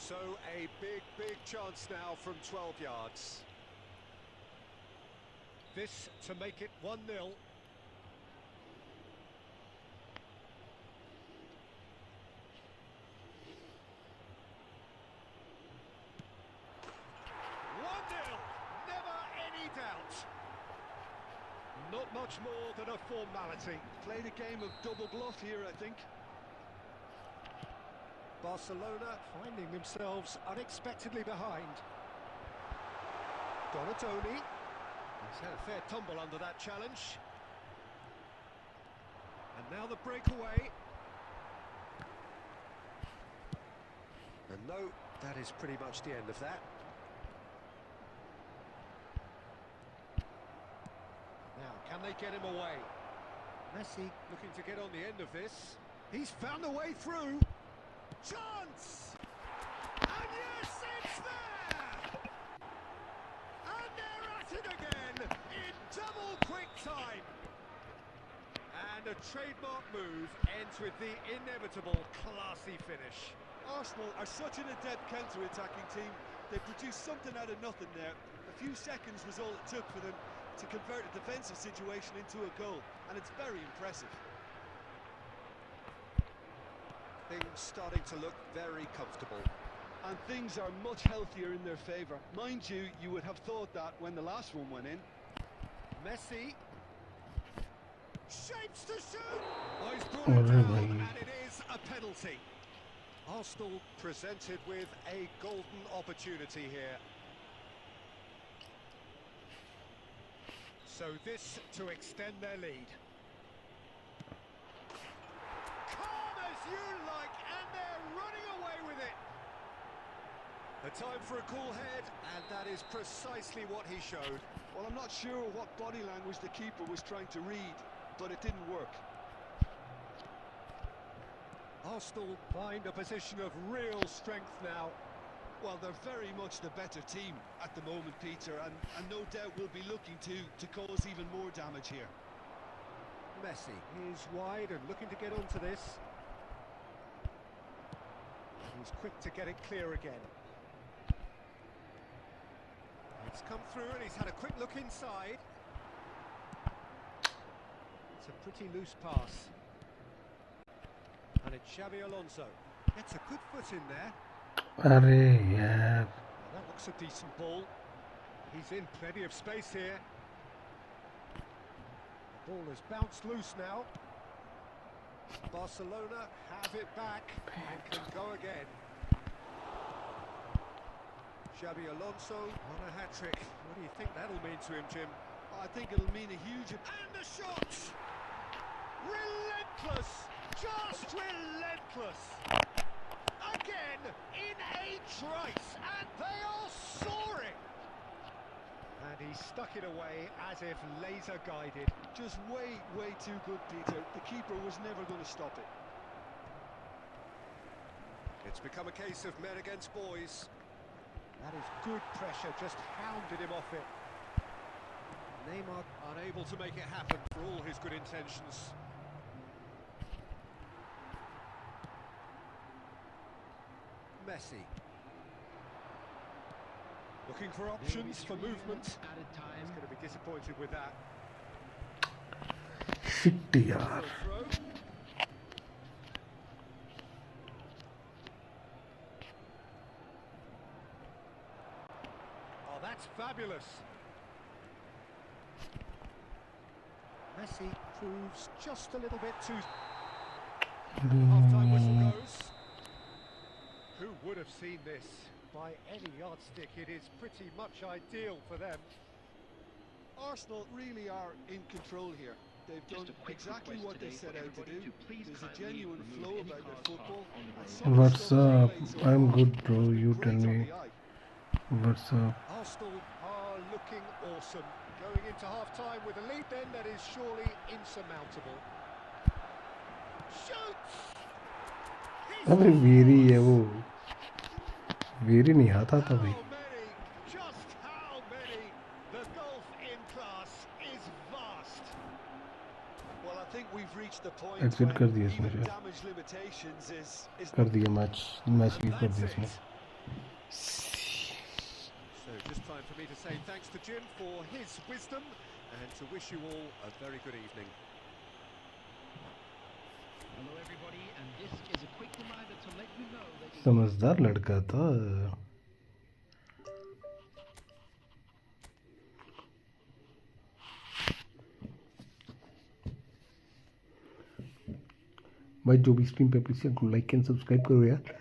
So a big chance now from 12 yards. This to make it 1-0. Not much more than a formality. Played a game of double bluff here, I think. Barcelona finding themselves unexpectedly behind. Donadoni. He's had a fair tumble under that challenge. And now the breakaway. And no, that is pretty much the end of that. Now, can they get him away? Messi looking to get on the end of this. He's found a way through. Chance! And yes, it's there! And they're at it again in double quick time. And a trademark move ends with the inevitable classy finish. Arsenal are such an adept counter-attacking team. They produced something out of nothing there. A few seconds was all it took for them to convert a defensive situation into a goal, and it's very impressive. Things starting to look very comfortable. And things are much healthier in their favour. Mind you, you would have thought that when the last one went in. Messi shapes to shoot. Oh, he's brought it down, and it is a penalty. Arsenal presented with a golden opportunity here. So this to extend their lead. Calm as you like, and they're running away with it. A time for a cool head, and that is precisely what he showed. Well, I'm not sure what body language the keeper was trying to read, but it didn't work. Arsenal find a position of real strength now. Well, they're very much the better team at the moment, Peter, and no doubt will be looking to cause even more damage here. Messi is wide and looking to get onto this. He's quick to get it clear again. It's come through and he's had a quick look inside. It's a pretty loose pass. And it's Xabi Alonso. Gets a good foot in there. Arre yaar. Well, that looks a decent ball. He's in plenty of space here. The ball has bounced loose now. Barcelona have it back and can go again. Xabi Alonso on a hat-trick. What do you think that'll mean to him, Jim? I think it'll mean a huge... And the shot! Relentless! Just relentless! Again, in a trice, and they are soaring! And he stuck it away as if laser guided. Just way too good, Peter. The keeper was never going to stop it. It's become a case of men against boys. That is good pressure, just hounded him off it. Neymar unable to make it happen for all his good intentions. Messi. Looking for options for movement. He's going to be disappointed with that. Shit yaar. Oh, that's fabulous. Messi proves just a little bit too... Half-time whistle goes. Who would have seen this? By any yardstick, it is pretty much ideal for them. Arsenal really are in control here. They've done exactly what they set out to do. There's a genuine flow about their football. What's up? I'm good, bro. You tell me. What's up? Arsenal are looking awesome. Going into half-time with a lead then that is surely insurmountable. shoots. अबे very है वो, very नहीं आता था भाई. How many? Just how many? The golf in class is vast. Well, I think we've reached the point Exit कर दिया when इसने even शायद. damage limitations is कर दिया मैच लीव कर दिया इसने. So just time for me to say thanks to Jim for his wisdom and to wish you all a very good evening. Hello everybody, and this is a quick reminder to let you know that समझदार लड़का था. भाई जो भी stream पे please like and subscribe करो यार.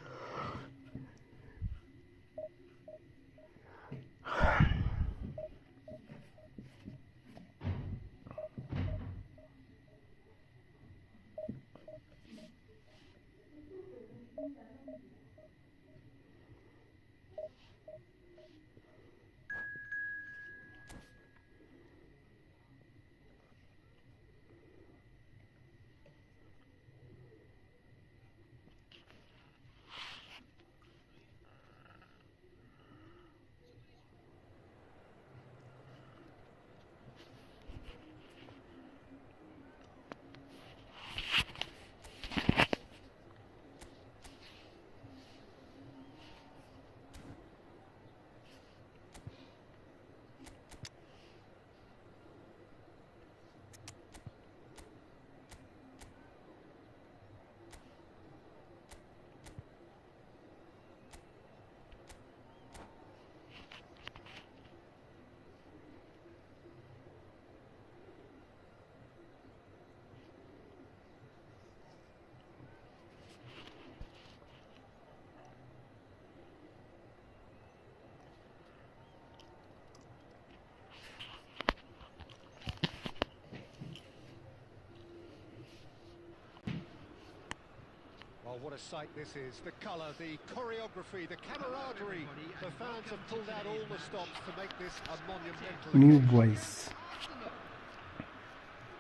Oh, what a sight this is. The colour, the choreography, the camaraderie. The fans have pulled out all the stops to make this a monumental New occasion. voice.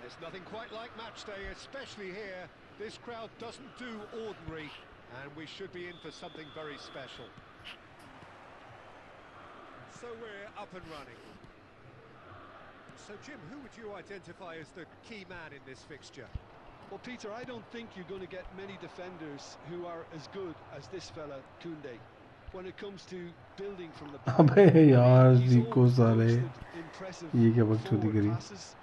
There's nothing quite like match day, especially here. This crowd doesn't do ordinary, and we should be in for something very special. So we're up and running. So Jim, who would you identify as the key man in this fixture? Well, Peter, I don't think you're going to get many defenders who are as good as this fella, Koundé. When it comes to building from the back, अबे यार he's जीको always साले posted impressive ये क्या बकचोदी forward करी. passes,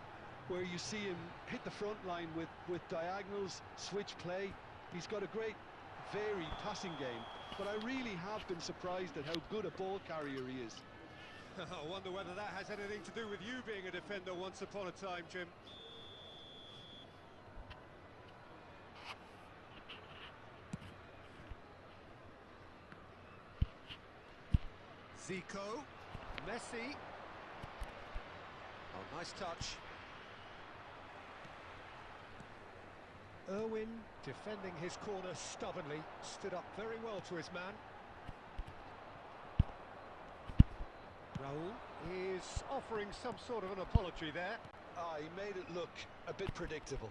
where you see him hit the front line with diagonals, switch play. He's got a great, varied passing game, but I really have been surprised at how good a ball carrier he is. I wonder whether that has anything to do with you being a defender once upon a time, Jim. Zico, Messi. Oh, nice touch. Irwin defending his corner stubbornly, stood up very well to his man. Raul is offering some sort of an apology there. Ah, he made it look a bit predictable.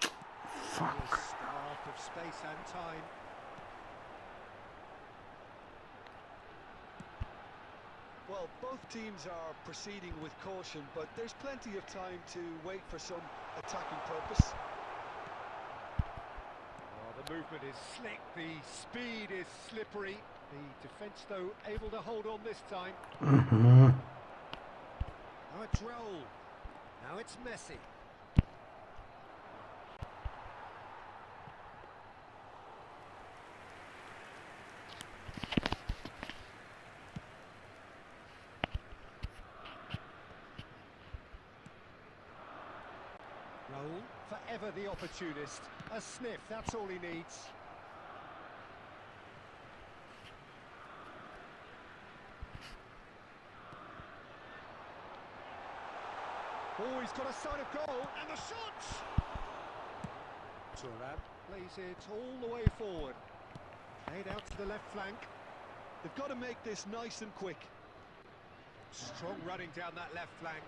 Fuck. Starved of space and time. Well, both teams are proceeding with caution, but there's plenty of time to wait for some attacking purpose. Oh, the movement is slick, the speed is slippery. The defence, though, able to hold on this time. Now it's Raul. Now it's Messi. Raul, forever the opportunist. A sniff, that's all he needs. Oh, he's got a sign of goal, and the shot! Turan plays it all the way forward. Played out to the left flank. They've got to make this nice and quick. Strong running down that left flank.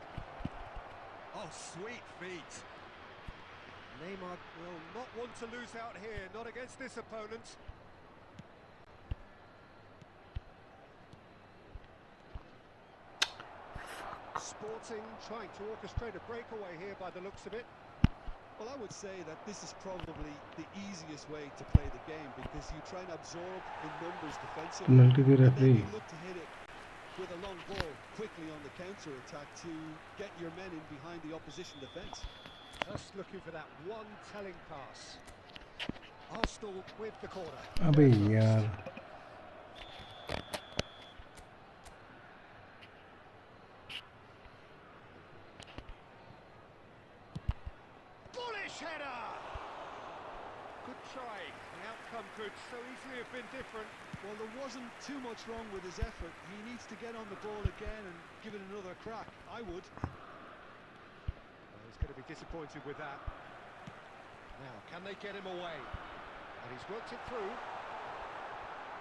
Oh, sweet feet. Neymar will not want to lose out here, not against this opponent. Sporting trying to orchestrate a breakaway here by the looks of it. Well, I would say that this is probably the easiest way to play the game because you try and absorb in numbers defensively, Penalty the and then referee. you look to hit it with a long ball quickly on the counter attack to get your men in behind the opposition defence. Just looking for that one telling pass. Arsenal with the corner. अबे यार Bullish header! Good try. The outcome could so easily have been different. Well, there wasn't too much wrong with his effort. He needs to get on the ball again and give it another crack. I would. Well, he's going to be disappointed with that. Now, can they get him away? And he's worked it through.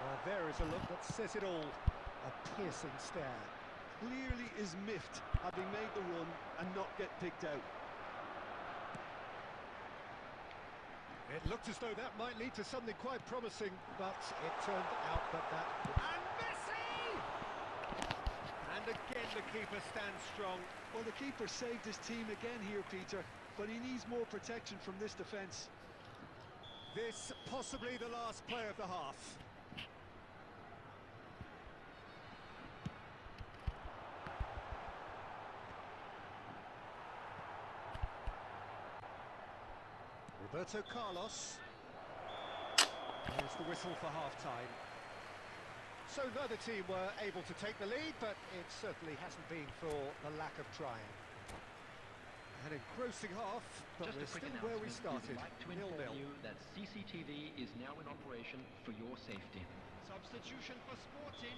Well, there is a look that says it all. A piercing stare. Clearly is miffed having made the run and not get picked out. It looked as though that might lead to something quite promising, but it turned out that And Messi! And again the keeper stands strong. Well, the keeper saved his team again here, Peter, but he needs more protection from this defence. This possibly the last play of the half. Roberto Carlos. There's the whistle for half-time. So neither team were able to take the lead, but it certainly hasn't been for the lack of trying. An engrossing half, but we're still where we started, We'd like to inform 0-0. you that CCTV is now in operation for your safety. Substitution for Sporting.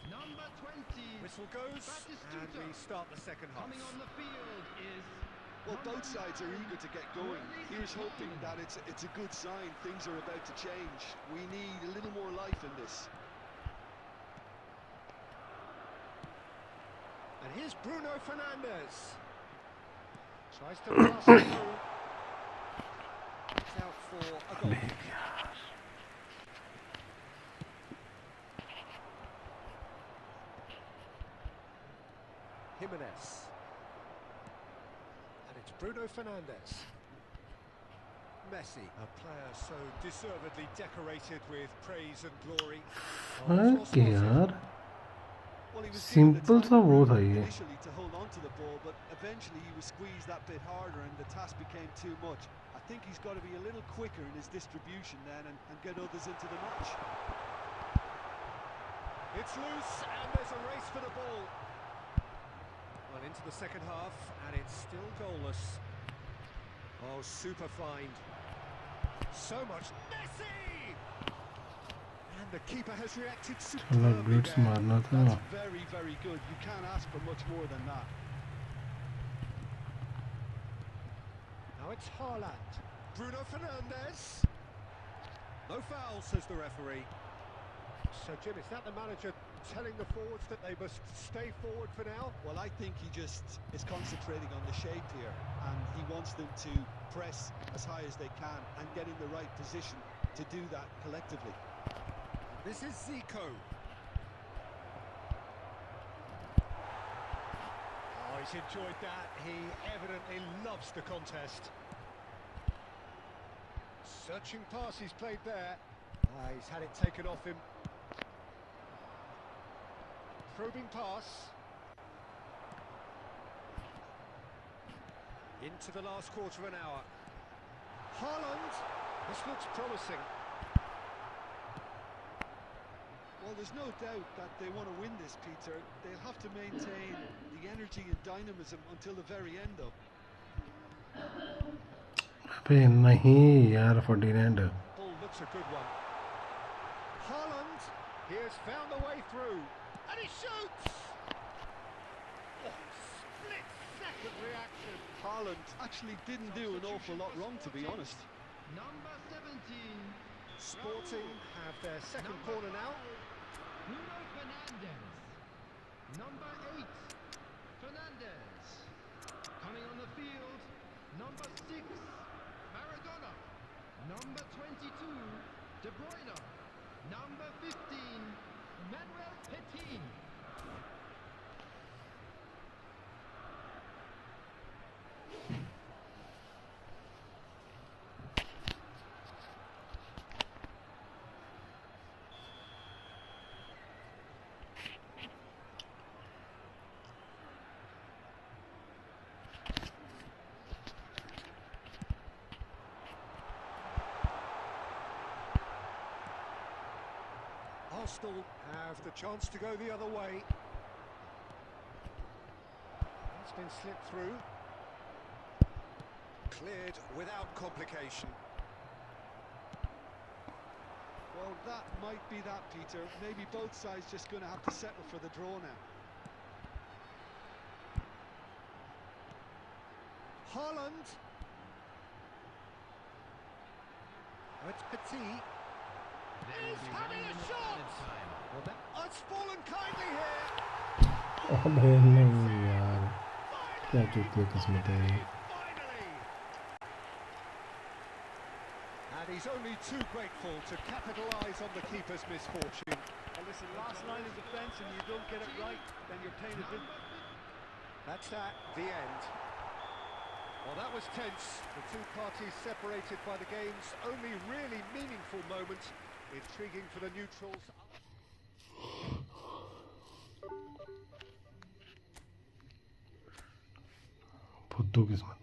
Number 20. Whistle goes, and we start the second half. Coming on the field is... Well, both sides are eager to get going. Here's hoping that it's a good sign. Things are about to change. We need a little more life in this. And here's Bruno Fernandes. Tries to pass it through. It's out for a goal. Jimenez. And it's Bruno Fernandes. Messi, a player so deservedly decorated with praise and glory. Fuck यार Well, he was Simple given the सा time वो था ये initially to hold on to the ball, but eventually he was squeezed that bit harder and the task became too much. I think he's got to be a little quicker in his distribution then and get others into the match. It's loose and there's a race for the ball. Well, into the second half and it's still goalless. Oh, super find. So much Messi! And the keeper has reacted चलो superbly Blitz there. मारना था That's very, very good. You can't ask for much more than that. Now it's Haaland. Bruno Fernandes. No foul, says the referee. So, Jim, is that the manager telling the forwards that they must stay forward for now? Well, I think he just is concentrating on the shape here, and he wants them to press as high as they can and get in the right position to do that collectively. This is Zico. Oh, he's enjoyed that. He evidently loves the contest. Searching pass he's played there. He's had it taken off him. Probing pass. Into the last quarter of an hour. Haaland. This looks promising. Well, there's no doubt that they want to win this, Peter. They'll have to maintain the energy and dynamism until the very end, though. अबे नहीं यार Ferdinand Ball looks a good one. Haaland, he has found the way through. And he shoots! Oh, split-second reaction. Haaland actually didn't do an awful lot wrong, to be honest. Number 17. Sporting have their second corner now. Bruno Fernandes. Number 8. Fernandes. Coming on the field. Number 6. Number 22, De Bruyne. Number 15, Manuel Petit. Arsenal have the chance to go the other way. It's been slipped through. Cleared without complication. Well, that might be that, Peter. Maybe both sides just going to have to settle for the draw now. Haaland. Oh, it's Petit. He's having a shot! Oh, it's fallen kindly here. अबे नहीं यार, क्या चूतिया किस्मत है ये। Finally! And he's only too grateful to capitalise on the keeper's misfortune. Well, listen, last line of defence and you don't get it right, then you're paying a bit. That's that, the end. Well, that was tense. The two parties separated by the game's only really meaningful moment. Intriguing for the neutrals. फुद्दू किस्मत।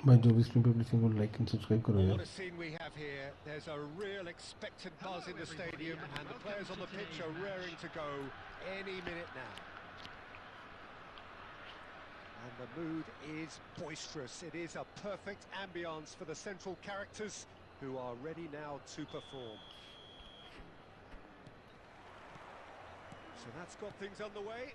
भाई जो भी stream पे please को like and subscribe करो यार। What a scene we have here. There's a real expectant buzz in the stadium and the players on the pitch are raring to go any minute now. And the mood is boisterous. It is a perfect ambience for the central characters who are ready now to perform. So that's got things underway.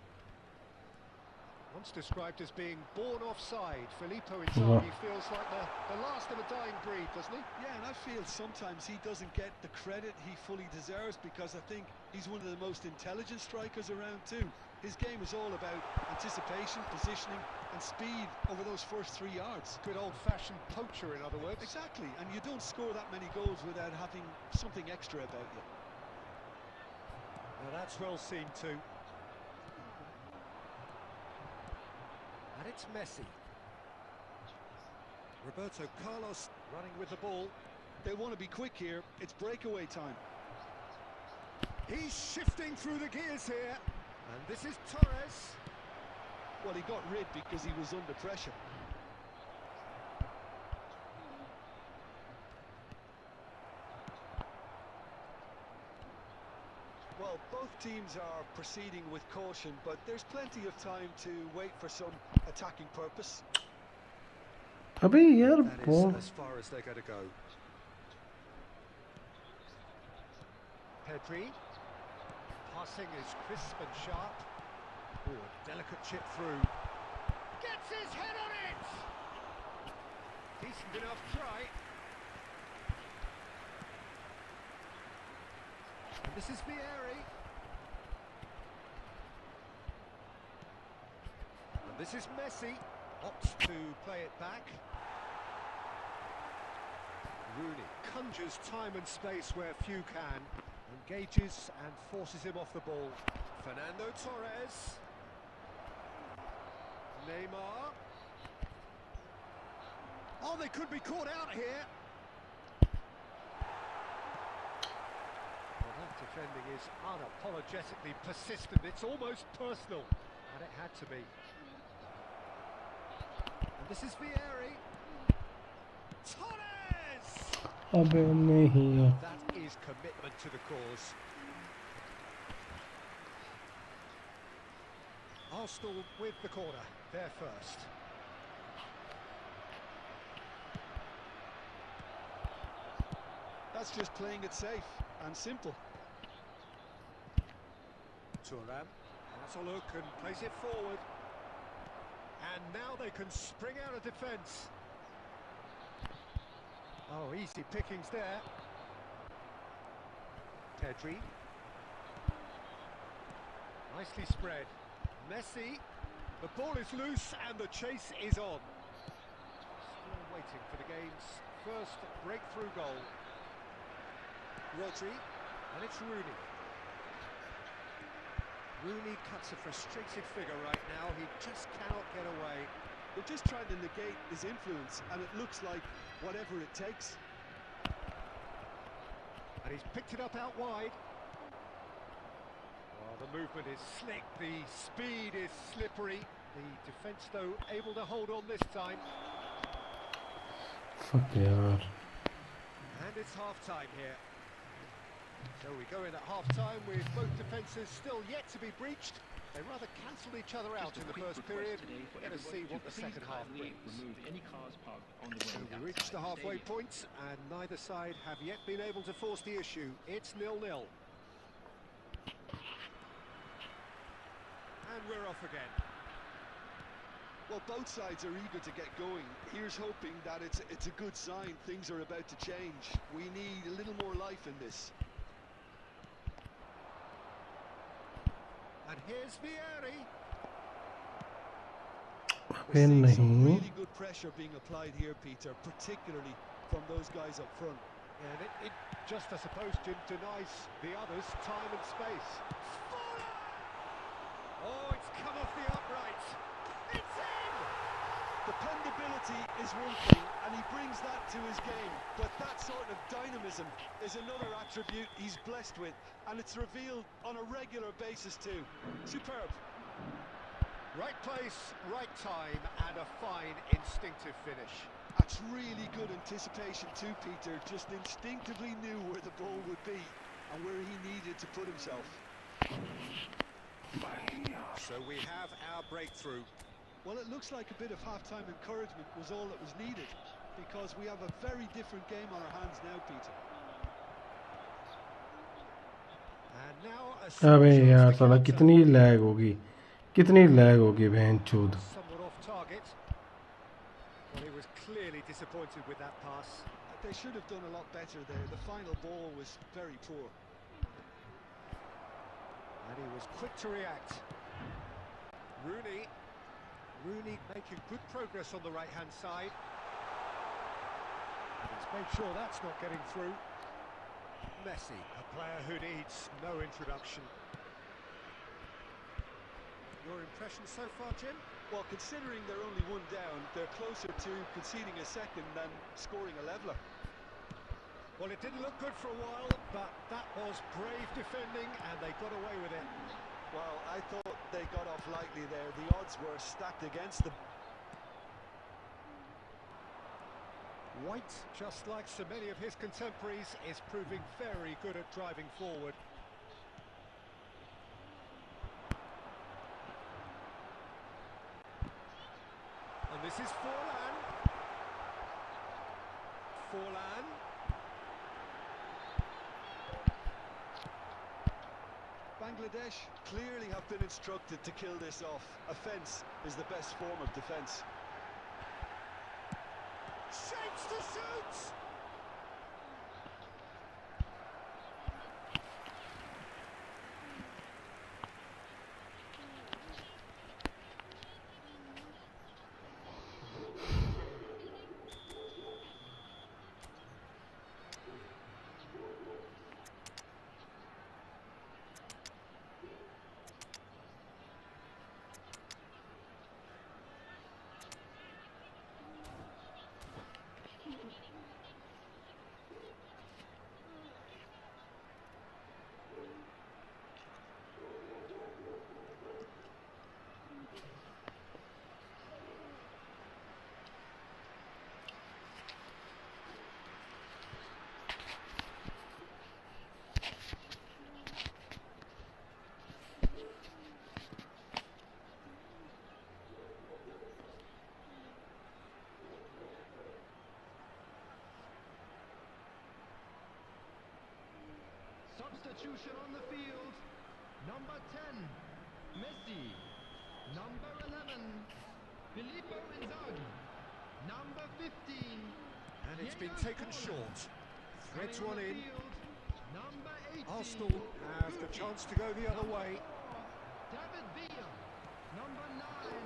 Once described as being born offside, Filippo Inzaghi feels like the last of a dying breed, doesn't he? Yeah, and I feel sometimes he doesn't get the credit he fully deserves because I think he's one of the most intelligent strikers around too. His game is all about anticipation, positioning and speed over those first 3 yards. Good old-fashioned poacher, in other words. Exactly, and you don't score that many goals without having something extra about you. Now that's well seen too. And it's Messi. Roberto Carlos running with the ball. They'll want to be quick here. It's breakaway time. He's shifting through the gears here. And this is Torres. Well, he got rid because he was under pressure. Well, both teams are proceeding with caution, but there's plenty of time to wait for some attacking purpose. अबे यार That is ball as far as they're going to go. Pedri. Passing is crisp and sharp. Oh, a delicate chip through. Gets his head on it! Decent enough try. And this is Vieri. And this is Messi. Opts to play it back. Rooney conjures time and space where few can. Engages and forces him off the ball. Fernando Torres. Neymar. Oh, they could be caught out here. Well, that defending is unapologetically persistent. It's almost personal. And it had to be. And this is Vieri. Torres! अबे नहीं That is commitment to the cause. Arsenal with the corner, there first. That's just playing it safe and simple. Thuram has a look and plays it forward. And now they can spring out of defence. Oh, easy pickings there. Pedri. Nicely spread. Messi. The ball is loose and the chase is on. Still waiting for the game's first breakthrough goal. Rodri. And it's Rooney. Rooney cuts a frustrated figure right now. He just cannot get away. They're just trying to negate his influence, and it looks like whatever it takes. And he's picked it up out wide. Well, the movement is slick, the speed is slippery. The defence, though, able to hold on this time. fuck यार And it's half-time here. So we go in at half-time with both defences still yet to be breached. They rather cancelled each other out in the first period. Let us see what the second half brings. Remove any cars parked on the So road we reach outside the halfway stadium. point, and neither side have yet been able to force the issue. It's 0-0. And we're off again. Well, both sides are eager to get going. Here's hoping that it's a good sign. Things are about to change. We need a little more life in this. And here's Vieri. अबे We're seeing some नहीं really good pressure being applied here, Peter, particularly from those guys up front. And it just, I suppose, Jim, denies the others time and space. Oh, it's come off the upright. It's in! Dependability is one thing, and he brings that to his game. But that sort of dynamism is another attribute he's blessed with, and it's revealed on a regular basis too. Superb. Right place, right time, and a fine instinctive finish. That's really good anticipation too, Peter. Just instinctively knew where the ball would be and where he needed to put himself. So we have our breakthrough. Well, it looks like a bit of half-time encouragement was all that was needed, because we have a very different game on our hands now, Peter. And now a अबे shot यार to साला counter. कितनी lag होगी बहन चोद Somewhat off target. Well, he was clearly disappointed with that pass. They should have done a lot better there. The final ball was very poor. And he was quick to react. Rooney making good progress on the right-hand side. And he's made sure that's not getting through. Messi, a player who needs no introduction. Your impression so far, Jim? Well, considering they're only one down, they're closer to conceding a second than scoring a leveller. Well, it didn't look good for a while, but that was brave defending, and they got away with it. Well, I thought they got off lightly there. The odds were stacked against them. White, just like so many of his contemporaries, is proving very good at driving forward. And this is Forlan. Forlan. Bangladesh clearly have been instructed to kill this off. Offence is the best form of defence. Shapes to shoot! Substitution on the field. Number 10, Messi. Number 11, Filippo Inzaghi. Number 15, And it's been Diego taken Forlan. short. Threads Coming on one the in. field, number 18, Arsenal have the chance to go the other way. David Villa. Number 9,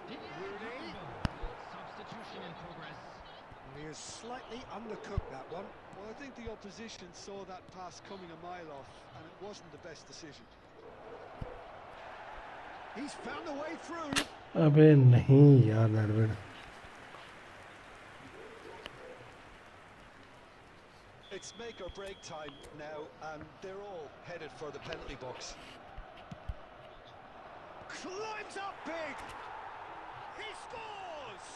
Didier Rooney. Drogba. Substitution in progress. And he has slightly undercooked that one. Well, I think the opposition saw that pass coming a mile off, and it wasn't the best decision. He's found a way through. अबे नहीं यार नरविन. It's make or break time now, and they're all headed for the penalty box. Climbs up big. He scores.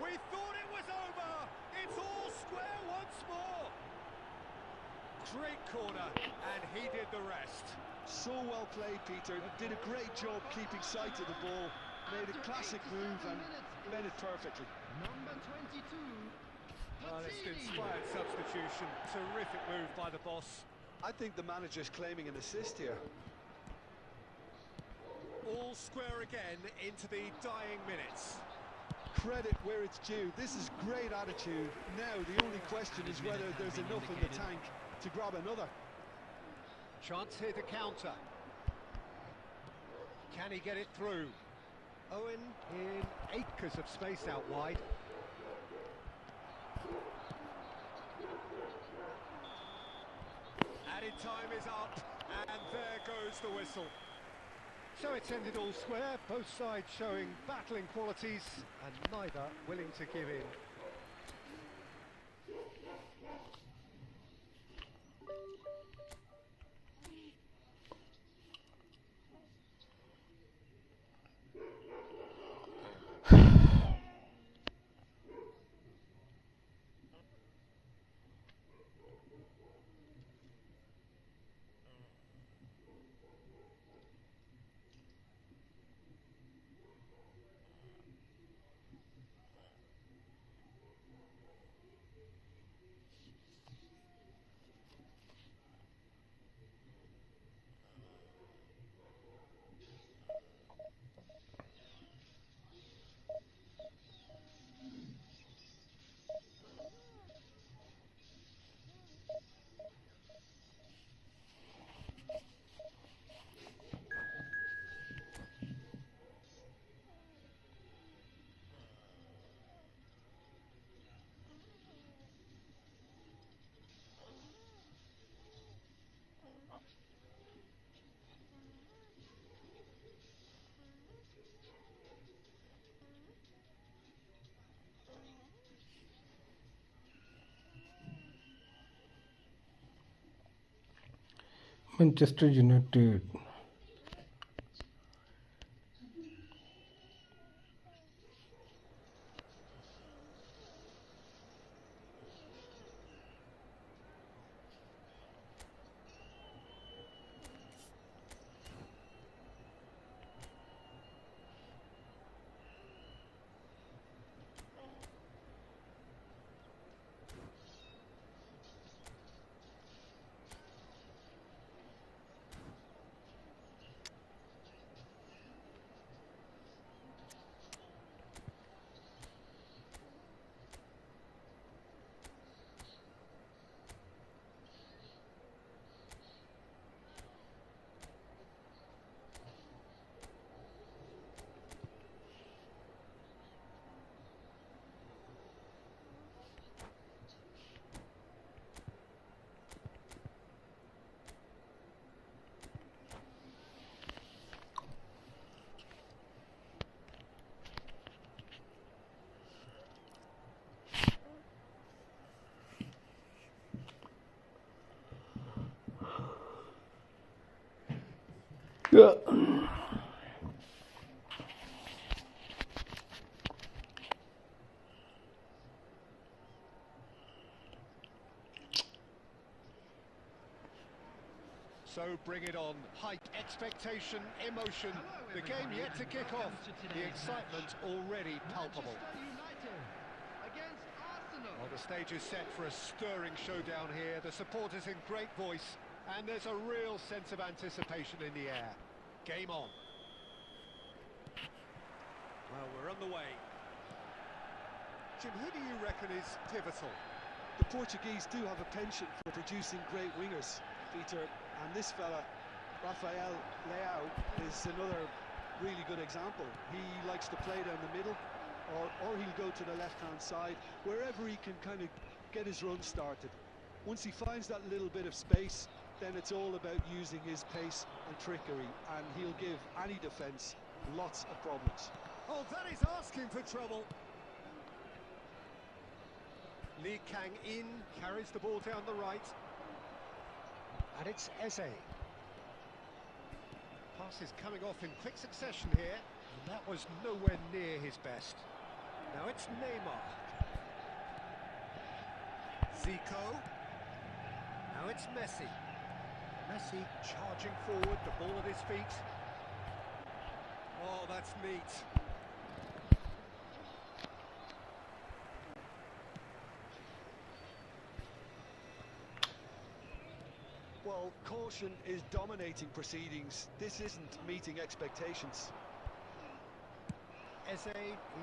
We thought it was over. It's all square once more. Great corner, and he did the rest. So well played, Peter. Did a great job keeping sight of the ball. Made a classic move and made it perfectly. Number 22, Well, it's an Patini. inspired substitution. Terrific move by the boss. I think the manager's claiming an assist here. All square again into the dying minutes. Credit where it's due. This is great attitude. Now the only question is whether there's enough in the tank to grab another. Chance here to counter. Can he get it through? Owen in acres of space out wide. Added time is up, and there goes the whistle. So it's ended all square, both sides showing battling qualities, and neither willing to give in. Manchester United. Yeah. So bring it on. Hype, expectation, emotion. The game yet to kick off. The excitement already palpable. Manchester United against Arsenal. Well, the stage is set for a stirring showdown here. The supporters in great voice, and there's a real sense of anticipation in the air. Game on. Well, we're on the way. Jim, who do you reckon is pivotal? The Portuguese do have a penchant for producing great wingers, Peter, and this fella, Rafael Leao, is another really good example. He likes to play down the middle, or he'll go to the left-hand side, wherever he can kind of get his run started. Once he finds that little bit of space, then it's all about using his pace and trickery, and he'll give any defence lots of problems. Oh, that is asking for trouble. Lee Kang-in carries the ball down the right. And it's Eze. Pass is coming off in quick succession here. And that was nowhere near his best. Now it's Neymar. Zico. Now it's Messi. Messi charging forward, the ball at his feet. Oh, that's neat. Well, caution is dominating proceedings. This isn't meeting expectations. Eze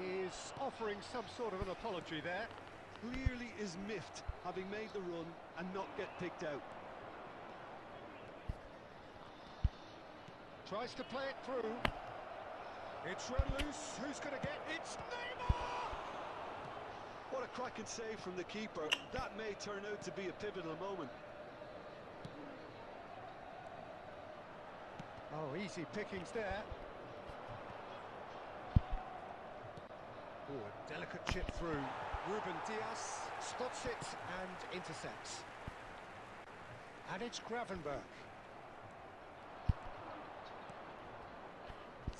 is offering some sort of an apology there. Clearly is miffed, having made the run and not get picked out. Tries to play it through. It's run loose. Who's going to get it? It's Neymar! What a cracking save from the keeper. That may turn out to be a pivotal moment. Oh, easy pickings there. Oh, a delicate chip through. Ruben Dias spots it and intercepts. And it's Gravenberch.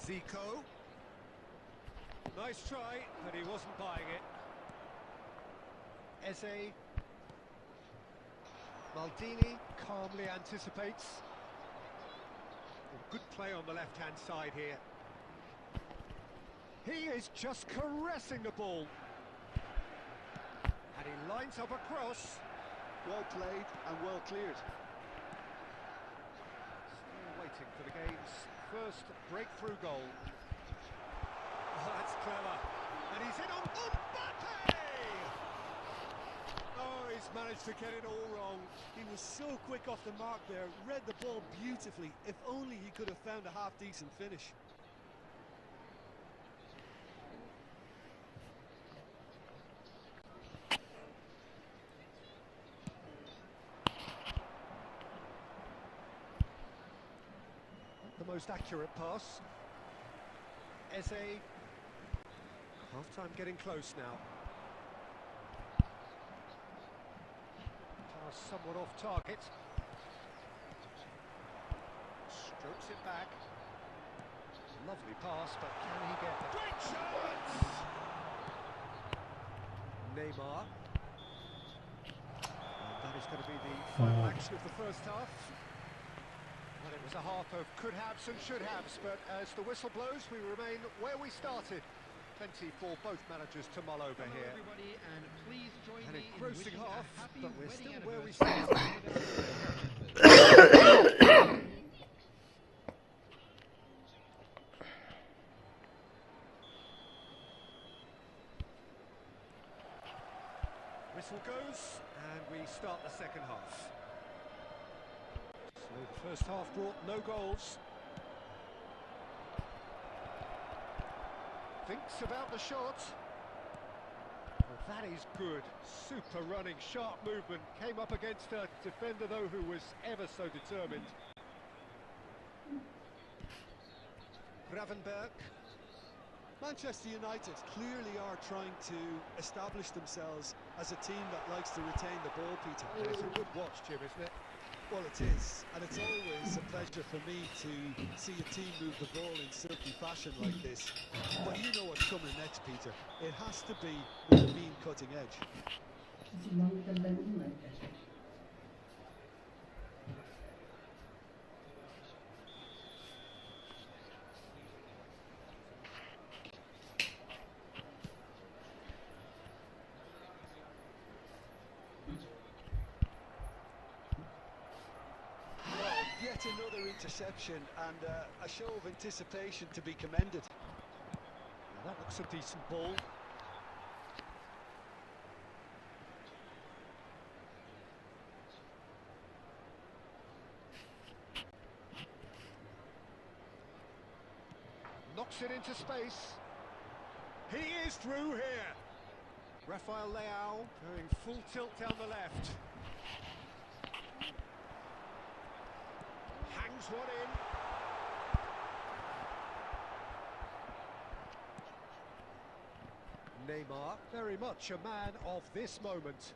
Zico. Nice try, but he wasn't buying it. Eze. Maldini calmly anticipates. Good play on the left-hand side here. He is just caressing the ball. And he lines up a cross. Well played and well cleared. Still waiting for the game's first breakthrough goal. Oh, that's clever. And he's in on Mbappe! Oh, he's managed to get it all wrong. He was so quick off the mark there, read the ball beautifully. If only he could have found a half-decent finish. The most accurate pass. Eze. Half-time getting close now. Pass somewhat off target. Strokes it back. Lovely pass, but can he get it? Great shot! Neymar. And that is going to be the final action of the first half. Well, it was a half of could-haves and should-haves, but as the whistle blows, we remain where we started. Plenty for both managers to mull over Hello, here. everybody, and please join An me in engrossing wishing a half, happy but we're wedding still where we anniversary started. Whistle goes, and we start the second half. So the first half brought no goals. Thinks about the shot. Well, that is good. Super running, sharp movement. Came up against a defender, though, who was ever so determined. Gravenberg. Manchester United clearly are trying to establish themselves as a team that likes to retain the ball, Peter. It's a good watch, Jim, isn't it? Well, it is, and it's always a pleasure for me to see a team move the ball in silky fashion like this. But you know what's coming next, Peter. It has to be with a mean cutting edge. Yet another interception and a show of anticipation to be commended. Now that looks a decent ball. Knocks it into space. He is through here. Rafael Leao going full tilt down the left. Hangs one in. Neymar, very much a man of this moment.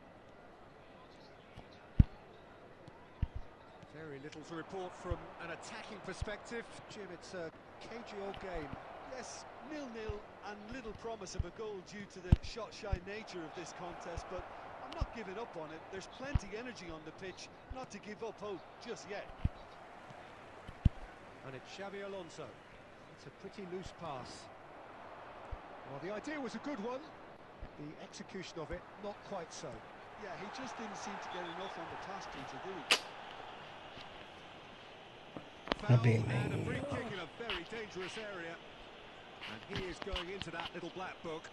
Very little to report from an attacking perspective. Jim, it's a cagey old game. Yes, 0-0 and little promise of a goal due to the shot-shy nature of this contest, but I'm not giving up on it. There's plenty energy on the pitch, not to give up hope just yet. And it's Xabi Alonso. It's a pretty loose pass. Well, the idea was a good one. The execution of it, not quite so. Yeah, he just didn't seem to get enough on the task, Peter, did he? Foul and a free kick in a very dangerous area. And he is going into that little black book.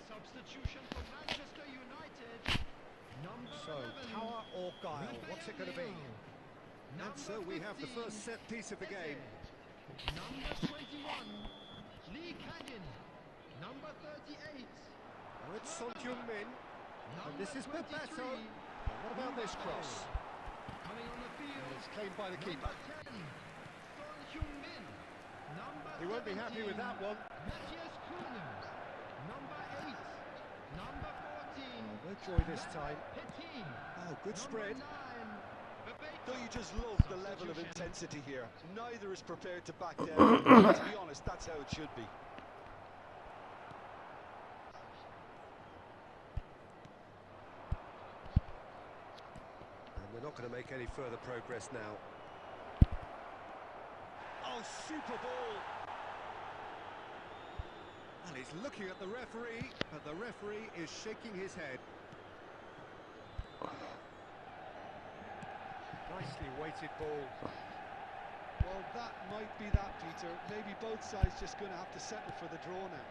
Substitution for Manchester United. So, power or guile, what's it going to be? And so we have the first set piece of the game. Number 21, Lee Canyon. Number 38. Oh, it's Son Heung-min. And this is Bebeto. What about this cross? Coming on the field. It's claimed by the keeper. Number 10, Son Heung-min. Number He won't be happy with that one. Matthias Kuhn. Number 8. Number 14. No joy this time. Petit. Oh, good spread. Number 9. Bebeto. Don't you just love the level of intensity here? Neither is prepared to back down. To be honest, that's how it should be. And we're not going to make any further progress now. Oh, super ball! And he's looking at the referee, but the referee is shaking his head. Nicely weighted ball. Well, that might be that, Peter. Maybe both sides just going to have to settle for the draw now.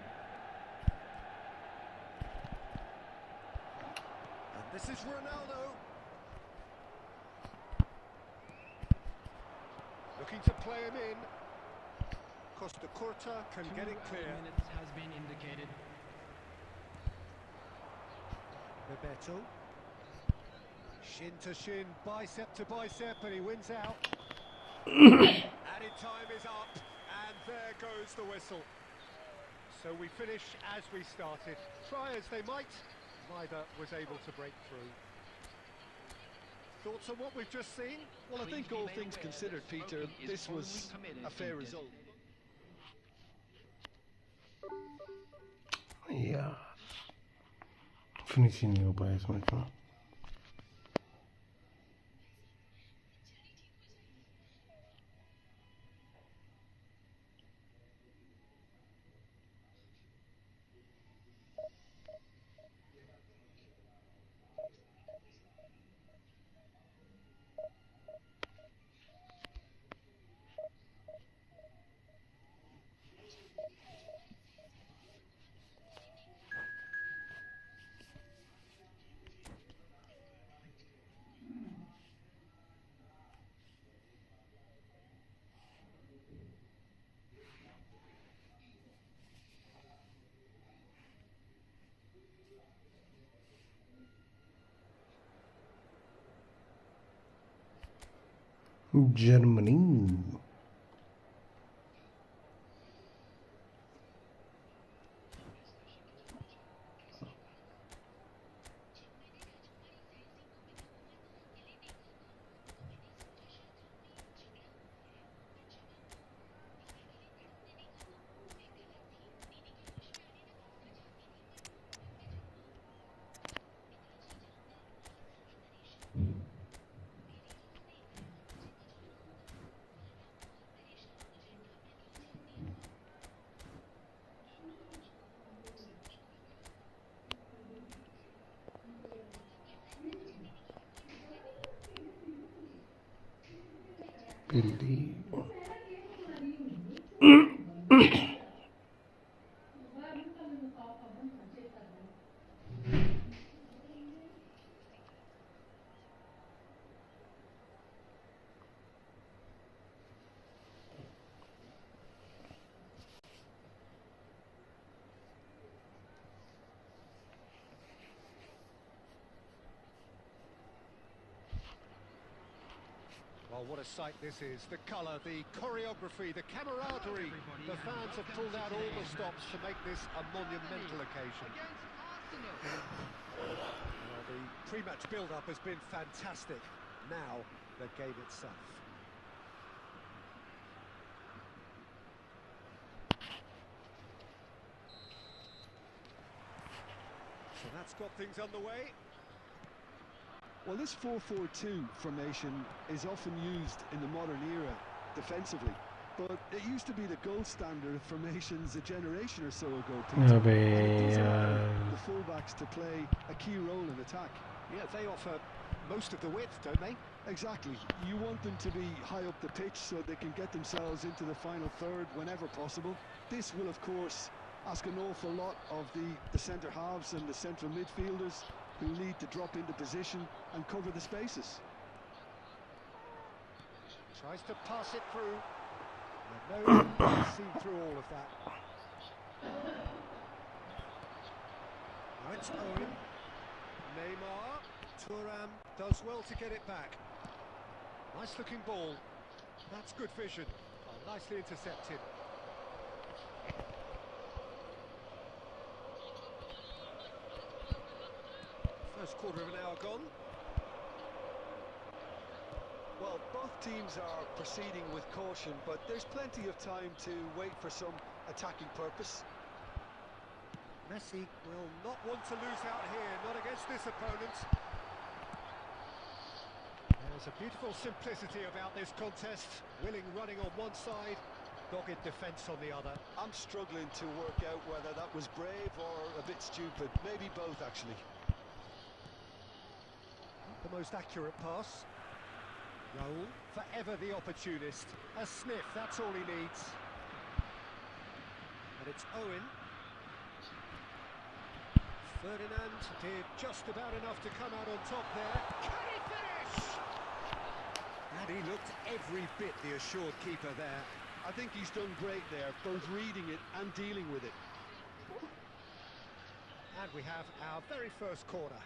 And this is Ronaldo. Looking to play him in. Costa Curta can get it clear. 2 minutes has been indicated. Bebeto. Shin to shin, bicep to bicep, and he wins out. Added time is up, and there goes the whistle. So we finish as we started. Try as they might, neither was able to break through. Thoughts on what we've just seen? Well, I think all things considered, Peter, this was a fair result. Yeah. Finishing नहीं हो पाया इस match में. Germany. Billy. Well, what a sight this is. The colour, the choreography, the camaraderie. The fans have pulled out all the stops to make this a monumental occasion. Well, the pre-match build-up has been fantastic. Now, the game itself. So that's got things underway. Well, this 4-4-2 formation is often used in the modern era defensively, but it used to be the gold standard of formations a generation or so ago, Peter. And it does allow the fullbacks to play a key role in attack. Yeah, they offer most of the width, don't they? Exactly. You want them to be high up the pitch so they can get themselves into the final third whenever possible. This will, of course, ask an awful lot of the centre halves and the central midfielders, who need to drop into position and cover the spaces. Tries to pass it through. No, seen through all of that. Now it's Owen. Neymar. Thuram does well to get it back. Nice looking ball. That's good vision. Oh, nicely intercepted. First quarter of an hour gone. Well, both teams are proceeding with caution, but there's plenty of time to wait for some attacking purpose. Messi will not want to lose out here, not against this opponent. There's a beautiful simplicity about this contest. Willing running on one side, dogged defence on the other. I'm struggling to work out whether that was brave or a bit stupid. Maybe both, actually. The most accurate pass. Raul, forever the opportunist. A sniff, that's all he needs. And it's Owen. Ferdinand did just about enough to come out on top there. Can he finish? And he looked every bit the assured keeper there. I think he's done great there, both reading it and dealing with it. And we have our very first corner.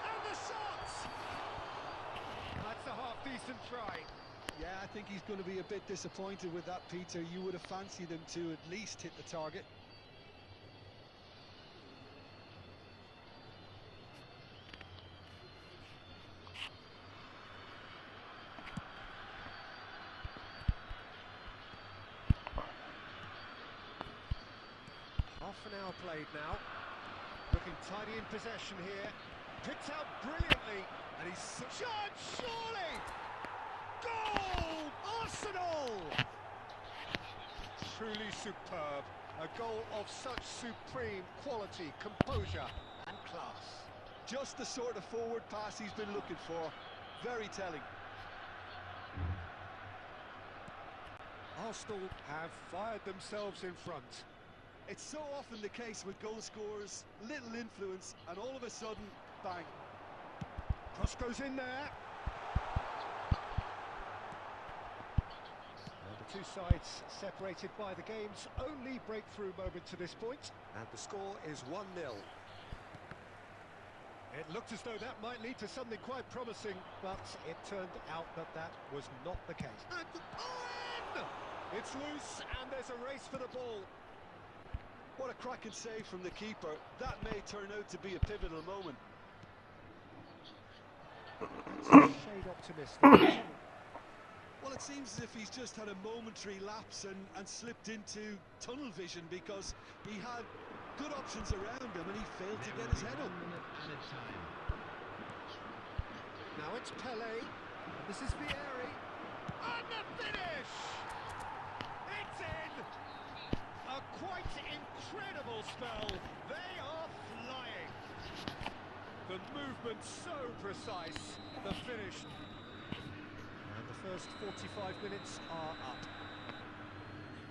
And the shots! That's a half-decent try. Yeah, I think he's going to be a bit disappointed with that, Peter. You would have fancied him to at least hit the target. Half an hour played now. Looking tidy in possession here. Picked out brilliantly. And he's shot, surely! Goal! Arsenal! Truly superb. A goal of such supreme quality, composure and class. Just the sort of forward pass he's been looking for. Very telling. Arsenal have fired themselves in front. It's so often the case with goal scorers, little influence, and all of a sudden, bang. Cross goes in there. And the two sides separated by the game's only breakthrough moment to this point. And the score is 1-0. It looked as though that might lead to something quite promising, but it turned out that that was not the case. And Owen! It's loose, and there's a race for the ball. What a cracking save from the keeper. That may turn out to be a pivotal moment. Shade optimistic. Well, it seems as if he's just had a momentary lapse and slipped into tunnel vision, because he had good options around him and he failed to get his head up. Now it's Pele. This is Vieri. And the finish! It's in! A quite incredible spell. They are flying. The movement so precise. The finish. And the first 45 minutes are up.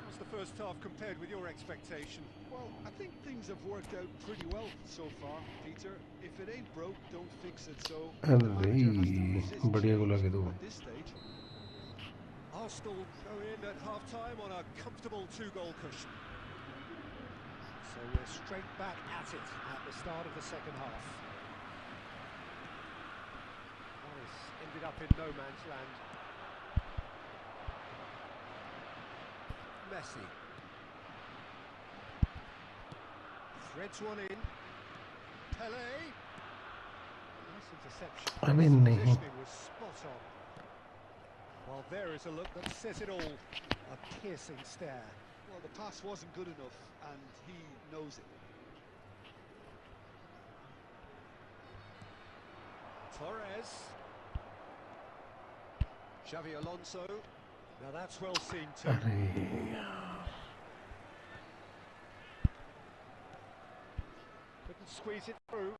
How's the first half compared with your expectation? Well, I think things have worked out pretty well so far, Peter. If it ain't broke, don't fix it. So the manager has to resist change at this stage. Arsenal go in at half-time on a comfortable two-goal cushion. So we're straight back at it at the start of the second half. Paris ended up in no man's land. Messi. Threads one in. Pele. Nice interception. Positioning was spot on. Well, there is a look that says it all. A piercing stare. Well, the pass wasn't good enough, and he knows it. Torres. Xavi Alonso. Now that's well seen too. Couldn't squeeze it through.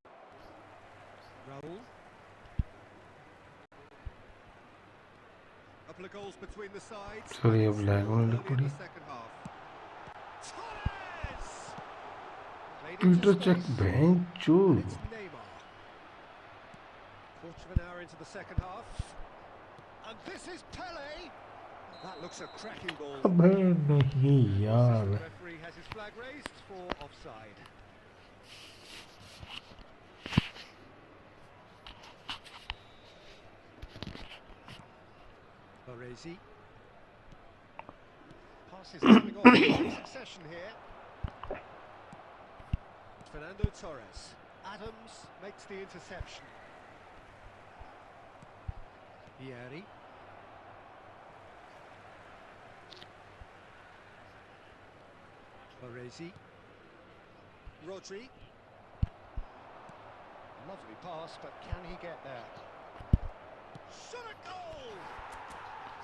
Raul. Couple of goals between the sides. Sorry, अब lag होने लग In पड़ी. the second half. Torres! Played Twitter into check space. bank चूर. It's Neymar. Quarter of an hour into the second half. And this is Pele. That looks a cracking ball. अबे नहीं The यार. referee has his flag raised for offside. Baresi. Passes coming off in succession here. Fernando Torres. Adams makes the interception. Vieri. Baresi. Rodri. Lovely pass, but can he get there? Shot a goal!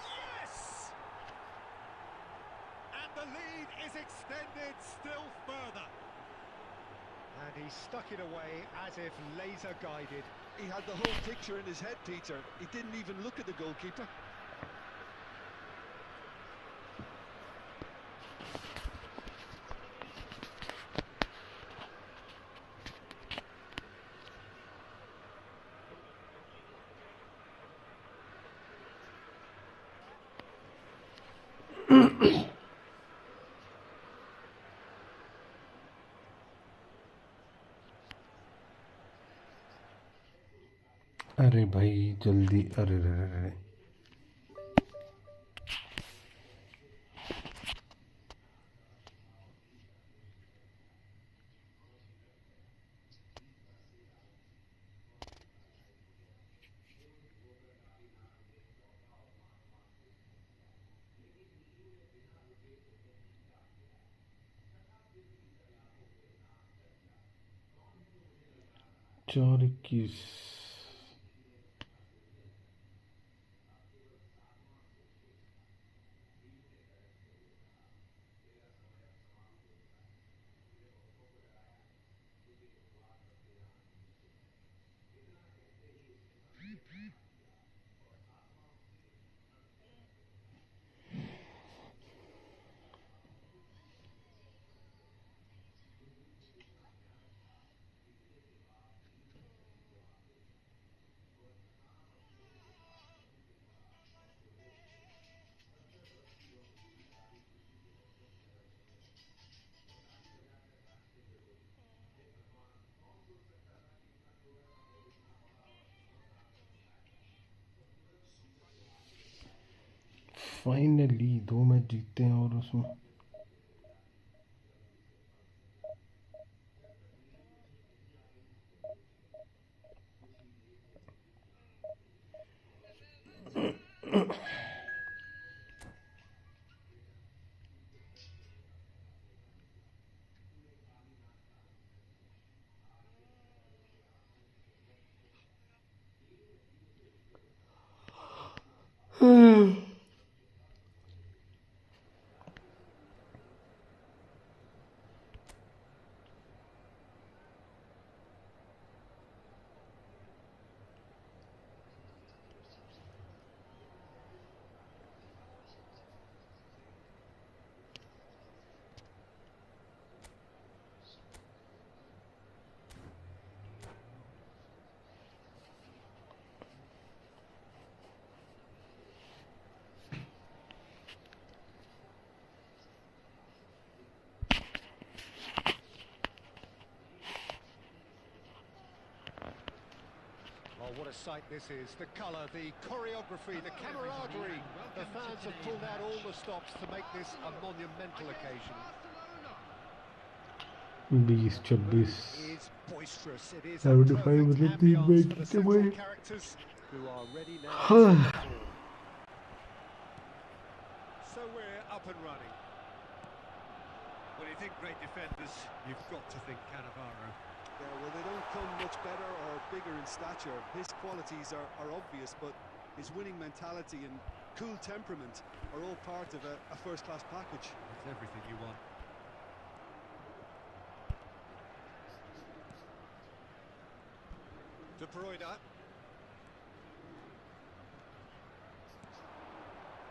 Yes! And the lead is extended still further. And he stuck it away as if laser guided. He had the whole picture in his head, Peter. He didn't even look at the goalkeeper. अरे भाई जल्दी, अरे रे रे रे। चार 21। Finally 2 match जीतते हैं और उसमें Oh, what a sight this is. The colour, the choreography, the camaraderie. The fans have pulled out all the stops to make this a monumental occasion. 20-26 It's boisterous. It is a 75 perfect मतलब 3 ambience match for the जीते हुए। central characters who are ready now to take the ball. So we're up and running. When you think great defenders, you've got to think Cannavaro. Yeah, well, they don't come much better or bigger in stature. His qualities are obvious, but his winning mentality and cool temperament are all part of a first-class package. It's everything you want. De Bruyne.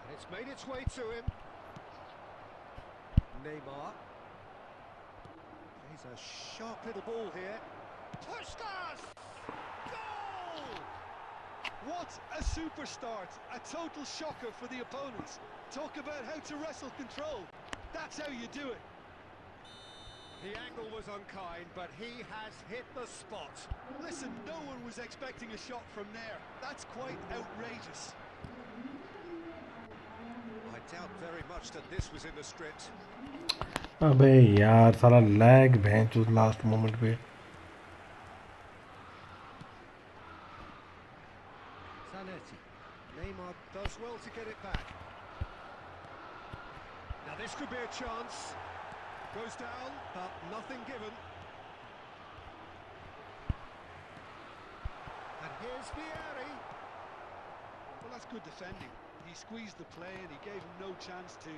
And it's made its way to him. Neymar. He's a sharp little ball here. Puskas! Goal! What a super start! A total shocker for the opponents. Talk about how to wrestle control. That's how you do it. The angle was unkind, but he has hit the spot. Listen, no one was expecting a shot from there. That's quite outrageous. I doubt very much that this was in the script. अबे यार साला lag bench उस last moment पे। Zanetti. Neymar does well to get it back. Now this could be a chance. Goes down, but nothing given. And here's Vieri. Well, that's good defending. He squeezed the play and he gave him no chance to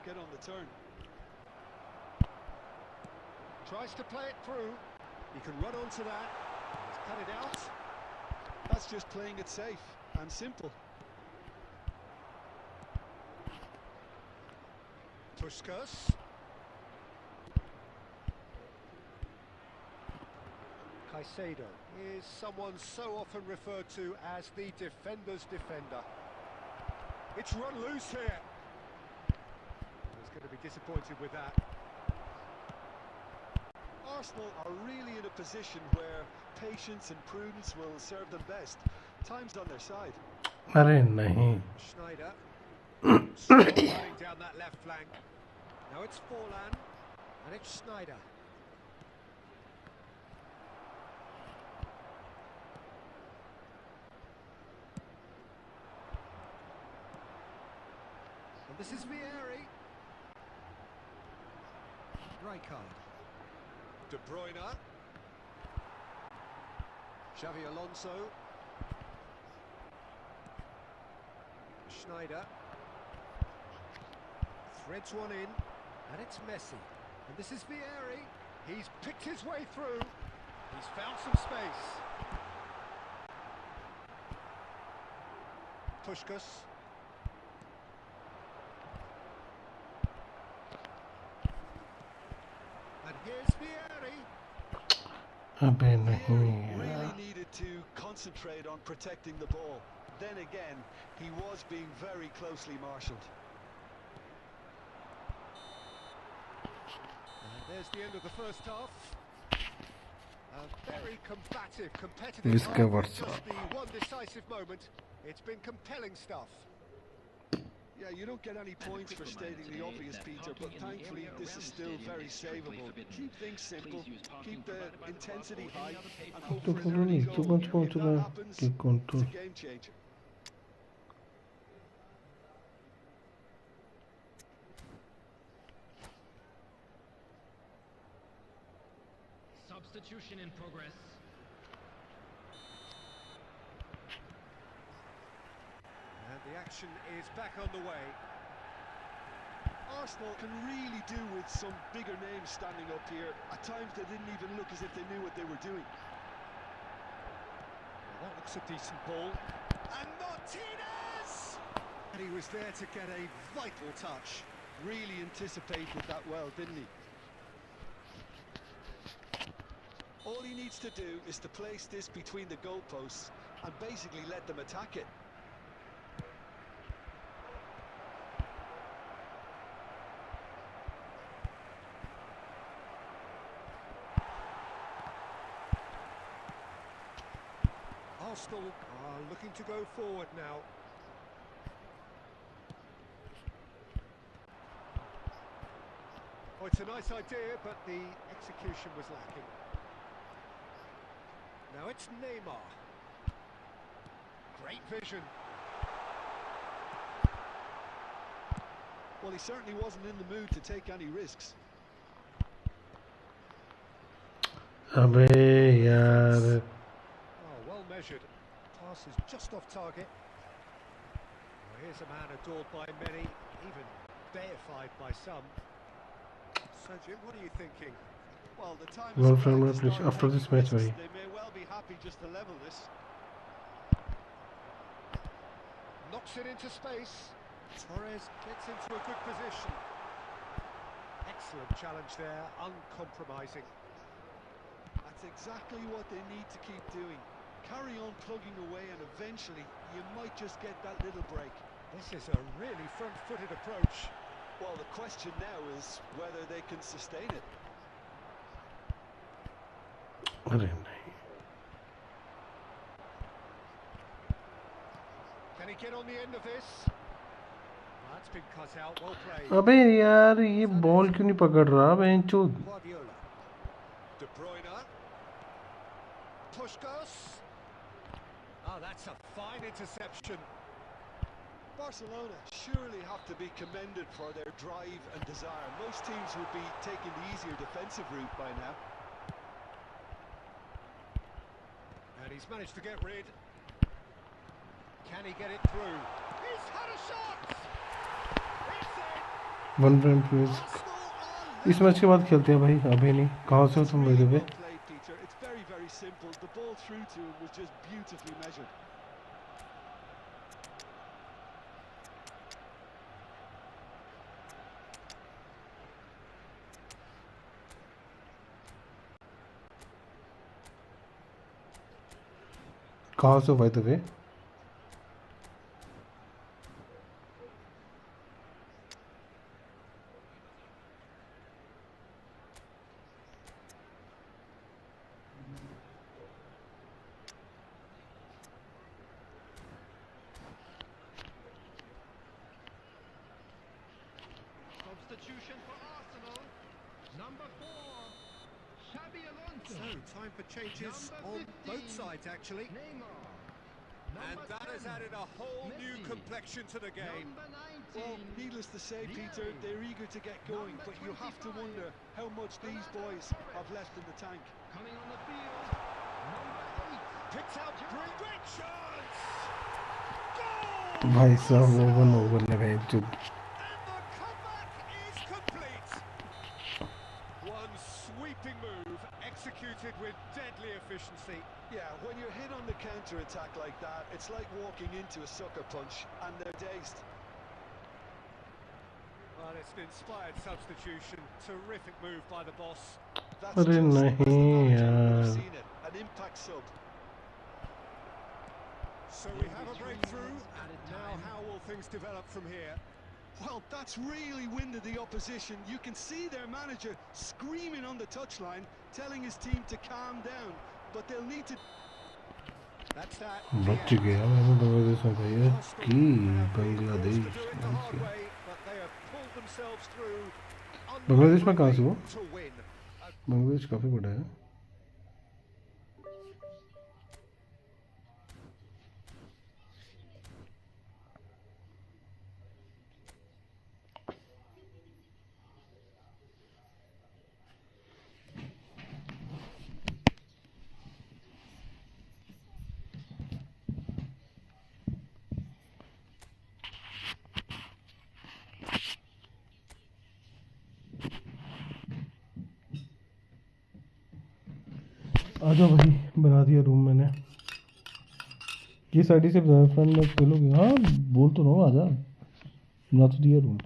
get on the turn. Tries to play it through. He can run onto that. He's cut it out. That's just playing it safe and simple. Puskas. Caicedo is someone so often referred to as the defender's defender. It's run loose here. He's going to be disappointed with that. Arsenal are really in a position where patience and prudence will serve them best. Time's on their side. अरे नहीं. Schneider. Running down that left flank. Now it's Forlan, and it's Schneider. And this is Vieri. Rijkaard. De Bruyne. Xavi Alonso. Schneider. Threads one in, and it's Messi. And this is Vieri. He's picked his way through. He's found some space. Puskas. And here's Vieri. अबे Vieri नहीं. really needed to concentrate on protecting the ball. Then again, he was being very closely marshalled. There's the end of the first half. A very combative, competitive Discovered. half. Just the one decisive moment. It's been compelling stuff. Yeah, you don't get any points for stating the obvious, Peter, but thankfully this is still very savable. Keep things simple, keep the intensity high, and hope तो for an बोलो early नहीं goal. क्यों पहुंच If रहा that है happens, कि it's control. a game changer. Substitution in progress. And the action is back on the way. Arsenal can really do with some bigger names standing up here. At times they didn't even look as if they knew what they were doing. Well, that looks a decent ball. And Martinez! And he was there to get a vital touch. Really anticipated that well, didn't he? All he needs to do is to place this between the goalposts and basically let them attack it. Arsenal are looking to go forward now. Oh, it's a nice idea, but the execution was lacking. Now it's Neymar. Great vision. Well, he certainly wasn't in the mood to take any risks. अबे यार. Oh, well measured. Pass is just off target. Well, here's a man adored by many, even deified by some. So, Jim, what are you thinking? Well, the time Well, is friend, right to please, start after this taking match, risks. bhai. They may well be happy just to level this. Knocks it into space. Torres gets into a good position. Excellent challenge there, uncompromising. That's exactly what they need to keep doing. Carry on plugging away and eventually you might just get that little break. This is a really front-footed approach. Well, the question now is whether they can sustain it. अरे नहीं. Can he get on the end of this? That's been cut out, well played. अबे यार ये ball क्यों नहीं पकड़ रहा बेंचो. Guardiola. De Bruyne. Puskas. Oh, that's a fine interception. Barcelona surely have to be commended for their drive and desire. Most teams would be taking the easier defensive route by now. And he's managed to get rid. Can he get it through? He's had a shot! It's in! One friend please. Arsenal are इस match के बाद खेलते हैं भाई. अभी नहीं. कहाँ से हो तुम भाई? Well played, Peter. It's ball through to him was just beautifully measured. कहाँ से by the way? Substitution for Arsenal. Number 4, Xabi Alonso. So, time for changes Number on 15, both sides, actually. Neymar. And Number that has 10, added a whole new Messi. complexion to the game. Number 19. Well, needless to say, Peter, they're eager to get going, Number but you have to 25, wonder how much these boys have left in the tank. Coming on the field. Number 8. Picks out great chance! Goal! भाई साहब over लगाए जो And the comeback is complete. One sweeping move executed with deadly efficiency. Yeah, when you're hit on the counter-attack like that, it's like walking into a sucker punch, and they're dazed. Well, it's an inspired substitution. Terrific move by the boss. That's अरे just as the नहीं manager would have यार seen it. An impact sub. So we have a breakthrough. Now how will things develop from here? Well, that's really winded the opposition. You can see their manager screaming on the touchline, telling his team to calm down. But they'll need to... That's that. बच गया मैंने बांग्लादेश में भैया की Bangladesh But they have pulled themselves through. Bangladesh में कहाँ से वो To win. बांग्लादेश काफी बड़ा है आजा भाई बना दिया रूम मैंने ये साइड से फ्रेंड में खेलोगे हाँ बोल तो रहा हूँ आजा बना तो दिया room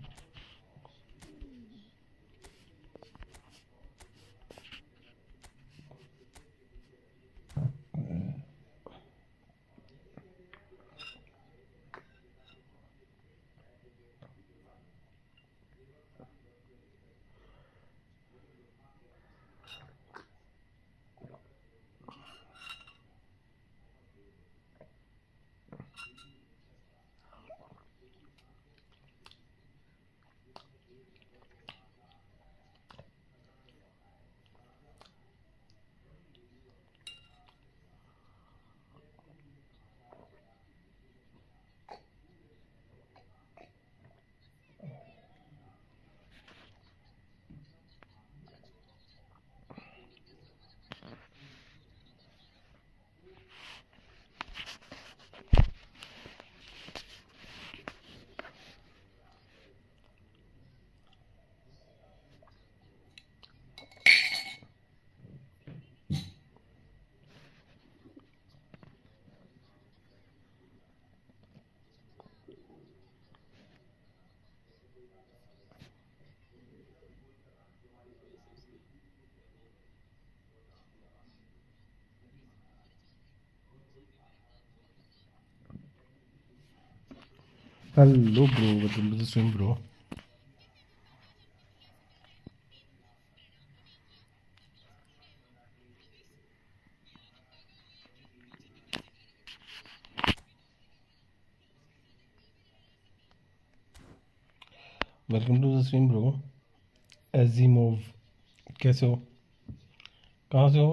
Hello bro, welcome to the stream bro. Welcome to the stream bro. Azimov, कैसे हो? कहाँ से हो?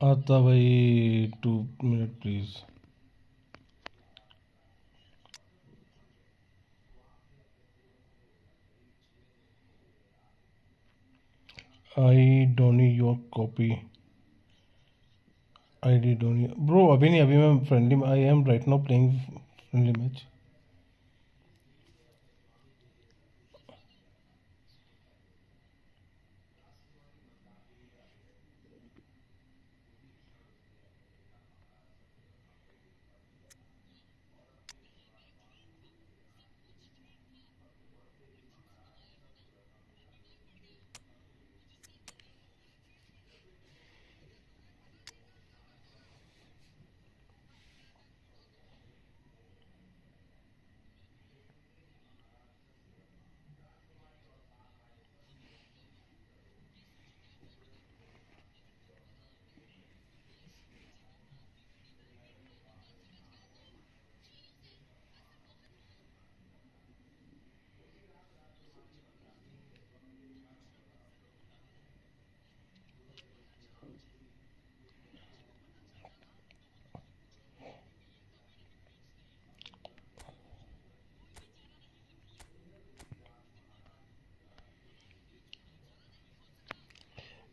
आता भाई 2 minute please. I don't need your copy. ID don't need. Bro अभी नहीं अभी मैं friendly I am right now playing friendly match.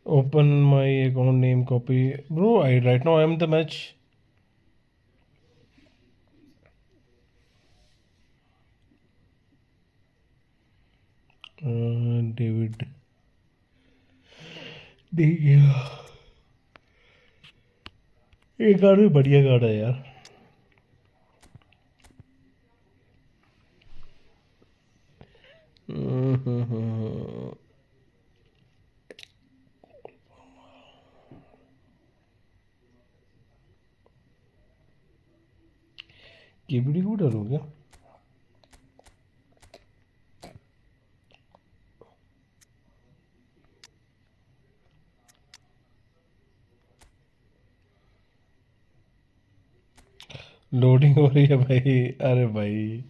Open my account name copy. Bro, I right now I am the match. David. ये card भी बढ़िया card है यार. KBD को डालू क्या? लोडिंग हो रही है भाई. अरे भाई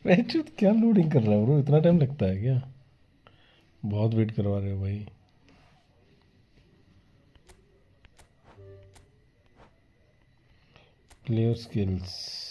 मैं क्या लोडिंग कर रहा हूँ ब्रो, इतना टाइम लगता है क्या? बहुत वेट करवा रहे हो भाई. Player skills.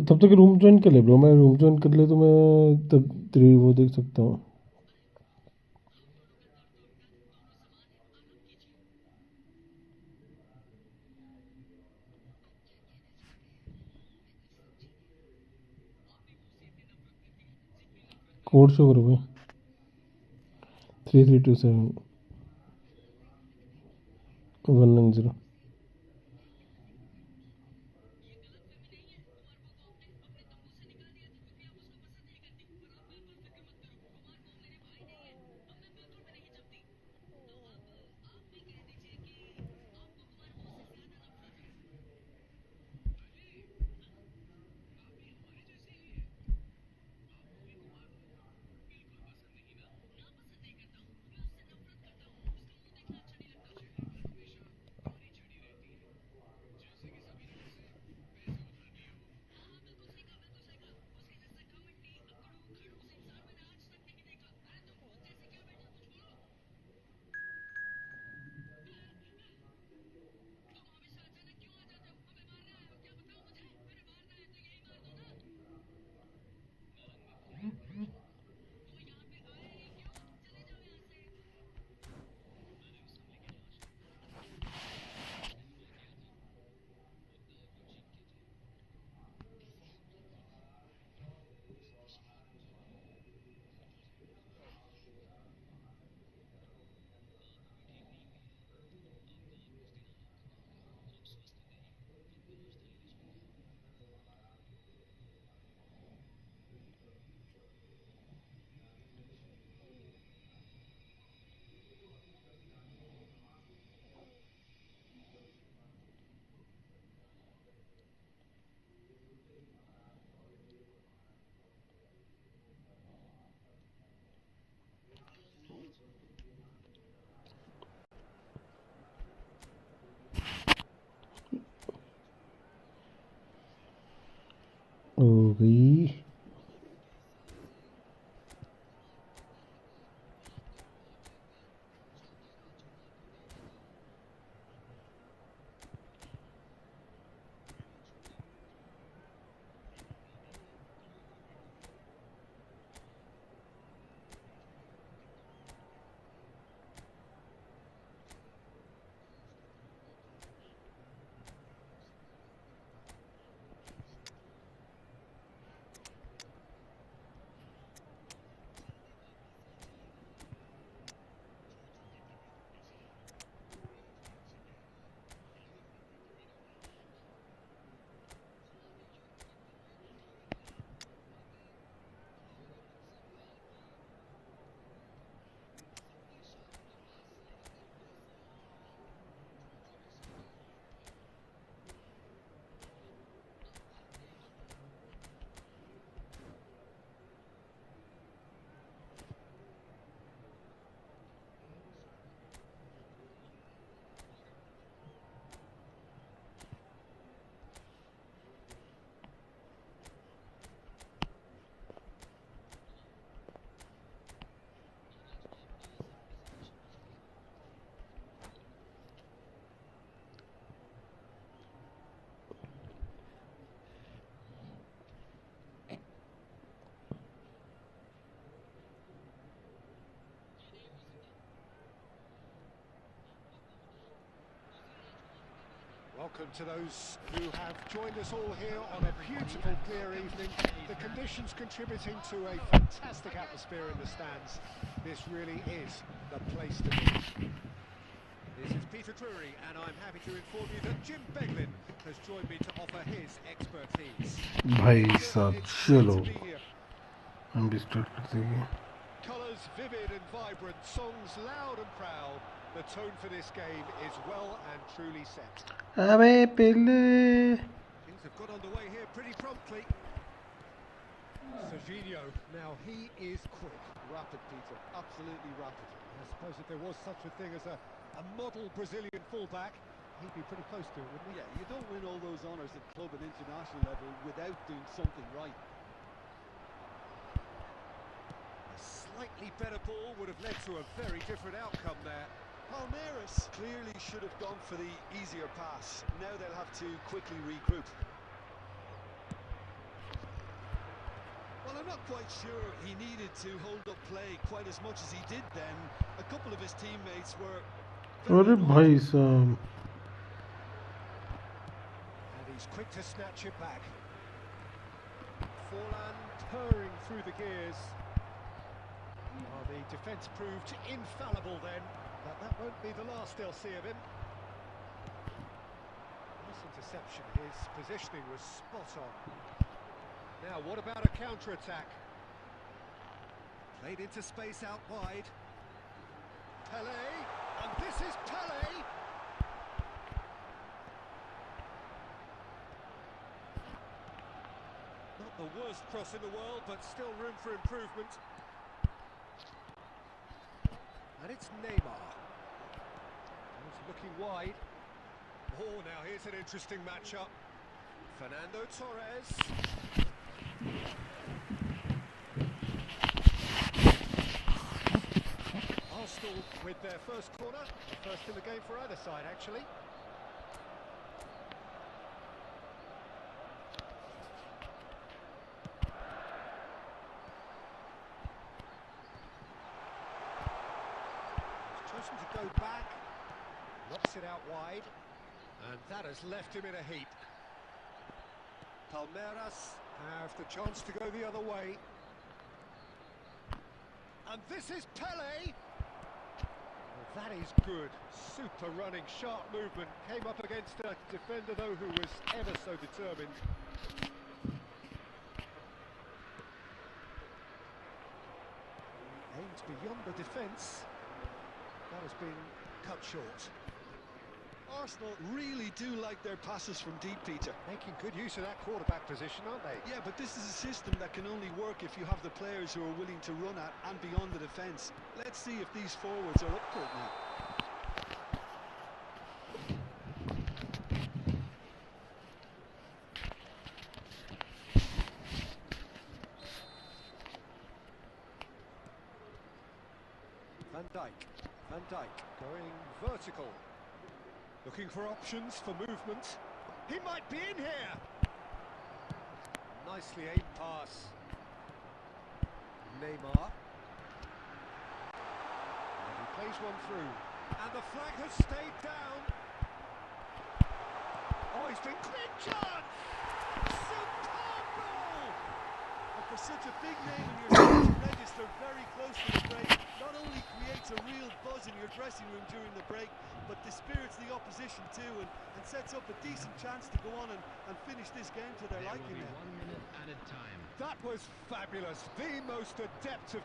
तब तक रूम ज्वाइन कर ले ब्रो. मैं रूम ज्वाइन कर ले तो मैं तब तेरी वो देख सकता हूँ. कोड शो करो भाई. 3327 190. हो गई. Welcome to those who have joined us all here on a beautiful, clear evening. The conditions contributing to a fantastic atmosphere in the stands. This really is the place to be. This is Peter Drury, and I'm happy to inform you that Jim Beglin has joined me to offer his expertise. भाई साहब चलो To be here. हम भी start करते हैं Colours vivid and vibrant, songs loud and proud. The tone for this game is well and truly set. अबे पहले Things have got underway here pretty promptly. Serginho, now he is quick. Rapid, Peter. Absolutely rapid. I suppose if there was such a thing as a model Brazilian fullback, he'd be pretty close to it, wouldn't he? Yeah, you don't win all those honours at club and international level without doing something right. A slightly better ball would have led to a very different outcome there. Palmeiras clearly should have gone for the easier pass. Now they'll have to quickly regroup. Well, I'm not quite sure he needed to hold up play quite as much as he did then. A couple of his teammates were... अरे भाई साहब And he's quick to snatch it back. Forlan purring through the gears. Well, the defence proved infallible then, but that won't be the last they'll see of him. Nice interception, his positioning was spot on. Now, what about a counter-attack? Played into space out wide. Pelé, and this is Pelé! Not the worst cross in the world, but still room for improvement. And it's Neymar. He's looking wide. Oh, now here's an interesting matchup. Fernando Torres. Arsenal with their first corner. First in the game for either side, actually. Chosen to go back, knocks it out wide, and that has left him in a heap. Palmeiras have the chance to go the other way. And this is Pelé! Well, that is good. Super running, sharp movement. Came up against a defender, though, who was ever so determined. Aimed beyond the defence. That has been cut short. Arsenal really do like their passes from deep, Peter. Making good use of that quarterback position, aren't they? Yeah, but this is a system that can only work if you have the players who are willing to run at and beyond the defence. Let's see if these forwards are up to it now. Van Dijk going vertical. Looking for options for movement. He might be in here! Nicely aimed pass. Neymar. And he plays one through. And the flag has stayed down. Oh, he's been cleared, John! Superb goal! And for such a big name in your team to register very close to the break, not only creates a real buzz in your dressing room during the break, but dispirits the opposition too, and sets up a decent chance to go on and finish this game to their liking There now. will be 1 minute added time. That was fabulous. The most adept of...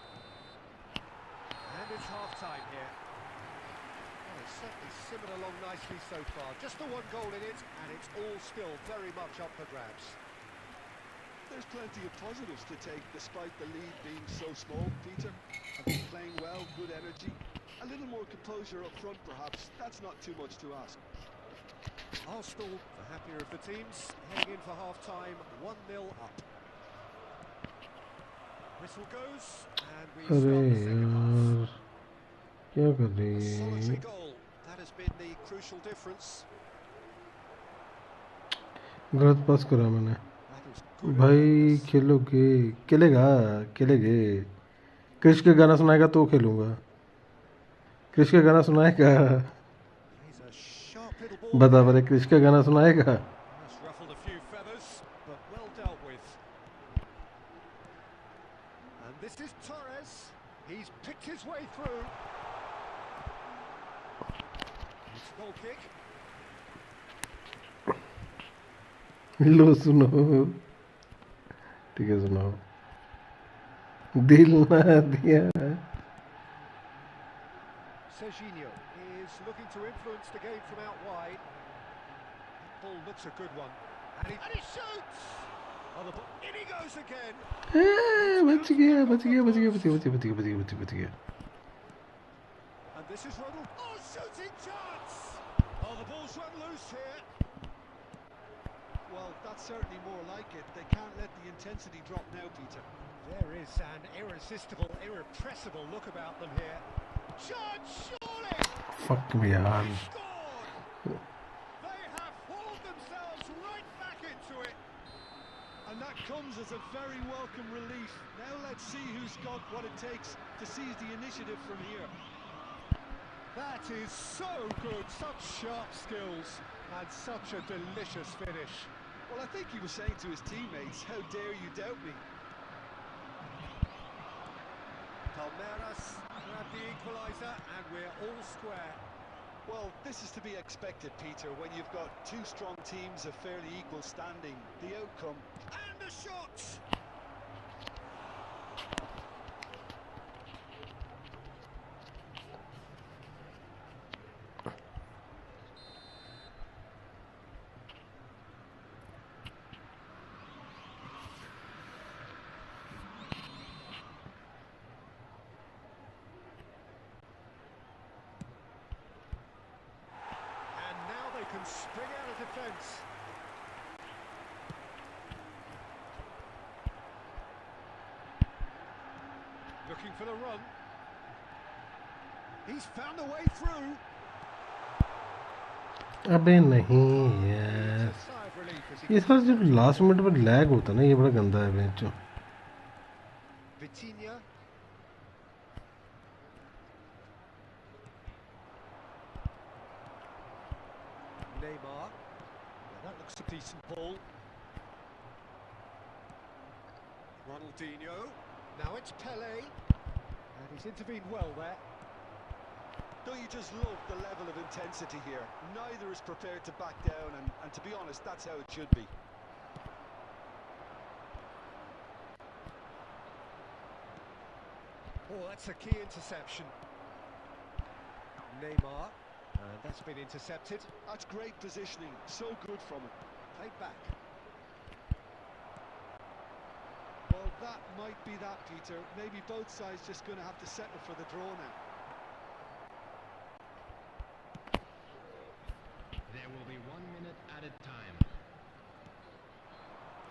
And it's half-time here. Well, it's certainly simmered along nicely so far. Just the one goal in it, and it's all still very much up for grabs. There's plenty of positives to take despite the lead being so small, Peter. Have been playing well, good energy. A little more composure up front perhaps, that's not too much to ask. Arsenal, the happier of the teams, heading in for half-time, 1-0 up. Whistle goes, and we अरे start the second यार half. क्या कर A रही solitary है goal, that has been the crucial difference. गलत पास करा मैंने That is good भाई awareness. खेलोगे खेलेगे क्रिश के गाना सुनाएगा तो खेलूंगा क्रिश के गाना सुनाएगा Plays a sharp little ball. बता बड़े क्रिश का गाना सुनाएगा. That's ruffled a few feathers, but well dealt with. And this is Torres. He's picked his way through. It's a goal kick. लो सुनो. ठीक है सुनो. दिल ना दिया. Serginho is looking to influence the game from out wide. That ball looks a good one. And he shoots! Oh, the ball, in he goes again. बच गया. And this is Ronald. Oh, shooting chance! Oh, the ball's run loose here. Well, that's certainly more like it. They can't let the intensity drop now, Peter. There is an irresistible, irrepressible look about them here. Chance, surely! Fuck me यार. They scored! They have hauled themselves right back into it. And that comes as a very welcome relief. Now let's see who's got what it takes to seize the initiative from here. That is so good, such sharp skills and such a delicious finish. Well, I think he was saying to his teammates, how dare you doubt me? Palmeiras grab the equaliser and we're all square. Well, this is to be expected, Peter, when you've got two strong teams of fairly equal standing. The outcome... And the shot! Can spring out of defence. Looking for the run. He's found a way through. अबे नहीं यार. ये सारा जब last minute पर lag होता है ना ये बड़ा गंदा है बेंचो. Vitinha. Neymar. Yeah, that looks a decent ball. Ronaldinho. Now it's Pele. And he's intervened well there. Don't you just love the level of intensity here? Neither is prepared to back down, and to be honest, that's how it should be. Oh, that's a key interception. Neymar. And that's been intercepted. That's great positioning, so good from him. Played back. Well, that might be that, Peter. Maybe both sides just going to have to settle for the draw now. There will be 1 minute added time.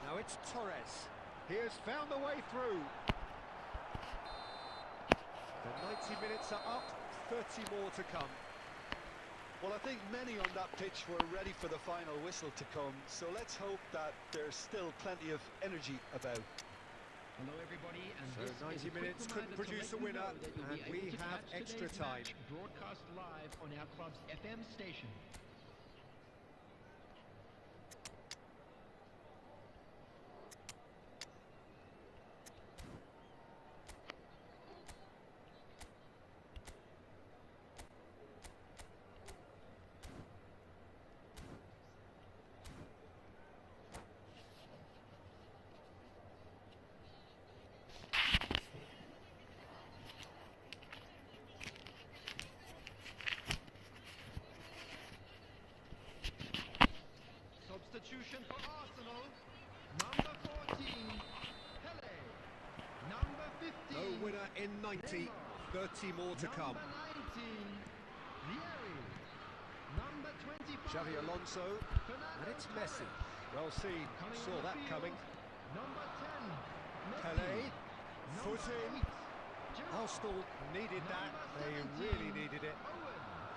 Now it's Torres. He has found a way through. The 90 minutes are up, 30 more to come. Well, I think many on that pitch were ready for the final whistle to come, so let's hope that there's still plenty of energy about. Hello everybody, and So this 90 is a quick minutes couldn't reminder to produce let a you winner, know that you'll and be able we to have catch extra today's time. match broadcast live on our club's FM station. Substitution for Arsenal. Number 14, Pele. Number 15, No winner in 90, 30 more to come. Number 19, Vieri. Number 25, Xavi Alonso, and it's Messi. Well seen, saw that coming. Number 10, Messi. Pele, Number foot in. 8, Giroud. Arsenal needed that, they really needed it.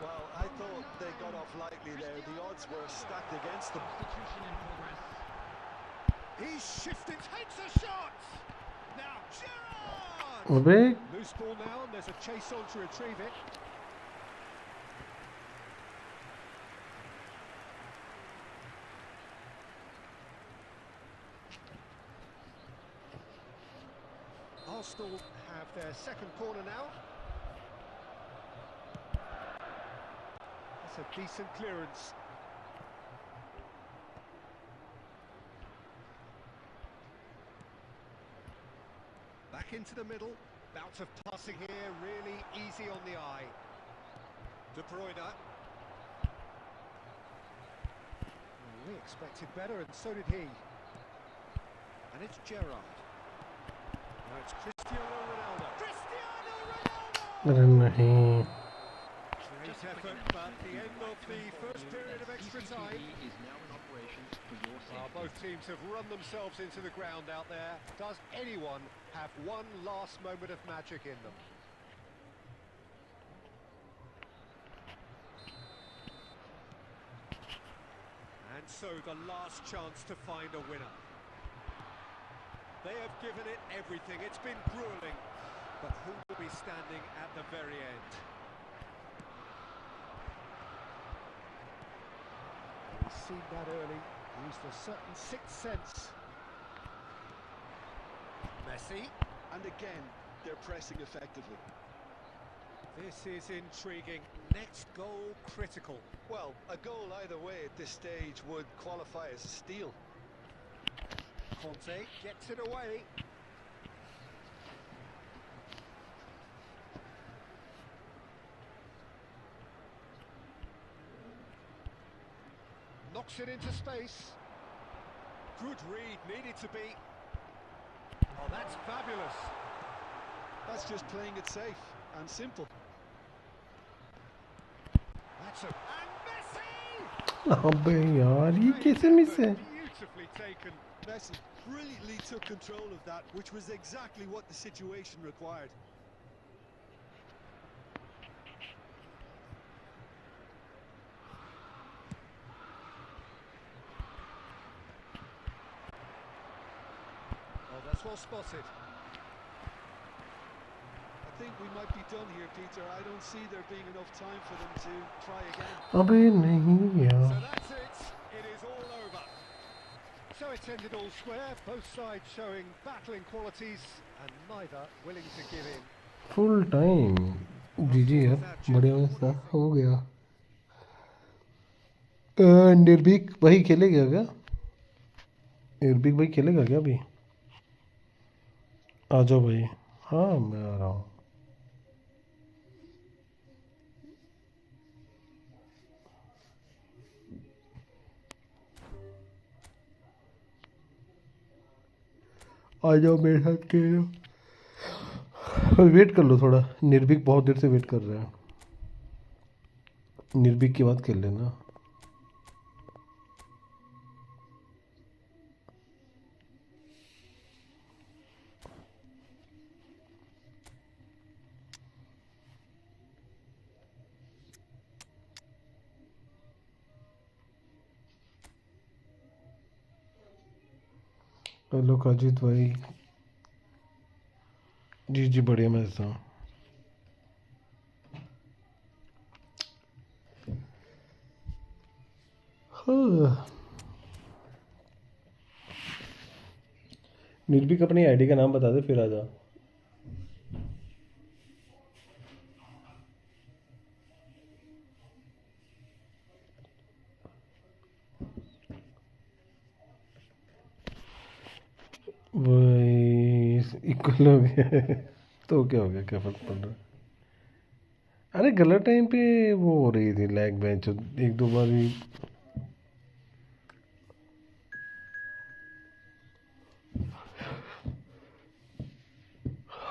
Well, I thought they got off lightly there. The odds were stacked against them. Substitution in progress. He's shifting, takes a shot! Now Gerrard! अबे Loose ball now, and there's a chase on to retrieve it. Arsenal have their second corner now. That's a decent clearance. Back into the middle. Bout of passing here, really easy on the eye. De Bruyne. Well, we expected better, and so did he. And it's Gerrard. Now it's Cristiano Ronaldo. Cristiano Ronaldo! Great effort, but the end of the first period of extra time. is now in operation for your Well, safety. both teams have run themselves into the ground out there. Does anyone have one last moment of magic in them? And so the last chance to find a winner. They have given it everything. It's been grueling. But who will be standing at the very end? We've seen that early. Used a certain sixth sense. Messi. And again, they're pressing effectively. This is intriguing. Next goal critical. Well, a goal either way at this stage would qualify as a steal. Conte gets it away. Knocks it into space. Good read, needed to be. Oh, that's fabulous. That's just playing it safe and simple. That's a... And Messi! अबे यार ये कैसे miss है? Beautifully taken. Messi brilliantly took control of that, which was exactly what the situation required. Oh, that's well spotted. I think we might be done here, Peter. I don't see there being enough time for them to try again. अबे नहीं So यार. that's it. It is all over. So it's ended all square. Both sides showing battling qualities and neither willing to give in. Full time जीजी यार बढ़िया सा हो गया. निर्भीक भाई खेलेगा क्या? निर्भीक भाई खेलेगा क्या अभी? आ जाओ भाई. हाँ मैं आ रहा हूँ. आ जाओ मेरे साथ खेलो. वेट कर लो थोड़ा. निर्भीक बहुत देर से वेट कर रहा है. निर्भीक के बाद खेल लेना. हेलो काजिद भाई. जी जी बढ़िया मैं ऐसा हूँ. हाँ. निर्भीक अपनी आईडी का नाम बता दे फिर आ जा. वही इक्वल हो गया. तो क्या हो गया? क्या फर्क पड़ रहा है? अरे गलत टाइम पे वो हो रही थी लैग बेंच. एक दो बार ही.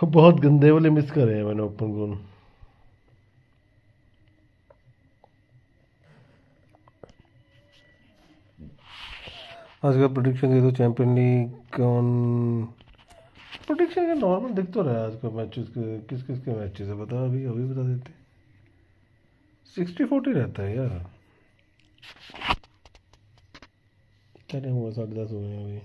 बहुत गंदे वाले मिस करे हैं मैंने ओपन गोल. आज का प्रोडिक्शन दे दो. चैंपियन लीग कौन? प्रोडिक्शन का नॉर्मल दिख तो रहा है आज का मैचेस के. किस किस के मैचेस है बता. अभी अभी बता देते. 60-40 रहता है यार. क्या टाइम हुआ? 10:30 हुए हैं अभी.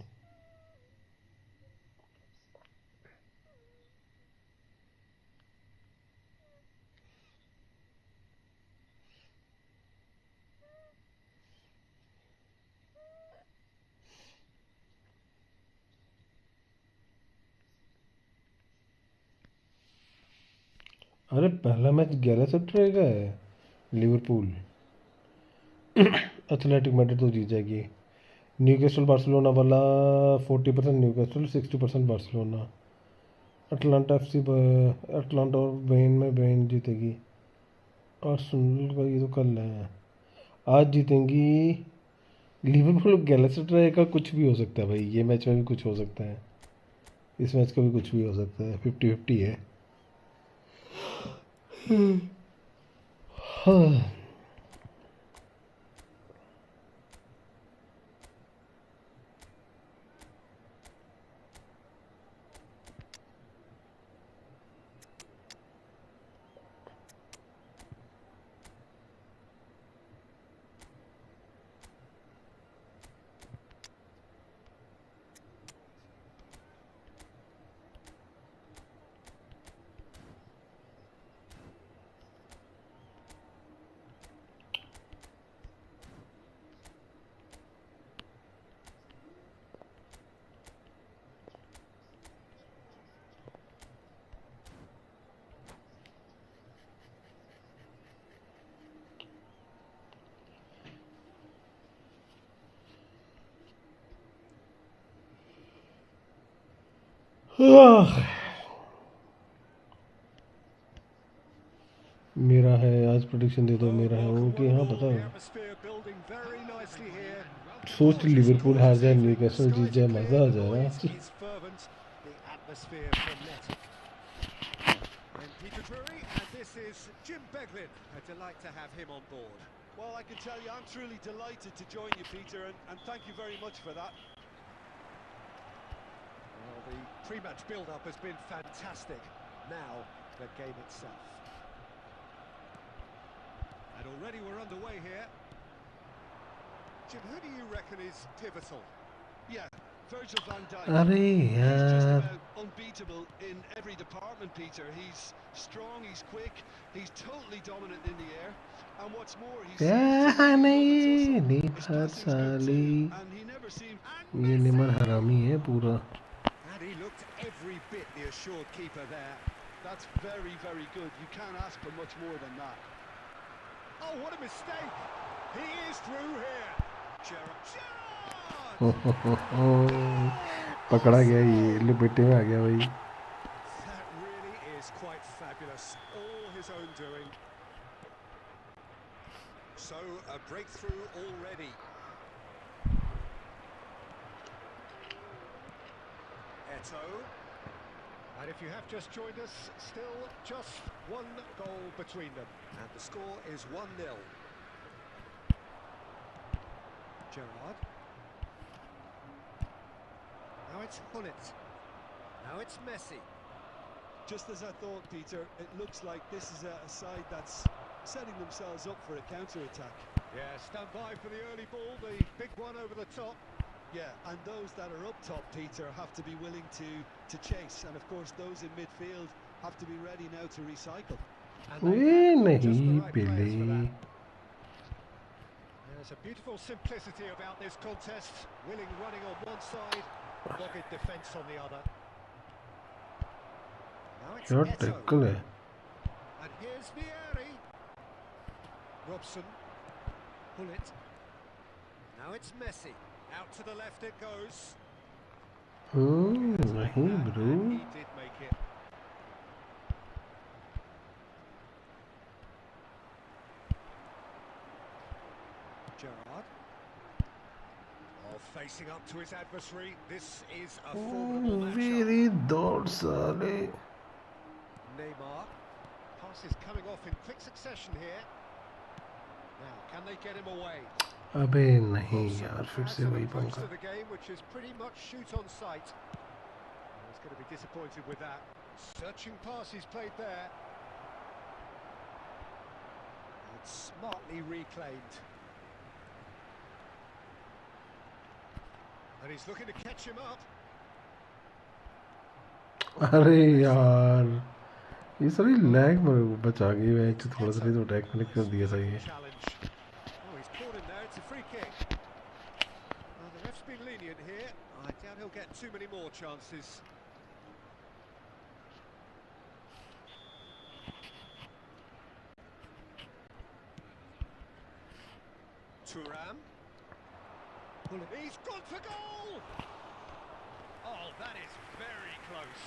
अरे पहला मैच 11 का है। लिवरपूल एथलेटिक मैड्रिड तो जीत जाएगी। न्यूकासल बार्सिलोना वाला 40% Newcastle 60% Barcelona. Atlanta FC Atlanta और बेन में बेन जीतेगी। आर्सेनल का ये तो कल है। आज जीतेंगी लिवरपूल। गैलेसट्रे का कुछ भी हो सकता है भाई, ये मैच में भी कुछ हो सकता है, इस मैच का भी कुछ भी हो सकता है। 50-50 है। हाँ। मेरा है आज प्रेडिक्शन दे दो। मेरा है वो कि हाँ पता है। सोच लिवरपूल हार जाए, न्यूकासल जीत जाए, मजा आ जाए ना। Well, I can tell you, I'm truly delighted to join you, Peter, and thank you very much for that. Well, the pre-match build-up has been fantastic. Now, the game itself. And already we're underway here. Jim, who do you reckon is pivotal? Yeah, Virgil van Dijk. अरे He's just यार about unbeatable in every department, Peter. He's strong, he's quick, he's totally dominant in the air. And what's more, he's नहीं बात साली, and he never seemed. ये निमर हरामी है पूरा। And he looked every bit the assured keeper there. That's very, very good. You can't ask for much more than that. Oh, what a mistake! He is through here. Gerrard. पकड़ा गया, ये लिपटे में आ गया भाई। That really is quite fabulous. All his own doing. So, a breakthrough already. Eto. And if you have just joined us, still just one goal between them. And the score is 1-0. Gerrard. Now it's Hullet. Now it's Messi. Just as I thought, Peter, it looks like this is a side that's setting themselves up for a counter-attack. Yeah, stand by for the early ball, the big one over the top. Yeah, and those that are up top, Peter, have to be willing to chase. And of course, those in midfield have to be ready now to recycle. And way they have got just the नहीं right players for Pele. that. There's a beautiful simplicity about this contest. Willing running on one side, dogged defence on the other. Now it's क्या Eto. Tackle है। And here's Vieri. Robson. Hullet. Now it's Messi. Out to the left it goes. नहीं And bro. he did make it. Gerrard. Oh, facing up to his adversary. This is a formidable matchup. मेरी दौड़ साले। Neymar. Passes coming off in quick succession here. Now, can they get him away? अबे नहीं Robson यार, फिर has से an वही approach पंगा। to the game which is pretty much shoot on sight. He's going to be disappointed with that. Searching pass he's played there. It's smartly reclaimed. And he's looking to catch him up. अरे यार ये सारी lag में बचा गई है। थोड़ा सा तो अटैक मैंने कर दिया था ये। Challenge. Oh, he's caught him there. It's a free kick. Well, the ref's been lenient here. I doubt he'll get too many more chances. Thuram. He's gone for goal! Oh, that is very close.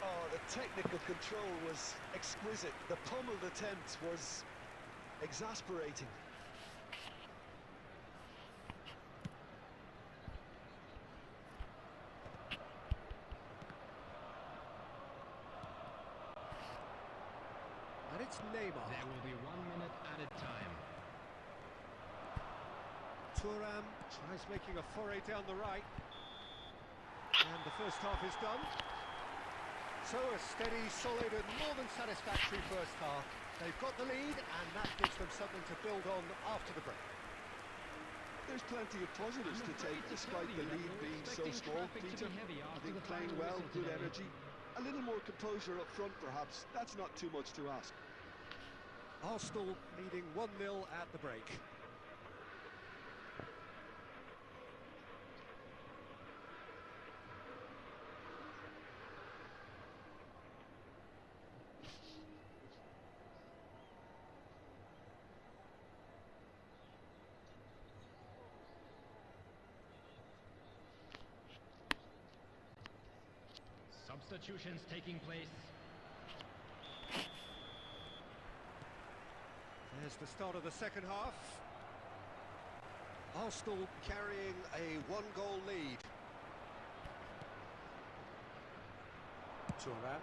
Oh, the technical control was exquisite. The pummeled attempt was exasperating. And it's Neymar. There will be 1 minute added time. Thuram tries making a foray down the right. And the first half is done. So a steady, solid and more than satisfactory first half. They've got the lead and that gives them something to build on after the break. There's plenty of positives to take despite the lead being so small, Peter. I think playing well, good energy. A little more composure up front perhaps. That's not too much to ask. Arsenal leading 1-0 at the break. Substitutions taking place. There's the start of the second half. Arsenal carrying a 1-goal lead. Thuram.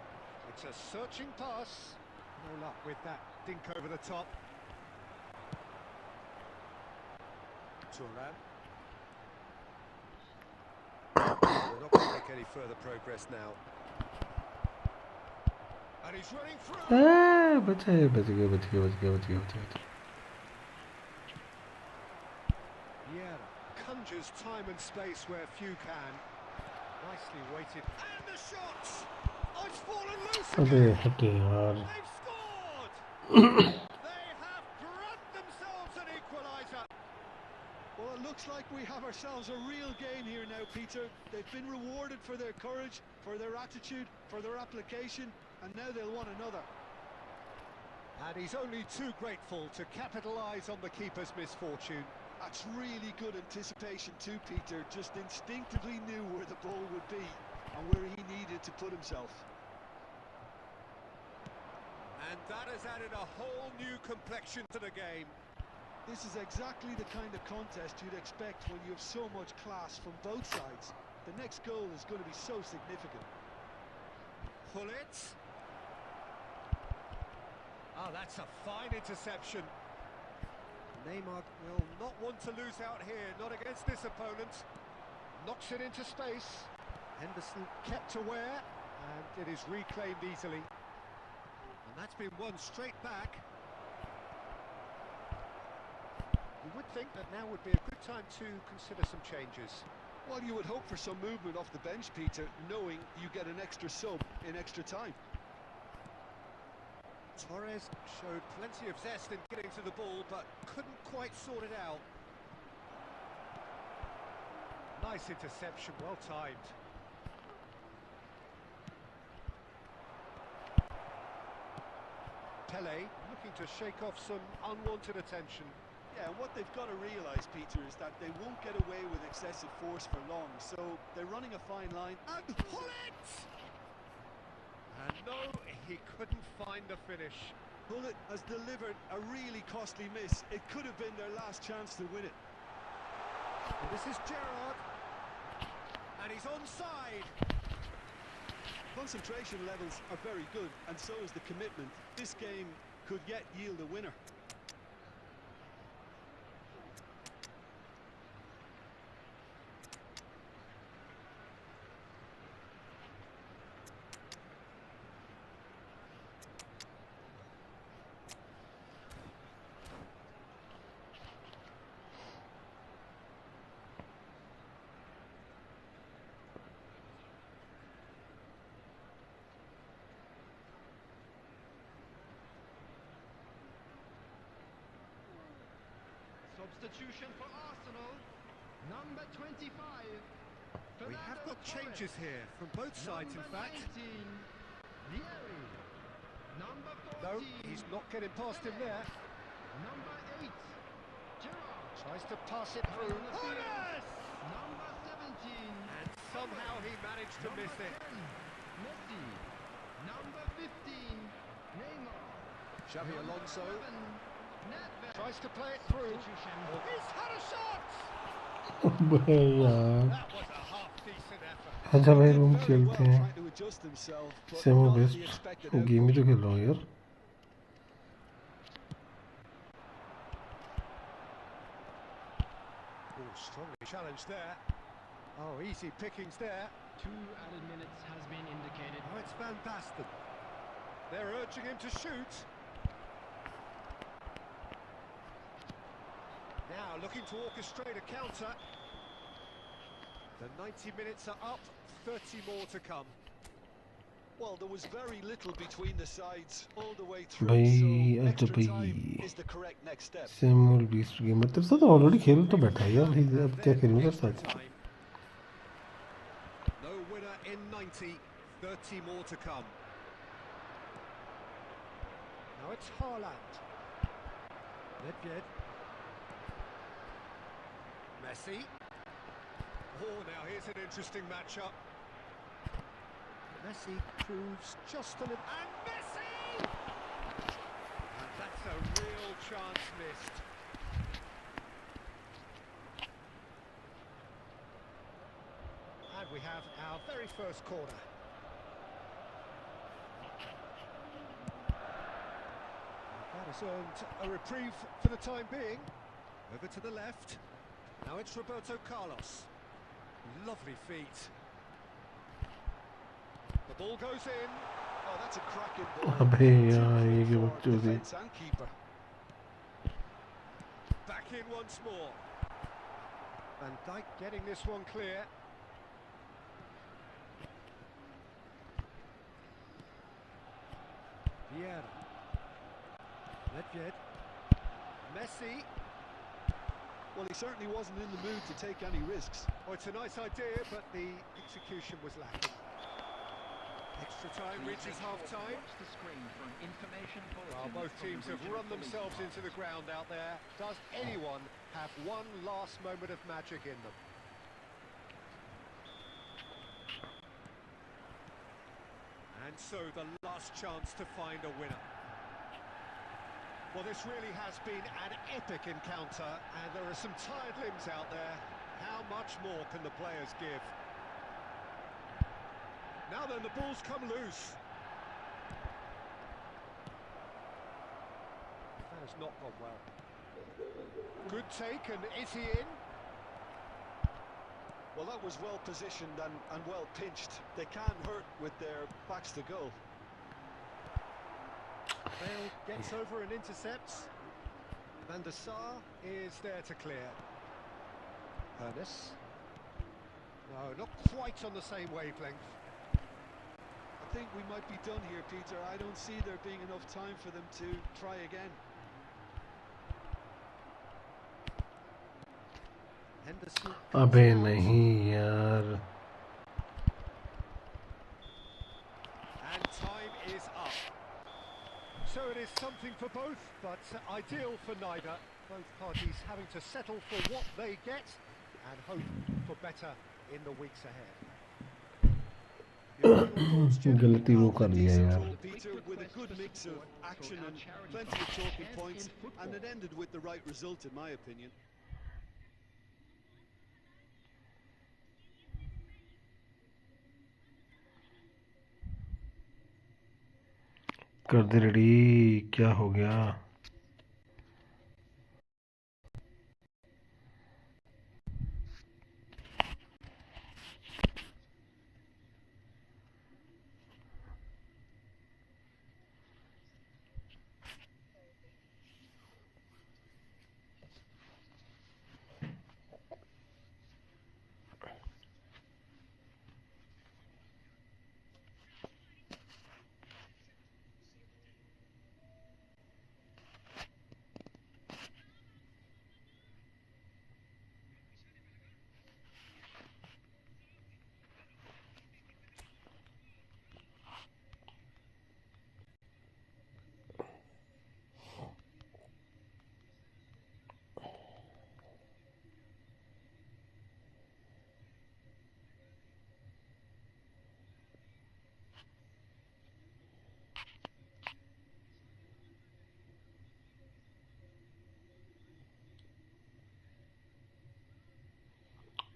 It's a searching pass. No luck with that dink over the top. Thuram. They're not going to make any further progress now. And he's running through. बच गया. Yeah, conjures time and space where few can. Nicely weighted. And the shots! Oh, it's fallen loose अबे again! हटे यार. They've scored! They have grabbed themselves an equaliser! Well, it looks like we have ourselves a real game here now, Peter. They've been rewarded for their courage, for their attitude, for their application, and now they'll want another. And he's only too grateful to capitalise on the keeper's misfortune. That's really good anticipation too, Peter. Just instinctively knew where the ball would be and where he needed to put himself. And that has added a whole new complexion to the game. This is exactly the kind of contest you'd expect when you have so much class from both sides. The next goal is going to be so significant. Pull it. Oh, that's a fine interception. Neymar will not want to lose out here, not against this opponent. Knocks it into space. Henderson kept aware, and it is reclaimed easily. And that's been won straight back. You would think that now would be a good time to consider some changes. Well, you would hope for some movement off the bench, Peter, knowing you get an extra sub in extra time. Torres showed plenty of zest in getting to the ball, but couldn't quite sort it out. Nice interception, well timed. Pele looking to shake off some unwanted attention. Yeah, and what they've got to realise, Peter, is that they won't get away with excessive force for long, so they're running a fine line. And pull it! And no, he couldn't find the finish. Bullet has delivered a really costly miss. It could have been their last chance to win it. And this is Gerrard. And he's onside. Concentration levels are very good, and so is the commitment. This game could yet yield a winner. Substitution for Arsenal, number 25. We have got changes here from both sides, in fact. Number 14, No, he's not getting past him there. number 8, Gerrard. Tries to pass it through. Horace! Number 17. And somehow he managed to miss it. 10, Messi. Number 15. Neymar. Xavi Alonso 7, Nedved. tries to play it through. He's had a shot! भाई यार That was a half-decent effort. अच्छा भाई room Very खेलते well हैं trying to adjust himself, but सेमो not the best expected game he outcome. तो खेल रहा हूँ यार Oh, strongly challenged there. Oh, easy pickings there. 2 added minutes has been indicated. Oh, it's Van Basten. They're urging him to shoot. Now looking to orchestrate a counter. The 90 minutes are up, 30 more to come. Well, there was very little between the sides all the way through, भाई so अच्छा extra time भाई is the correct next step. सेमो best game तेरे साथ already खेल तो बैठा है यार भाई अब क्या Then करूँगा extra साथ time. No winner in 90, 30 more to come. Now it's Haaland. Nedved. Messi. Oh, now here's an interesting matchup. Messi proves just a little... And Messi! And that's a real chance missed. And we have our very first corner. That has earned a reprieve for the time being. Over to the left. Now it's Roberto Carlos. Lovely feet. The ball goes in. Oh, that's a cracking ball. अबे Too यार ये quick क्या for बच्चों थी defence and keeper. Back in once more. Van Dijk getting this one clear. Vieira. Nedved. Messi. Well, he certainly wasn't in the mood to take any risks. Oh, it's a nice idea, but the execution was lacking. Extra time reaches half-time. Watch the screen for an information bulletin. Well, both from the teams have regional run police themselves into the department. ground out there. Does anyone have one last moment of magic in them? And so the last chance to find a winner. Well, this really has been an epic encounter, and there are some tired limbs out there. How much more can the players give? Now then, the ball's come loose. That has not gone well. Good take, and is he in? Well, that was well positioned and well pinched. They can't hurt with their backs to goal. Bale gets over and intercepts. Van der Sar is there to clear. Ernest. No, not quite on the same wavelength. I think we might be done here, Peter. I don't see there being enough time for them to try again. Henderson. अबे नहीं यार And time is up. So it is something for both, but ideal for neither. Both parties having to settle for what they get and hope for better in the weeks ahead. गलती वो कर लिया यार Peter, with a good mix of action and plenty of talking points, and it ended with the right result, in my opinion. कर दे ready क्या हो गया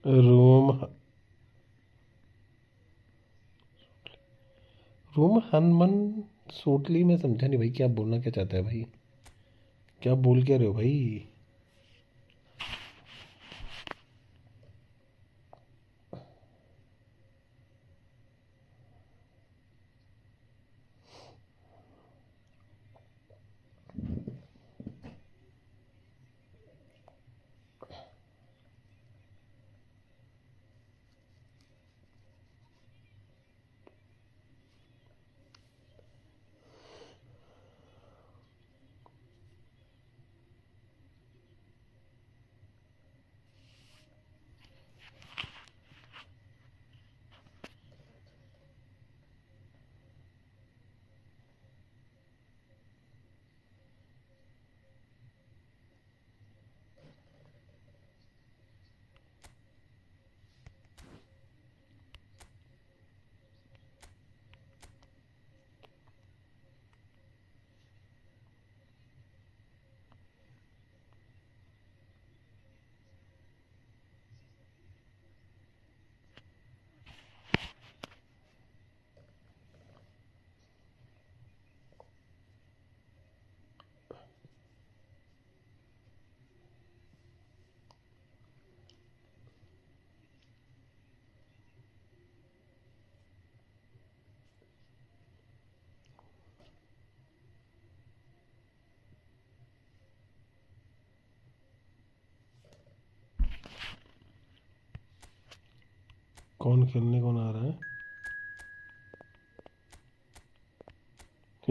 रोम रोम हनमन सोटली में समझा नहीं भाई, क्या बोलना क्या चाहता है भाई, क्या बोल क्या रहे हो भाई। कौन खेलने कौन आ रहा है?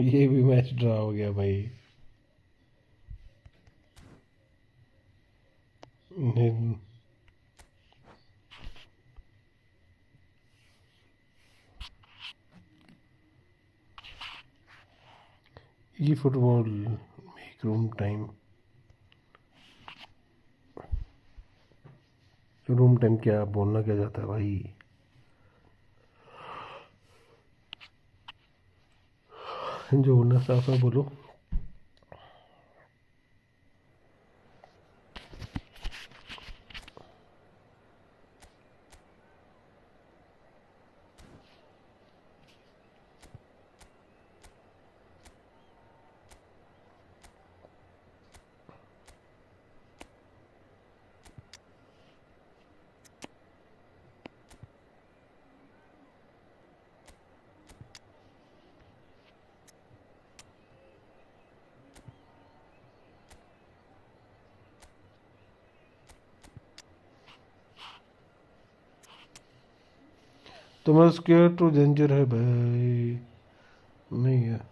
ये भी मैच ड्रा हो गया भाई। ई football make room time, room time क्या बोलना क्या जाता है भाई। जो बोलना साफ है बोलो। तुम्हारा स्क्वायर टू डेंजर है भाई, नहीं है।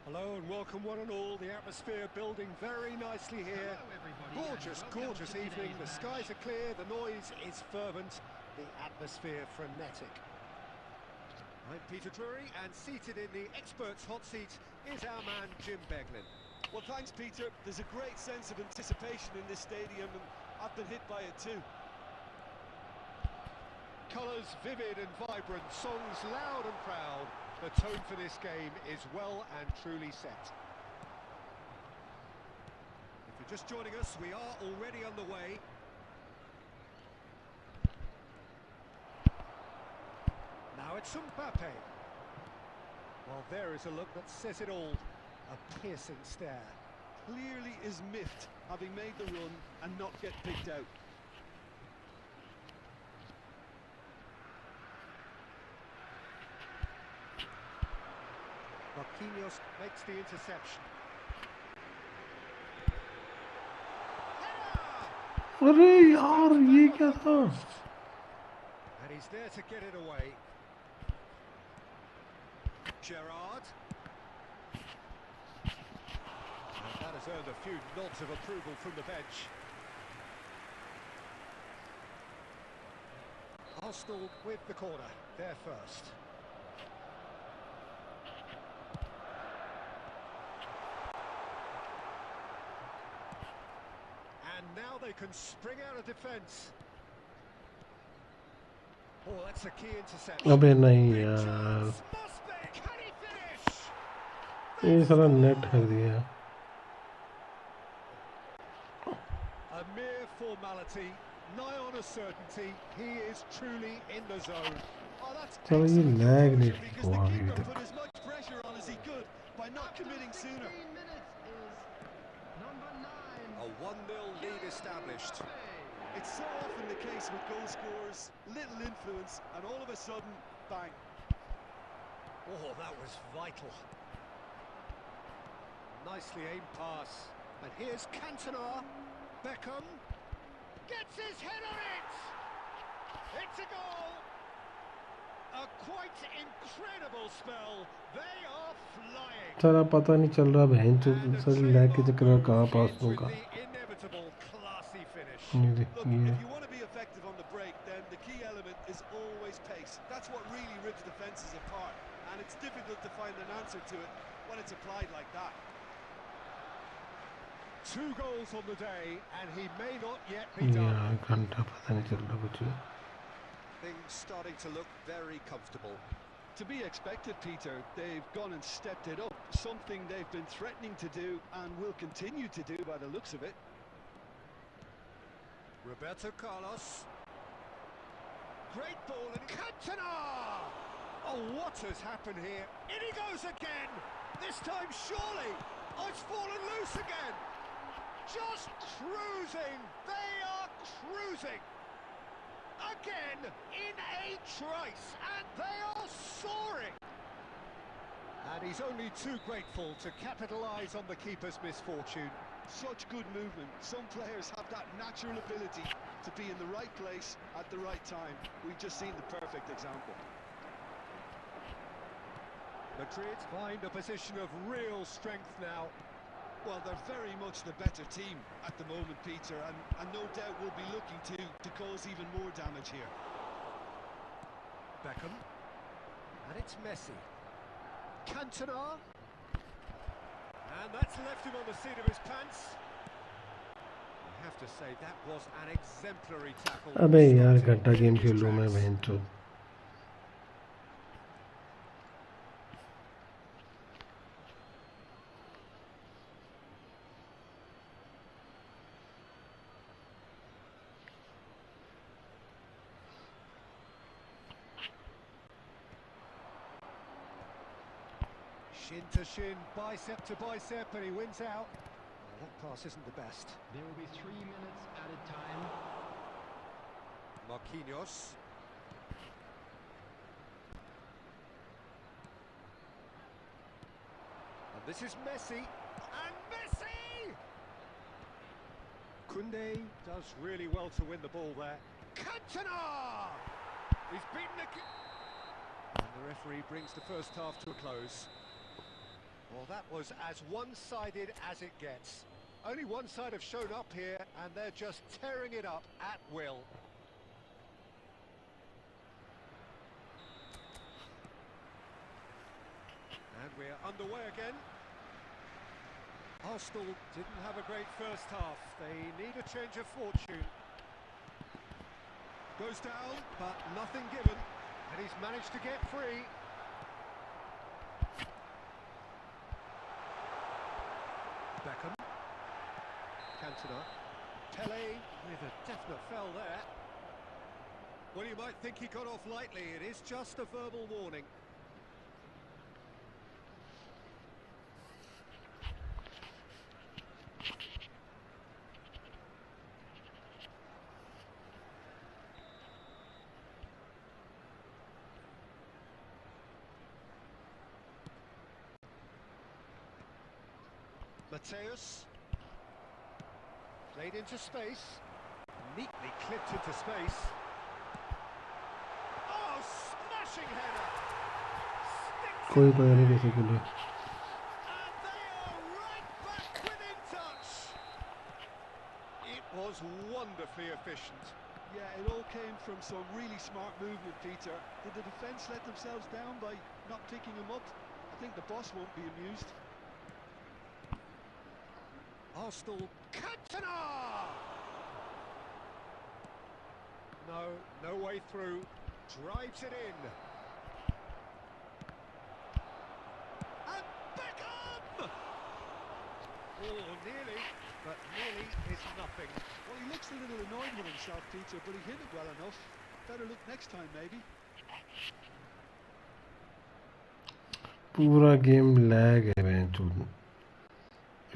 Hello and welcome one and all. The atmosphere building very nicely here. Gorgeous, gorgeous evening. The skies are clear, the noise is fervent, the atmosphere frenetic. I'm Peter Drury, and seated in the experts' hot seat is our man Jim Beglin. Well, thanks, Peter. There's a great sense of anticipation in this stadium, and I've been hit by it too. Colours vivid and vibrant, songs loud and proud. The tone for this game is well and truly set. If you're just joining us, we are already on the way. Now it's Mbappe. Well, there is a look that says it all. A piercing stare. Clearly is miffed, having made the run and not get picked out. Marquinhos makes the interception. अरे यार ये क्या था? And he's there to get it away. Gerrard. And that has earned a few nods of approval from the bench. Arsenal with the corner, there first. And now they can spring out of defence. Oh, that's a key interception. अबे नहीं Big यार, chance, must be. Can he finish? ये सारा net कर दिया. A mere formality, nigh on a certainty. He is truly in the zone. Oh, that's चलो ये excellent lag composure नहीं because हुआ the अभी keeper तक. put as much pressure on as he could by not committing sooner. 15 minutes is number 9. A 1-0 lead established. It's so often the case with goal scorers, little influence, and all of a sudden, bang. Oh, that was vital. Nicely aimed pass. And here's Cantona. Beckham gets his head on it. It's a goal. A quite incredible spell. They are flying. सारा पता नहीं चल रहा बहन चो, And the sir trip lag के on चक्कर में कहाँ goes पास ends दूंगा. with the inevitable classy finish. ये Look, देखिए. if you want to be effective on the break, then the key element is always pace. That's what really rips defences apart, and it's difficult to find an answer to it when it's applied like that. 2 goals on the day, and he may not yet be done. यार घंटा पता नहीं चल रहा कुछ. Things starting to look very comfortable. To be expected, Peter. They've gone and stepped it up, something they've been threatening to do and will continue to do by the looks of it. Roberto Carlos. Great ball and Cantona! Oh, what has happened here? In he goes again! This time surely! Oh, it's fallen loose again! Just cruising! They are cruising! Again in a trice, and they are soaring! And he's only too grateful to capitalise on the keeper's misfortune. Such good movement. Some players have that natural ability to be in the right place at the right time. We've just seen the perfect example. Madrid find a position of real strength now. Well, they're very much the better team at the moment, Peter, and no doubt will be looking to cause even more damage here. Beckham. And it's Messi. Cantona. And that's left him on the seat of his pants. I have to say that was an exemplary tackle. अबे यार Starting घंटा game his खेल लूँ मैं tracks. बहन चो. Shin to shin, bicep to bicep, and he wins out. Well, that pass isn't the best. There will be 3 minutes added time. Marquinhos. And this is Messi. And Messi! Koundé does really well to win the ball there. Cantona! He's beaten the... And the referee brings the first half to a close. Well, that was as one-sided as it gets. Only one side have shown up here, and they're just tearing it up at will. And we're underway again. Arsenal didn't have a great first half. They need a change of fortune. Goes down, but nothing given. And he's managed to get free. Beckham. Cantona. Pele with a definite foul there. Well, you might think he got off lightly. It is just a verbal warning. Mateus. Played into space. Neatly clipped into space. Oh, smashing header! Sticks कोई it पता नहीं away. कैसे खुले. And they are right back within touch. It was wonderfully efficient. Yeah, it all came from some really smart movement, Peter. Did the defence let themselves down by not picking him up? I think the boss won't be amused. Arsenal, Cantona! No way through. Drives it in. And Beckham! Oh, nearly, but nearly is nothing. Well, he looks a little annoyed with himself, Peter, but he hit it well enough. Better look next time, maybe. पूरा game lag है bench.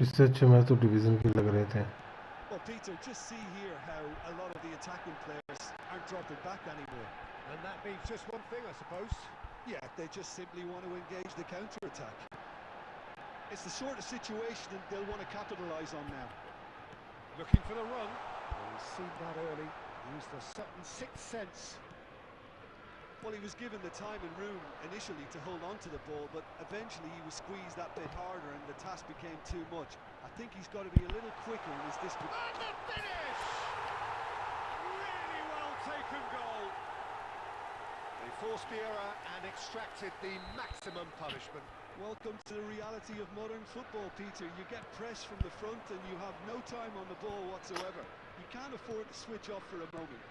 इससे अच्छा match तो division के लग रहे थे. Well, Peter, just see here how a lot of the attacking players aren't dropping back anymore. And that means just one thing, I suppose. Yeah, they just simply want to engage the counter-attack. It's the sort of situation that they'll want to capitalise on now. Looking for the run. Well, he's seen that early. Used the Sutton sixth sense. Well, he was given the time and room initially to hold on to the ball, but eventually he was squeezed that bit harder and the task became too much. I think he's got to be a little quicker in his discipline. And the finish! Really well taken goal. They forced the error and extracted the maximum punishment. Welcome to the reality of modern football, Peter. You get press from the front and you have no time on the ball whatsoever. You can't afford to switch off for a moment.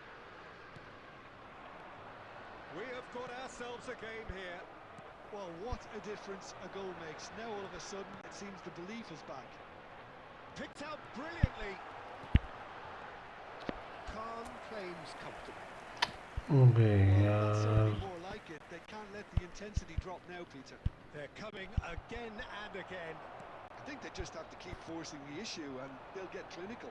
We have got ourselves a game here. Well, what a difference a goal makes. Now all of a sudden it seems the belief is back. Picked out brilliantly. Khan claims comfortable. अबे That's यार. certainly more like it. They can't let the intensity drop now, Peter. They're coming again and again. I think they just have to keep forcing the issue and they'll get clinical.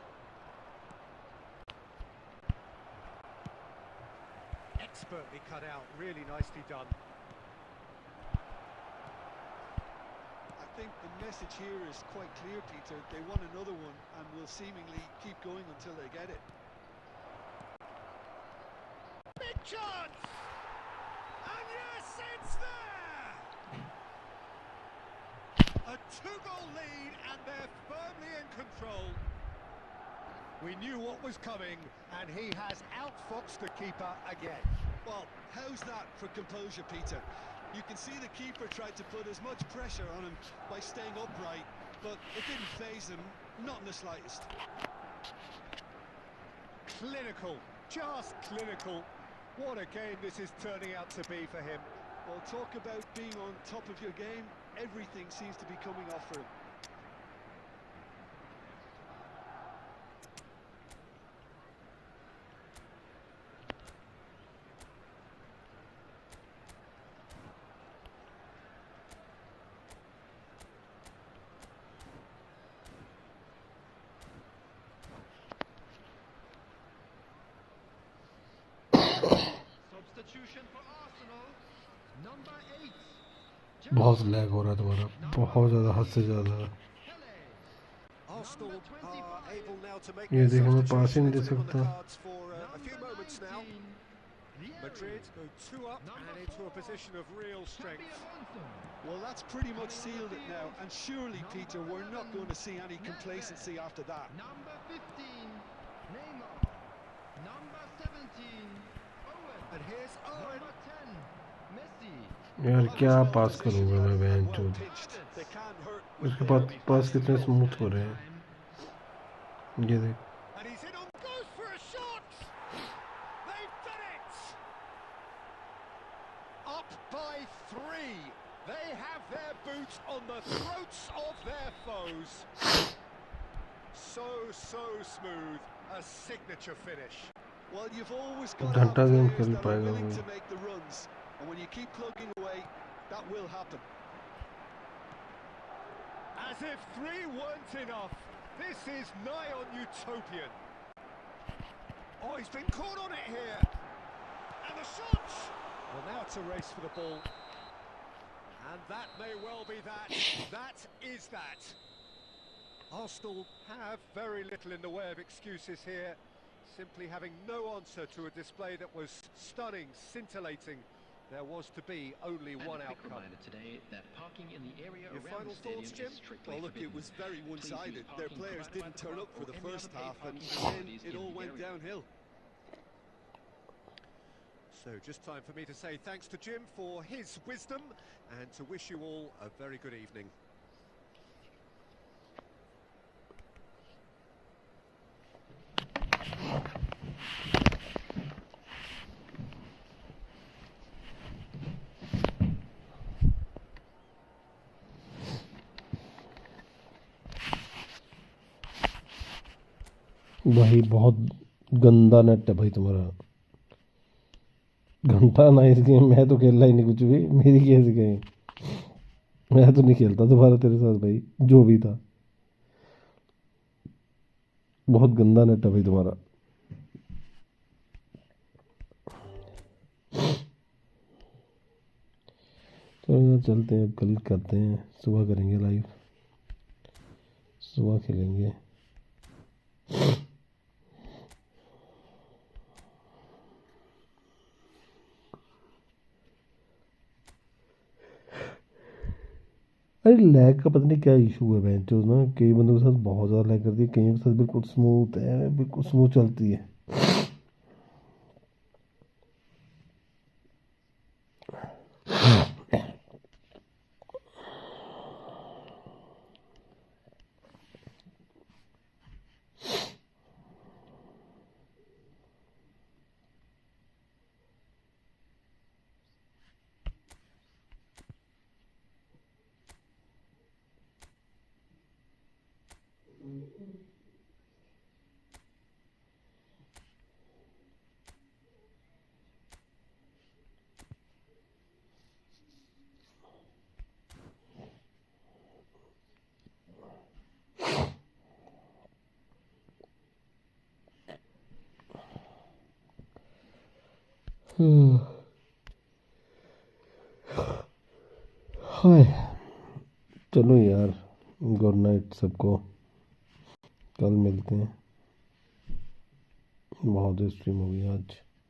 Expertly cut out, really nicely done. I think the message here is quite clear, Peter. They want another one and will seemingly keep going until they get it. Big chance! And yes, it's there! A two-goal lead and they're firmly in control. We knew what was coming and he has outfoxed the keeper again. Well, how's that for composure, Peter? You can see the keeper tried to put as much pressure on him by staying upright, but it didn't faze him, not in the slightest. Clinical, just clinical. What a game this is turning out to be for him. Well, talk about being on top of your game. Everything seems to be coming off for him. Substitution for Arsenal. Number 8. बहुत lag हो रहा है तुम्हारा. बहुत ज़्यादा, हद से ज़्यादा. Arsenal are able now to make ये their देखो मैं पास ही नहीं दे substitutions on the सकता. cards for a few moments now. Madrid go 2 up and into a position of real strength. Well, that's pretty much sealed it now, and surely, Peter, we're not going to see any complacency after that. Number 15, Neymar. Number 17, Owen. And here's Owen. Number 10, Messi. यार क्या पास करूँगा मैं bench. Well pitched. They can't hurt with उसके their पास कितने smooth हो रहे हैं. ये देख. And he's in on goes for a shot. They've done it. Up by 3. They have their boots on the throats of their foes. So smooth. A signature finish. Well, you've always got to have घंटा game players खेल that are पाएगा willing वो. to make the runs, and when you keep plugging away, that will happen. As if 3 weren't enough. This is nigh on utopian. Oh, he's been caught on it here. And the shot! Well, now it's a race for the ball. And that may well be that. That is that. Arsenal have very little in the way of excuses here, simply having no answer to a display that was stunning, scintillating. There was to be only one outcome. Reminder today that parking in the area Your around final the stadium thoughts, Jim? is strictly Well, look, forbidden. it was very one-sided. Their players didn't turn up for the first half, and then it all went downhill. So just time for me to say thanks to Jim for his wisdom and to wish you all a very good evening. भाई बहुत गंदा net है भाई तुम्हारा। घंटा ना इस game मैं तो खेल रहा ही नहीं कुछ भी, मेरी कैसे गेम, मैं तो नहीं खेलता दोबारा तेरे साथ भाई, जो भी था। बहुत गंदा नेट है भाई तुम्हारा। तो चलते हैं, कल करते हैं, सुबह करेंगे लाइव, सुबह खेलेंगे। अरे लैग का पता नहीं क्या इशू है बेंच ना, कई बंदों के साथ बहुत ज़्यादा लैग करती है, कईयों के साथ बिल्कुल स्मूथ है, बिल्कुल स्मूथ चलती है। हाय चलो यार, गुड नाइट सबको, कल मिलते हैं। बहुत स्ट्रीम हो गई आज।